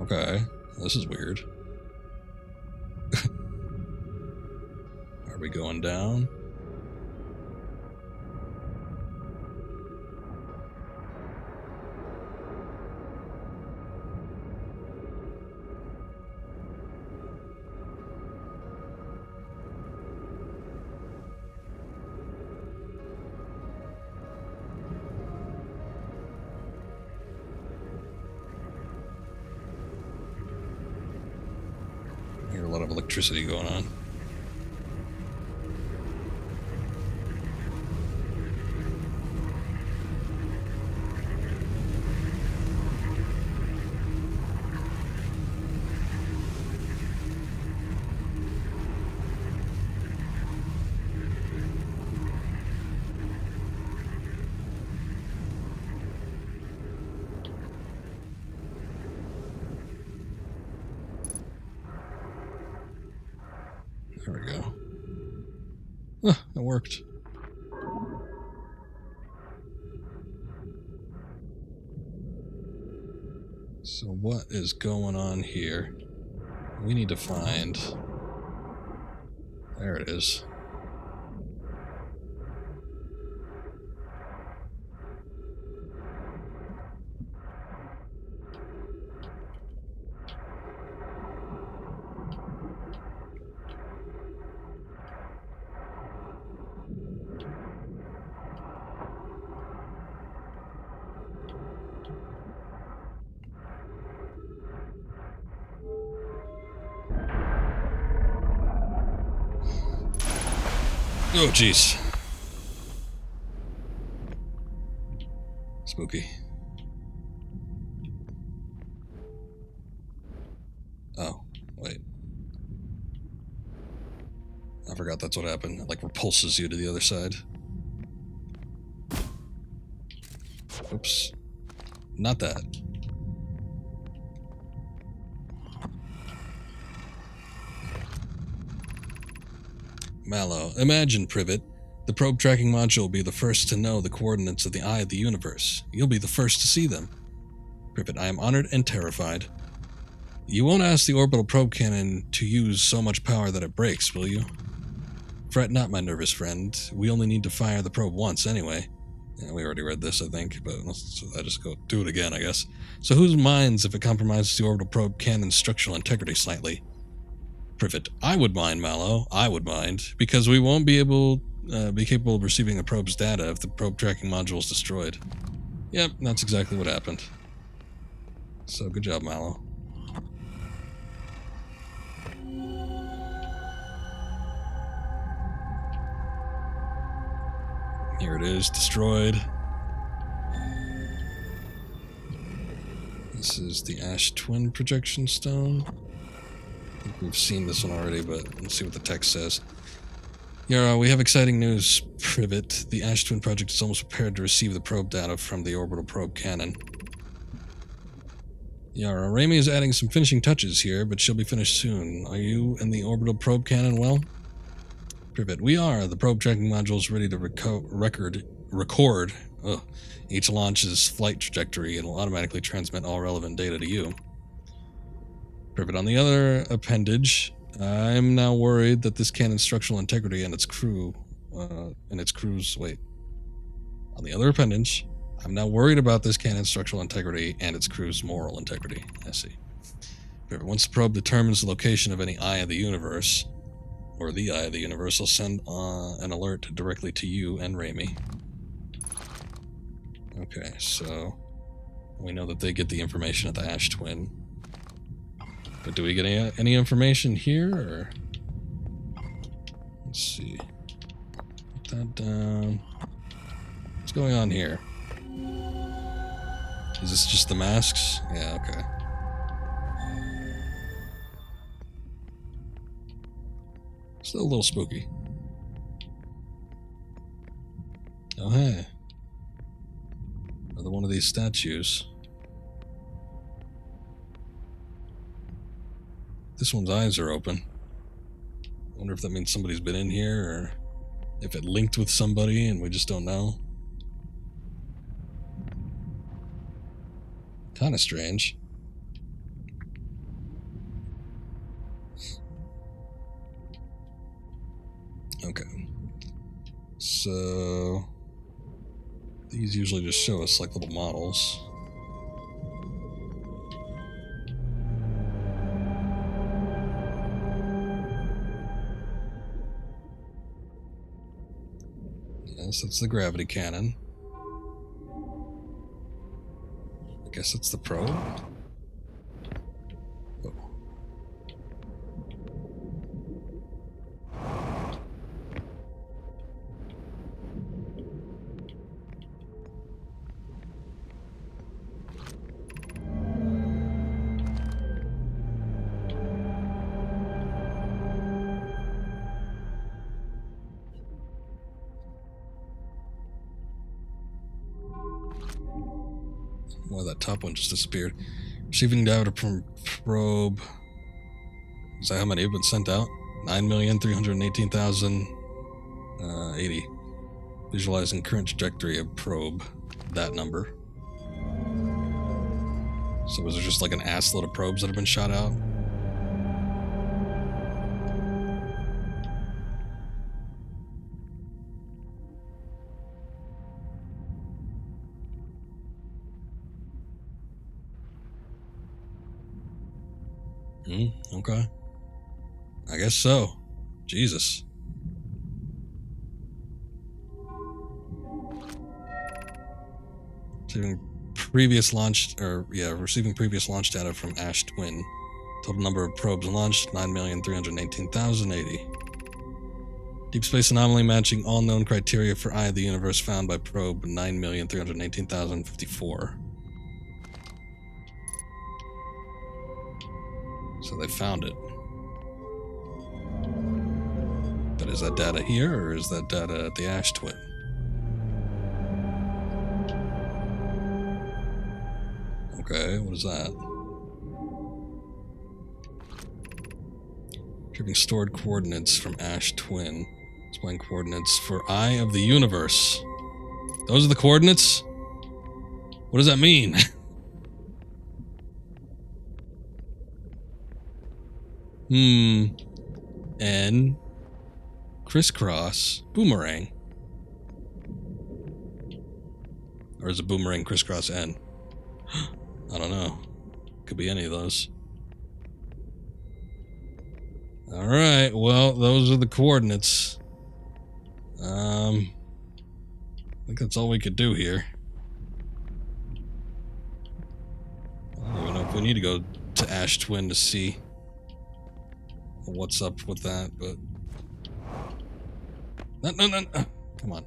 Okay, this is weird. Are we going down? A lot of electricity going on. There we go. It worked. So what is going on here? We need to find... There it is. Oh, jeez. Spooky. Oh, wait. I forgot that's what happened. It, like, repulses you to the other side. Oops. Not that. Mallow, imagine, Privet. The probe tracking module will be the first to know the coordinates of the eye of the universe. You'll be the first to see them. Privet, I am honored and terrified. You won't ask the orbital probe cannon to use so much power that it breaks, will you? Fret not, my nervous friend. We only need to fire the probe once anyway. Yeah, we already read this, I think, but I just go do it again, I guess. So who minds if it compromises the orbital probe cannon's structural integrity slightly? Privet, I would mind, Mallow. I would mind, because we won't be capable of receiving the probe's data if the probe tracking module is destroyed. Yep, that's exactly what happened. So good job, Mallow. Here it is, destroyed. This is the Ash Twin projection stone. I think we've seen this one already, but let's see what the text says. Yara, we have exciting news, Privet. The Ash Twin project is almost prepared to receive the probe data from the orbital probe cannon. Yara, Raimi is adding some finishing touches here, but she'll be finished soon. Are you and the orbital probe cannon well? Privet, we are. The probe tracking module is ready to record each launch's flight trajectory and will automatically transmit all relevant data to you. Perfect. On the other appendage, I'm now worried that this cannon's structural integrity and its crew, On the other appendage, I'm now worried about this cannon's structural integrity and its crew's moral integrity. I see. Perfect. Once the probe determines the location of any eye of the universe, or the eye of the universe, I'll send an alert directly to you and Raimi. Okay, so we know that they get the information at the Ash Twin. But do we get any information here, or? Let's see. Put that down. What's going on here? Is this just the masks? Yeah, okay. Still a little spooky. Oh, hey. Another one of these statues. This one's eyes are open. I wonder if that means somebody's been in here, or if it linked with somebody and we just don't know. Kind of strange. Okay. So these usually just show us like little models. Yes, that's the gravity cannon. I guess it's the probe. Oh. Well, that top one just disappeared. Receiving data from probe. Is that how many have been sent out? 9,318,080. Visualizing current trajectory of probe. That number. So was there just like an ass load of probes that have been shot out? Okay. I guess so. Jesus. Receiving previous launch data from Ash Twin. Total number of probes launched, 9,318,080. Deep space anomaly matching all known criteria for Eye of the Universe found by probe, 9,318,054. So they found it. But is that data here, or is that data at the Ash Twin? Okay, what is that? Retrieving stored coordinates from Ash Twin. Displaying coordinates for Eye of the Universe. Those are the coordinates? What does that mean? N. Crisscross. Boomerang. Or is it boomerang crisscross N? I don't know. Could be any of those. Alright, well, those are the coordinates. I think that's all we could do here. I don't even know if we need to go to Ash Twin to see what's up with that, but... No. Come on.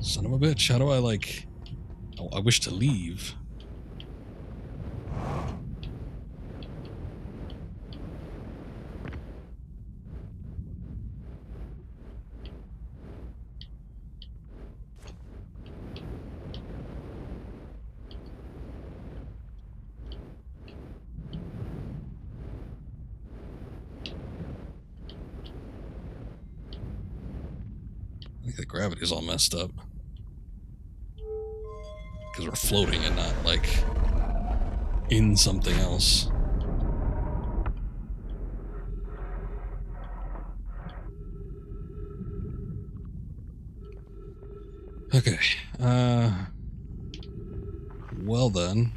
Son of a bitch, how do I, like... Oh, I wish to leave. I think the gravity's all messed up. because we're floating and not, like, in something else. Okay. Well then.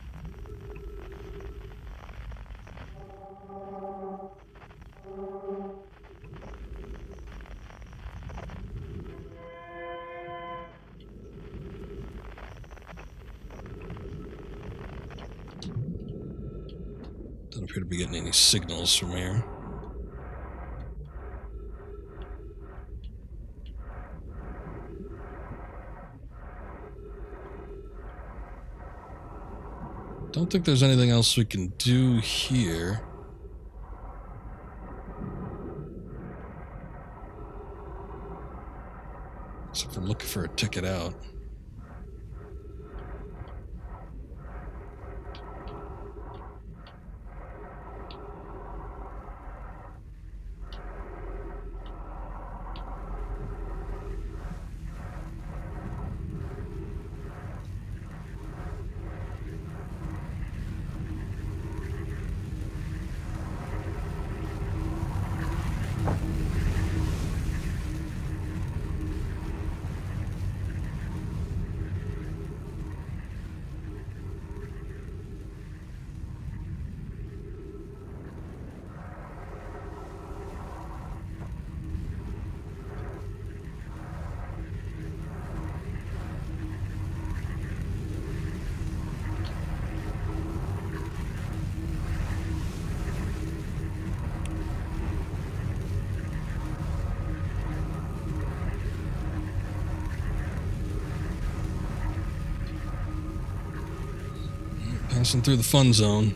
Don't appear to be getting any signals from here. Don't think there's anything else we can do here. Except for looking for a ticket out. Passing through the fun zone.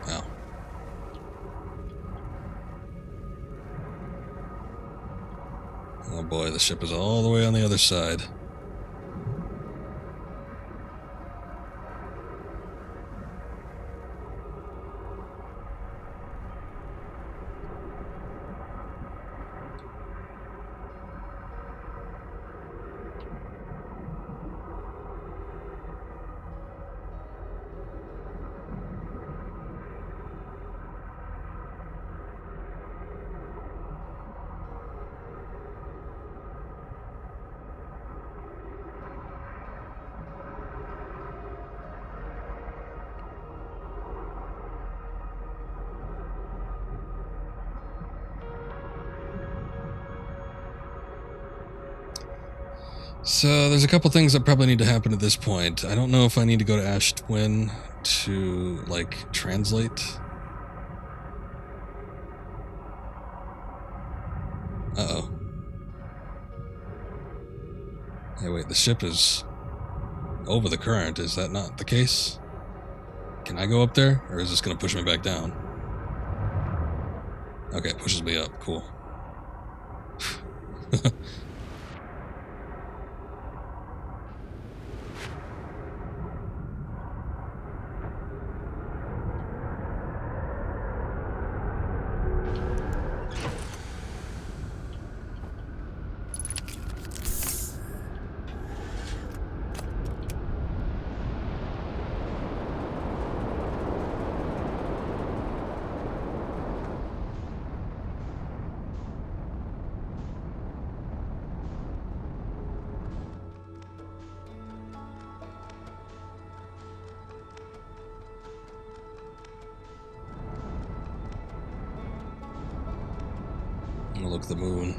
Wow. Oh boy, the ship is all the way on the other side. So there's a couple things that probably need to happen at this point. I don't know if I need to go to Ash Twin to, like, translate. Uh-oh. Hey, wait, the ship is over the current. Is that not the case? Can I go up there, or is this going to push me back down? Okay, it pushes me up. Cool. Look at the moon.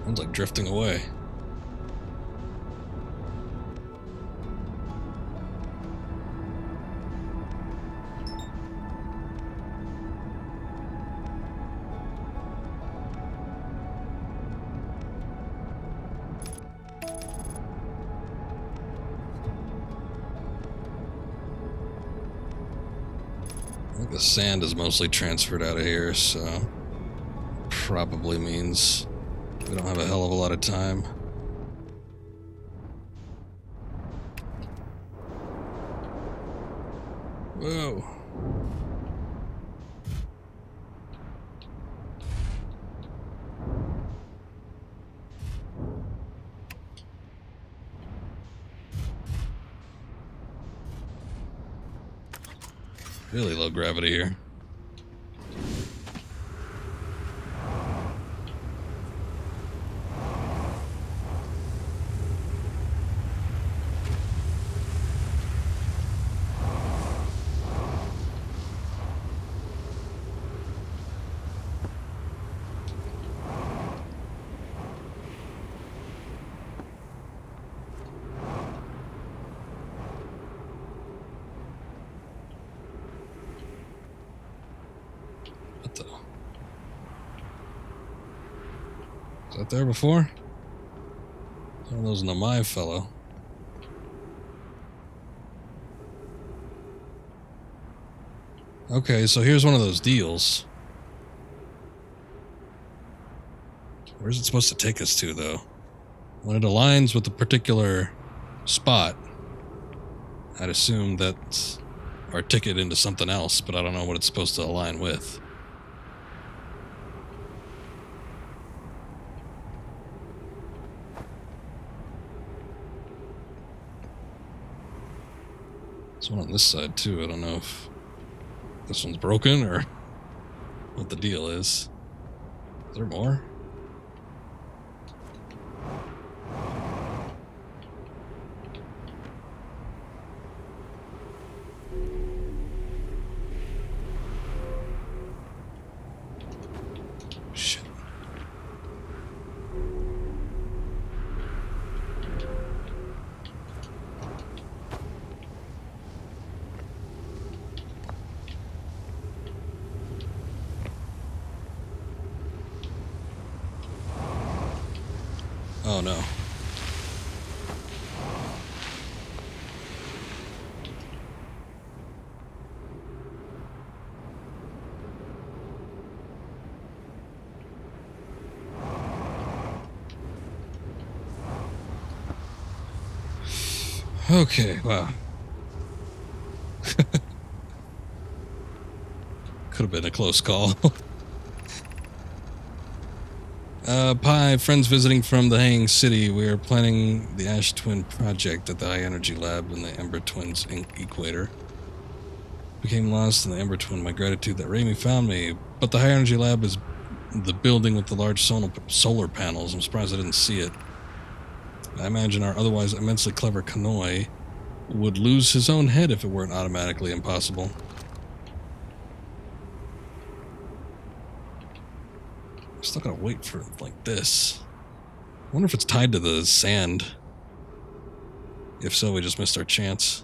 Sounds like drifting away. I think the sand is mostly transferred out of here, so probably means we don't have a hell of a lot of time. Whoa. Really low gravity here. Was that there before? One of those Nomai fellow. Okay, so here's one of those deals. Where's it supposed to take us to, though? When it aligns with a particular spot, I'd assume that's our ticket into something else, but I don't know what it's supposed to align with. There's one on this side, too. I don't know if this one's broken or what the deal is. Is there more? Shit. Oh no. Okay, wow. Could have been a close call. Pi, friends visiting from the Hanging City. We are planning the Ash Twin project at the High Energy Lab in the Ember Twins Equator. Became lost in the Ember Twin. My gratitude that Raimi found me. But the High Energy Lab is the building with the large solar panels. I'm surprised I didn't see it. I imagine our otherwise immensely clever Kanoi would lose his own head if it weren't automatically impossible. I'm still gotta wait for it like this. I wonder if it's tied to the sand. If so, we just missed our chance.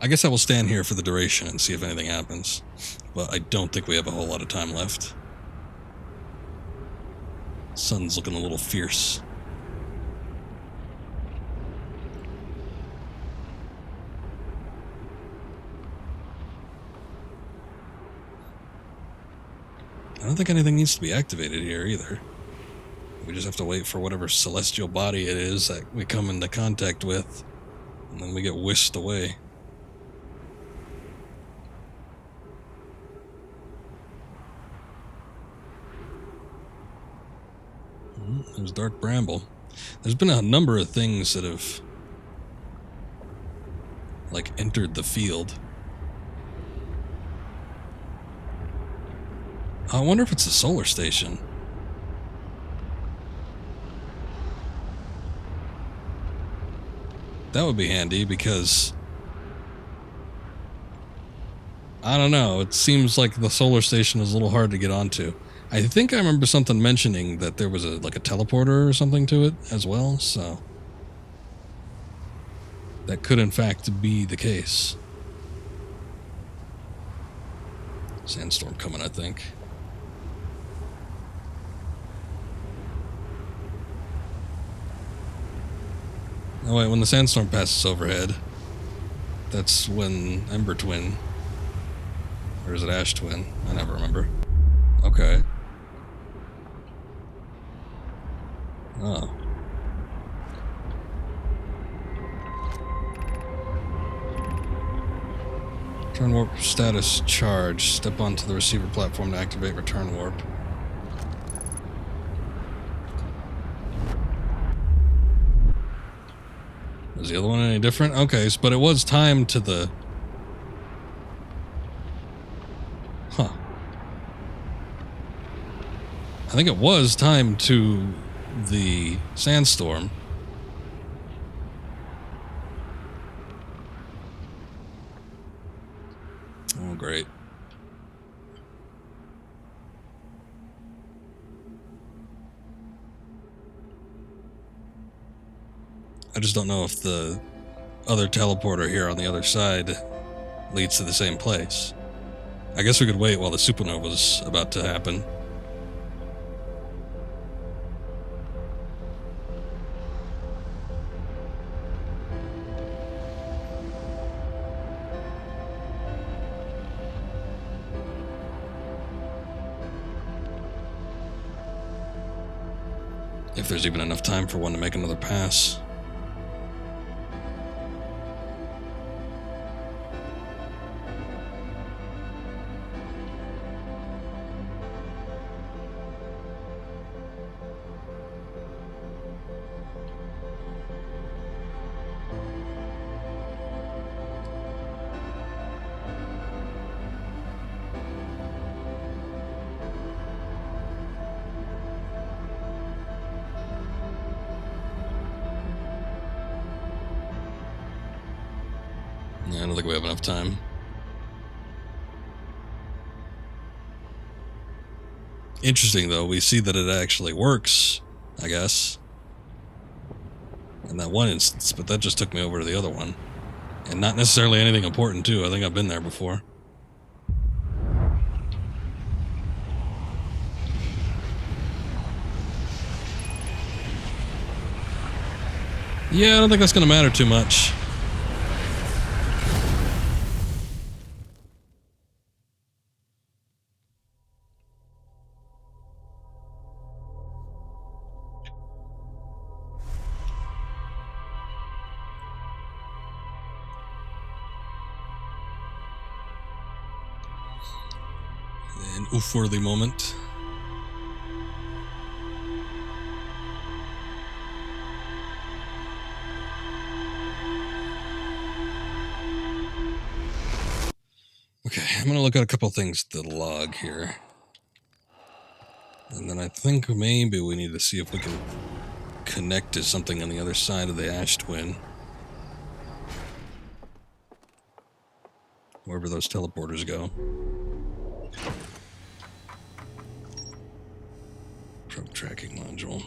I guess I will stand here for the duration and see if anything happens. But I don't think we have a whole lot of time left. Sun's looking a little fierce. I don't think anything needs to be activated here either. We just have to wait for whatever celestial body it is that we come into contact with, and then we get whisked away. There's Dark Bramble. There's been a number of things that have, like, entered the field. I wonder if it's a solar station. That would be handy because I don't know, it seems like the solar station is a little hard to get onto. I think I remember something mentioning that there was a teleporter or something to it as well, so that could in fact be the case. Sandstorm coming, I think. Oh wait, when the sandstorm passes overhead, that's when Ember Twin, or is it Ash Twin? I never remember. Okay. Oh. Return warp status charged. Step onto the receiver platform to activate return warp. Is the other one any different? Okay, but it was timed to the... Huh. I think it was timed to the sandstorm. Oh, great. I just don't know if the other teleporter here on the other side leads to the same place. I guess we could wait while the Supernova's about to happen. If there's even enough time for one to make another pass. I don't think we have enough time. Interesting, though. We see that it actually works, I guess. In that one instance, but that just took me over to the other one. And not necessarily anything important, too. I think I've been there before. Yeah, I don't think that's going to matter too much. An oof-worthy moment. Okay, I'm going to look at a couple things to the log here. And then I think maybe we need to see if we can connect to something on the other side of the Ash Twin. Wherever those teleporters go. Probe tracking module.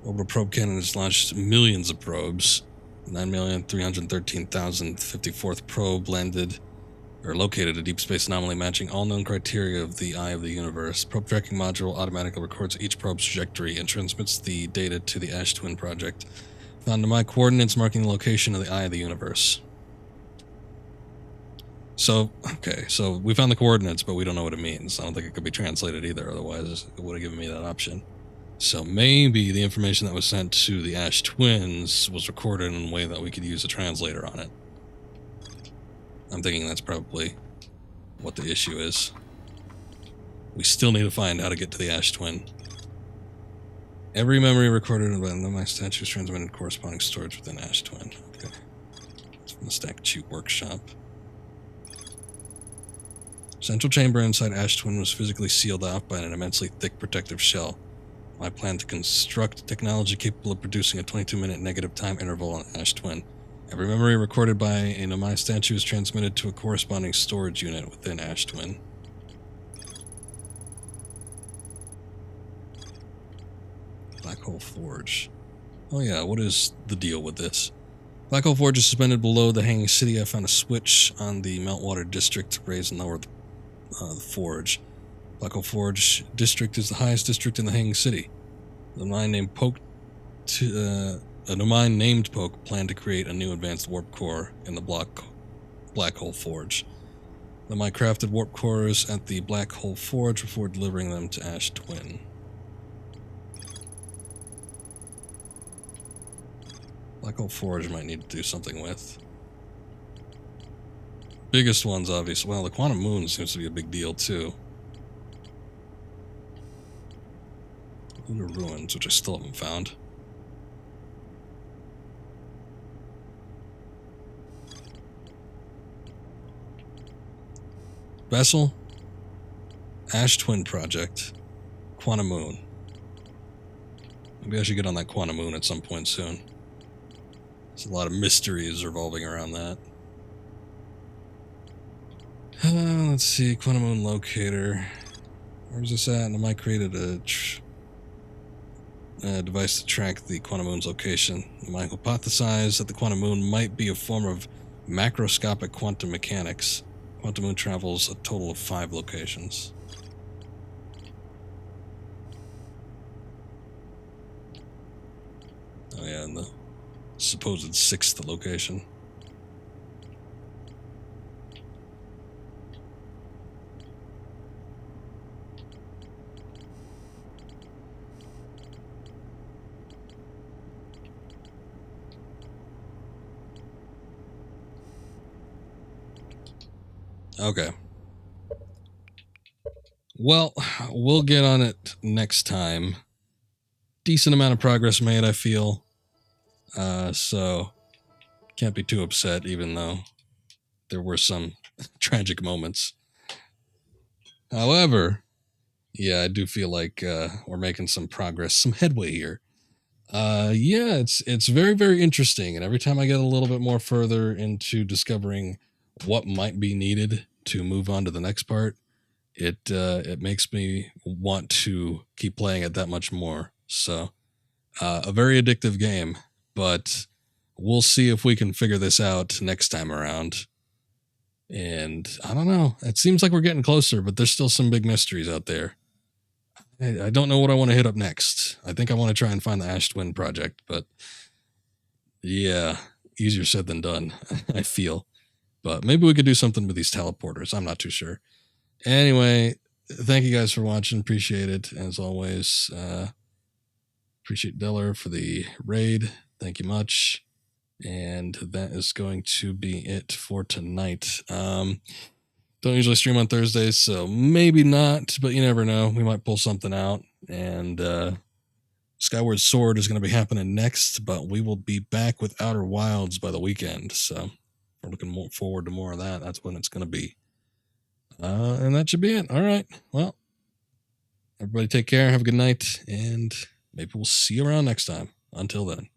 Orbital probe cannon has launched millions of probes. 9,313,054th probe landed or located a deep space anomaly matching all known criteria of the Eye of the Universe. Probe tracking module automatically records each probe's trajectory and transmits the data to the Ash Twin project. Found Nomai coordinates marking the location of the Eye of the Universe. So, okay, so we found the coordinates, but we don't know what it means. I don't think it could be translated either, otherwise it would have given me that option. So maybe the information that was sent to the Ash Twins was recorded in a way that we could use a translator on it. I'm thinking that's probably what the issue is. We still need to find how to get to the Ash Twin. Every memory recorded by Nomai statue is transmitted to corresponding storage within Ash Twin. Okay. It's from the Stack Chute workshop. Central chamber inside Ash Twin was physically sealed off by an immensely thick protective shell. I plan to construct technology capable of producing a 22-minute negative time interval on Ash Twin. Every memory recorded by a Nomai statue is transmitted to a corresponding storage unit within Ash Twin. Black Hole Forge. Oh yeah, what is the deal with this? Black Hole Forge is suspended below the Hanging City. I found a switch on the Meltwater District to raise and lower the forge. Black Hole Forge District is the highest district in the Hanging City. The mine named a Nomai named Poke planned to create a new advanced warp core in the Black Hole Forge. Nomai crafted warp cores at the Black Hole Forge before delivering them to Ash Twin. Black Hole Forge might need to do something with. Biggest ones, obviously. Well, the Quantum Moon seems to be a big deal, too. Lunar Ruins, which I still haven't found. Vessel, Ash Twin Project, Quantum Moon. Maybe I should get on that Quantum Moon at some point soon. There's a lot of mysteries revolving around that. Let's see, Quantum Moon Locator. Where's this at? And I might created a device to track the Quantum Moon's location. I might hypothesize that the Quantum Moon might be a form of macroscopic quantum mechanics. Quantum Moon travels a total of 5 locations. Oh yeah, and the supposed 6th location. Okay. Well, we'll get on it next time. Decent amount of progress made, I feel. So can't be too upset, even though there were some tragic moments. However, yeah, I do feel like we're making some progress, some headway here. Yeah, it's very, very interesting, and every time I get a little bit more further into discovering what might be needed to move on to the next part, it makes me want to keep playing it that much more. So, a very addictive game, but we'll see if we can figure this out next time around. And I don't know. It seems like we're getting closer, but there's still some big mysteries out there. I don't know what I want to hit up next. I think I want to try and find the Ash Twin project, but yeah, easier said than done, I feel. But maybe we could do something with these teleporters. I'm not too sure. Anyway, thank you guys for watching. Appreciate it. As always, appreciate Deller for the raid. Thank you much. And that is going to be it for tonight. Don't usually stream on Thursdays, so maybe not, but you never know. We might pull something out. And Skyward Sword is going to be happening next, but we will be back with Outer Wilds by the weekend. So we're looking forward to more of that. That's when it's going to be. And that should be it. All right. Well, everybody take care. Have a good night. And maybe we'll see you around next time. Until then.